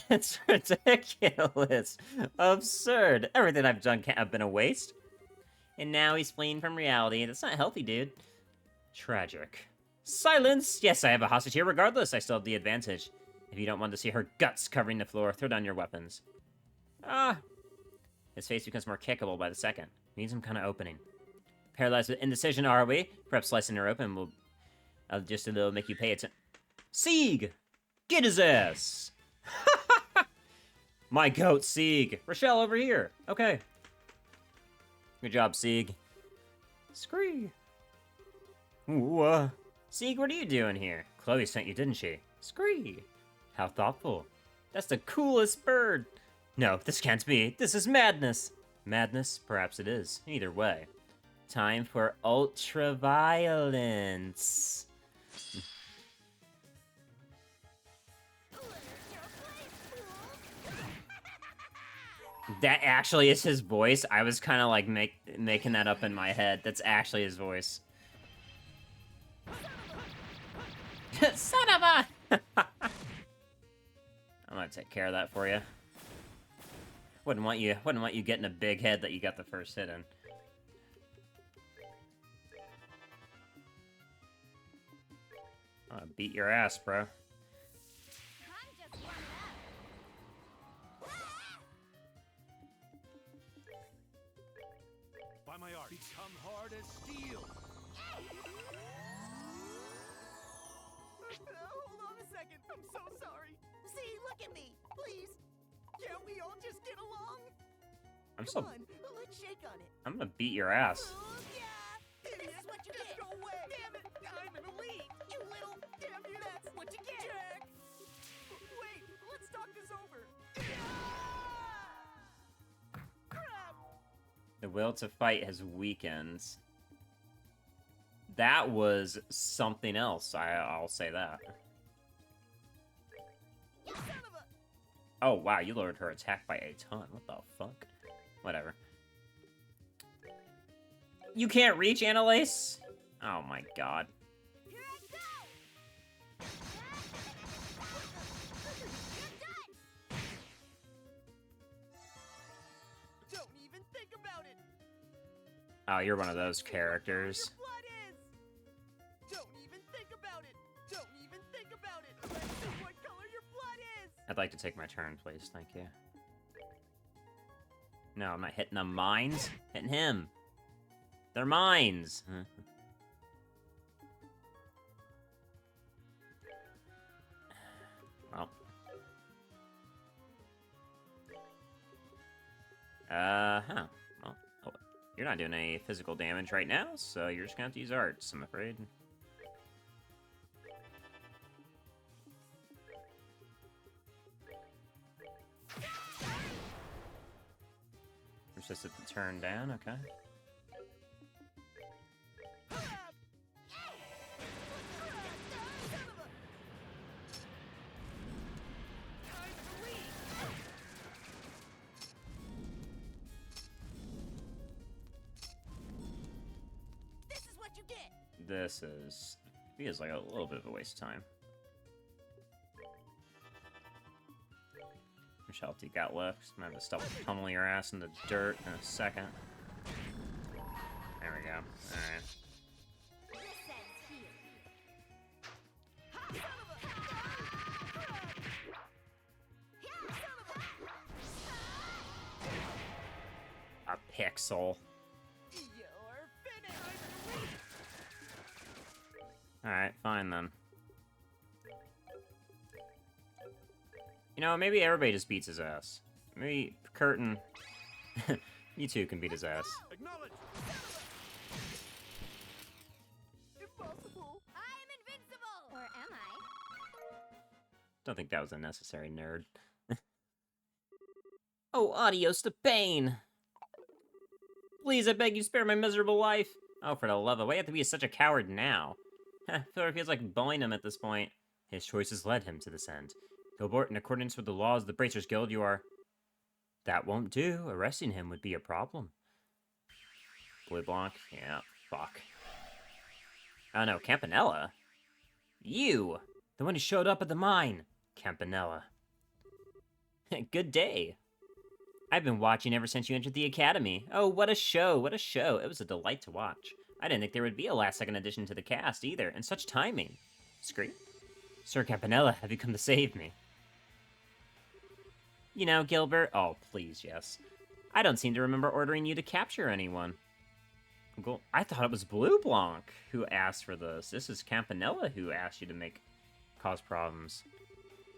That's ridiculous. Absurd. Everything I've done can't have been a waste. And now he's fleeing from reality. That's not healthy, dude. Tragic. Silence! Yes, I have a hostage here regardless. I still have the advantage. If you don't want to see her guts covering the floor, throw down your weapons. Ah. His face becomes more kickable by the second. We need some kind of opening. Paralyzed with indecision, are we? Perhaps slicing her open will just a little make you pay attention. Sieg! Get his ass! My goat, Sieg. Rochelle, over here. Okay. Good job, Sieg. Scree. Ooh, Sieg, what are you doing here? Chloe sent you, didn't she? Scree. How thoughtful. That's the coolest bird. No, this can't be. This is madness. Madness? Perhaps it is. Either way. Time for ultra-violence. That actually is his voice. I was kind of like making that up in my head. That's actually his voice. Son of a! I'm gonna take care of that for you. Wouldn't want you getting a big head that you got the first hit in. I'm gonna beat your ass, bro. I'm just warming up. By my art, become hard as steel. Hold on a second. I'm so sorry. See, look at me. Please. Can't we all just get along? Come on, let's shake on it. I'm gonna beat your ass. Oh, yeah. This is what you get. Go away. Damn it. I'm an elite. You little. Damn you. That's what you get. Jack. Wait. Let's talk this over. Crap. The will to fight has weakened. That was something else. I'll say that. You son of a. Oh wow, you lowered her attack by a ton. What the fuck? Whatever. You can't reach Annalise? Oh my god. Here I go! You're done! Don't even think about it. Oh, you're one of those characters. Your blood is. Don't even think about it. Don't even think about it. Let's see what color your blood is. I'd like to take my turn, please. Thank you. No, I'm not hitting the mines. Hitting him. They're mines. Well. Huh. Well, oh, you're not doing any physical damage right now, so you're just gonna have to use arts, I'm afraid. Resisted the turn down, okay. This is what you get! This feels like a little bit of a waste of time. Michelle, you got left? I'm gonna have to stop pummeling your ass in the dirt in a second. There we go. Alright. This ends here. A pixel. You're finished. Alright, fine then. You know, maybe everybody just beats his ass. Maybe Curtin... you two can beat his ass. Acknowledge. Impossible. I'm invincible! Or am I? Don't think that was a necessary, nerd. Oh, adios to pain! Please, I beg you, spare my miserable life! Oh, for the love of... Why you have to be such a coward now? It feels like bullying him at this point. His choices led him to this end. Gilbert, in accordance with the laws of the Bracers Guild, you are... That won't do. Arresting him would be a problem. Blue block? Yeah, fuck. Oh no, Campanella? You! The one who showed up at the mine! Campanella. Good day. I've been watching ever since you entered the academy. Oh, what a show, what a show. It was a delight to watch. I didn't think there would be a last-second addition to the cast, either, and such timing. Scream? Sir Campanella, have you come to save me? You know, Gilbert... Oh, please, yes. I don't seem to remember ordering you to capture anyone. I thought it was Blue Blanc who asked for this. This is Campanella who asked you to cause problems.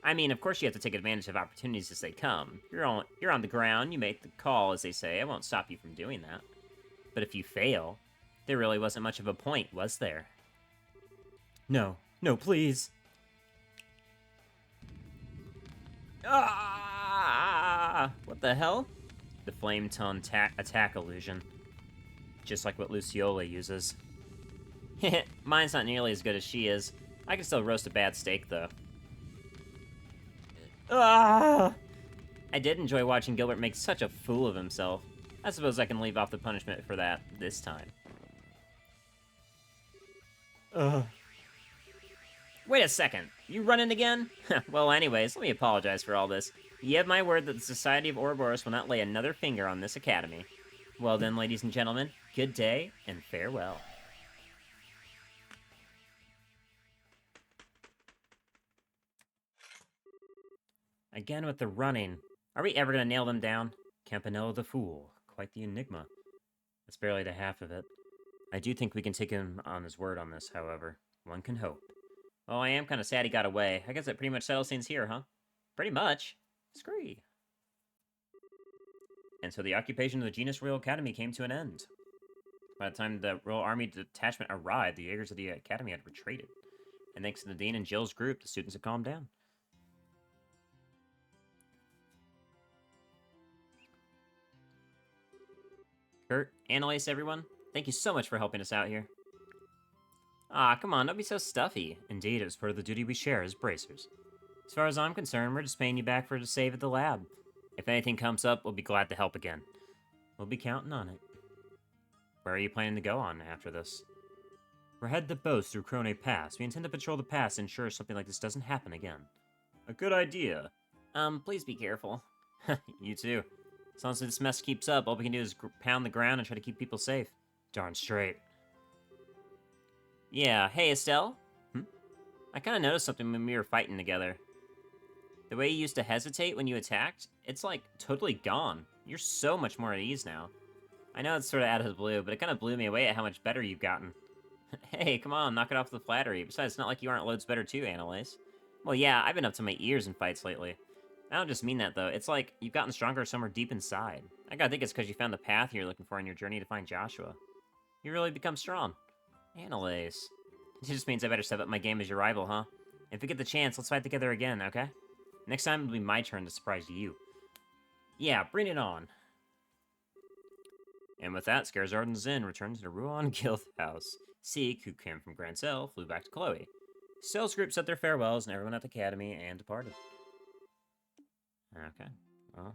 I mean, of course you have to take advantage of opportunities as they come. You're on the ground, you make the call, as they say. I won't stop you from doing that. But if you fail, there really wasn't much of a point, was there? No, please. Ah! What the hell? The flame tongue attack illusion. Just like what Luciola uses. Mine's not nearly as good as she is. I can still roast a bad steak, though. Ah! I did enjoy watching Gilbert make such a fool of himself. I suppose I can leave off the punishment for that this time. Wait a second. You running again? Well, anyways, let me apologize for all this. You have my word that the Society of Ouroboros will not lay another finger on this academy. Well then, ladies and gentlemen, good day and farewell. Again with the running. Are we ever gonna nail them down? Campanella the Fool. Quite the enigma. That's barely the half of it. I do think we can take him on his word on this, however. One can hope. Oh, I am kind of sad he got away. I guess that pretty much settles things here, huh? Pretty much. Scree. And so the occupation of the Genus Royal Academy came to an end. By the time the Royal Army detachment arrived, the Jaegers of the Academy had retreated. And thanks to the Dean and Jill's group, the students had calmed down. Kurt, Annalise, everyone, thank you so much for helping us out here. Ah, come on, don't be so stuffy. Indeed, it was part of the duty we share as bracers. As far as I'm concerned, we're just paying you back for the save at the lab. If anything comes up, we'll be glad to help again. We'll be counting on it. Where are you planning to go on after this? We're headed to Bose through Crone Pass. We intend to patrol the pass to ensure something like this doesn't happen again. A good idea. Please be careful. You too. As long as this mess keeps up, all we can do is pound the ground and try to keep people safe. Darn straight. Yeah, hey Estelle? I kinda noticed something when we were fighting together. The way you used to hesitate when you attacked, it's like totally gone. You're so much more at ease now. I know it's sort of out of the blue, but it kind of blew me away at how much better you've gotten. Hey, come on, knock it off with the flattery. Besides, it's not like you aren't loads better too, Annalise. Well, yeah, I've been up to my ears in fights lately. I don't just mean that, though. It's like you've gotten stronger somewhere deep inside. I gotta think it's because you found the path you're looking for in your journey to find Joshua. You really become strong. Annalise. It just means I better step up my game as your rival, huh? If we get the chance, let's fight together again, okay? Next time, it'll be my turn to surprise you. Yeah, bring it on. And with that, Scarazard and Zin returned to the Ruan Guild house. Seek, who came from Grand Cell, flew back to Chloe. Sales group said their farewells, and everyone at the academy and departed. Okay, well.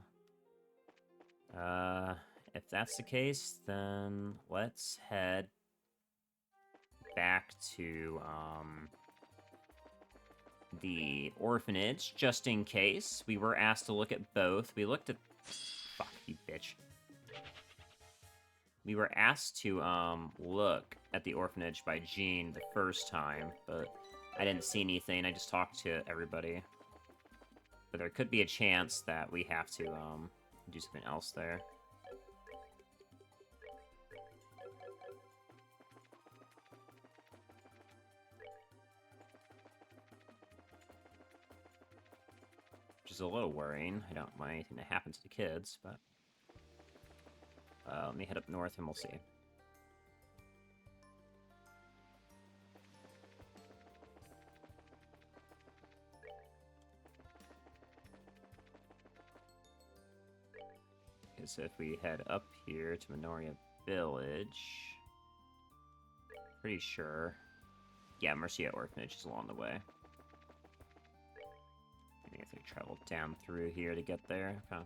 If that's the case, then let's head back to, the orphanage, just in case. We were asked to look at both. We looked at... Fuck, you bitch. We were asked to, look at the orphanage by Jean the first time, but I didn't see anything. I just talked to everybody. But there could be a chance that we have to, do something else there. Which is a little worrying. I don't want anything to happen to the kids, but... let me head up north and we'll see. Because if we head up here to Minoria Village... Pretty sure... Yeah, Mercia Orphanage is along the way. Maybe if we travel down through here to get there. Okay.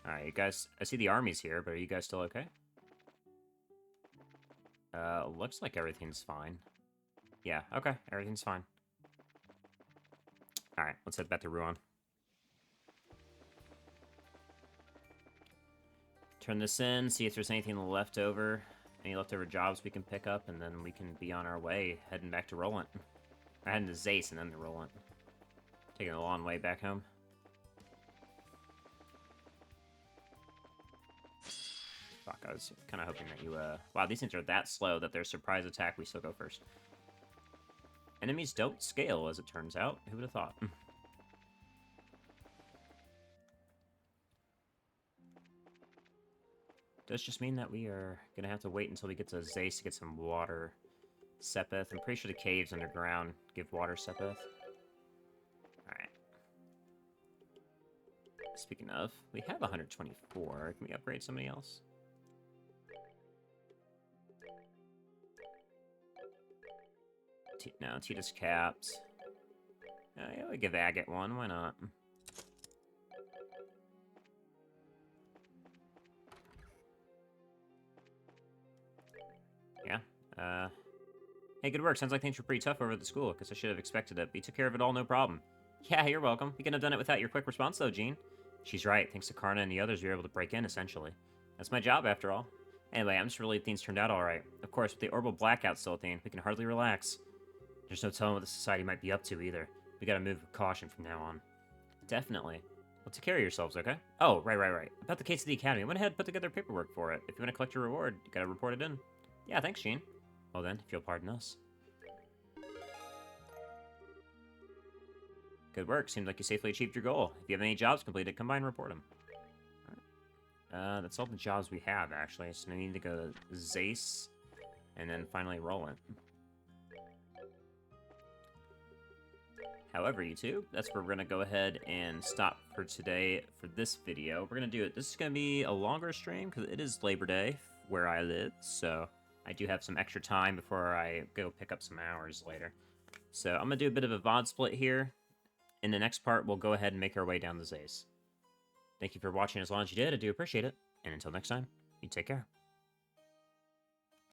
Alright, you guys... I see the army's here, but are you guys still okay? Looks like everything's fine. Yeah, okay, everything's fine. Alright, let's head back to Ruan. Turn this in, see if there's anything left over. Any leftover jobs we can pick up, and then we can be on our way, heading back to Roland. Or heading to Zace and then to Roland. Taking a long way back home. Fuck, I was kind of hoping that you, Wow, these things are that slow that their surprise attack, we still go first. Enemies don't scale, as it turns out. Who would have thought? Does just mean that we are gonna have to wait until we get to Zace to get some water. Sepith. I'm pretty sure the caves underground give water Sepith. Alright. Speaking of, we have 124. Can we upgrade somebody else? No, Tita's capped. Yeah, we give Agate one. Why not? Yeah. Hey, good work. Sounds like things were pretty tough over at the school. Guess I should have expected it, but you took care of it all, no problem. Yeah, you're welcome. You couldn't have done it without your quick response, though, Jean. She's right. Thanks to Karna and the others, we were able to break in, essentially. That's my job, after all. Anyway, I'm just relieved things turned out all right. Of course, with the orbital blackout still a thing, we can hardly relax. There's no telling what the society might be up to, either. We gotta move with caution from now on. Definitely. Well, take care of yourselves, okay? Oh, right. About the case of the Academy, I went ahead and put together paperwork for it. If you want to collect your reward, you gotta report it in. Yeah, thanks, Jean. Well then, if you'll pardon us. Good work. Seems like you safely achieved your goal. If you have any jobs completed, come by and report them. Alright. That's all the jobs we have, actually. So we need to go to Zace, and then finally roll it. However, YouTube, that's where we're going to go ahead and stop for today for this video. We're going to do it. This is going to be a longer stream, because it is Labor Day where I live, so I do have some extra time before I go pick up some hours later. So I'm going to do a bit of a VOD split here. In the next part, we'll go ahead and make our way down the Zace. Thank you for watching as long as you did. I do appreciate it. And until next time, you take care.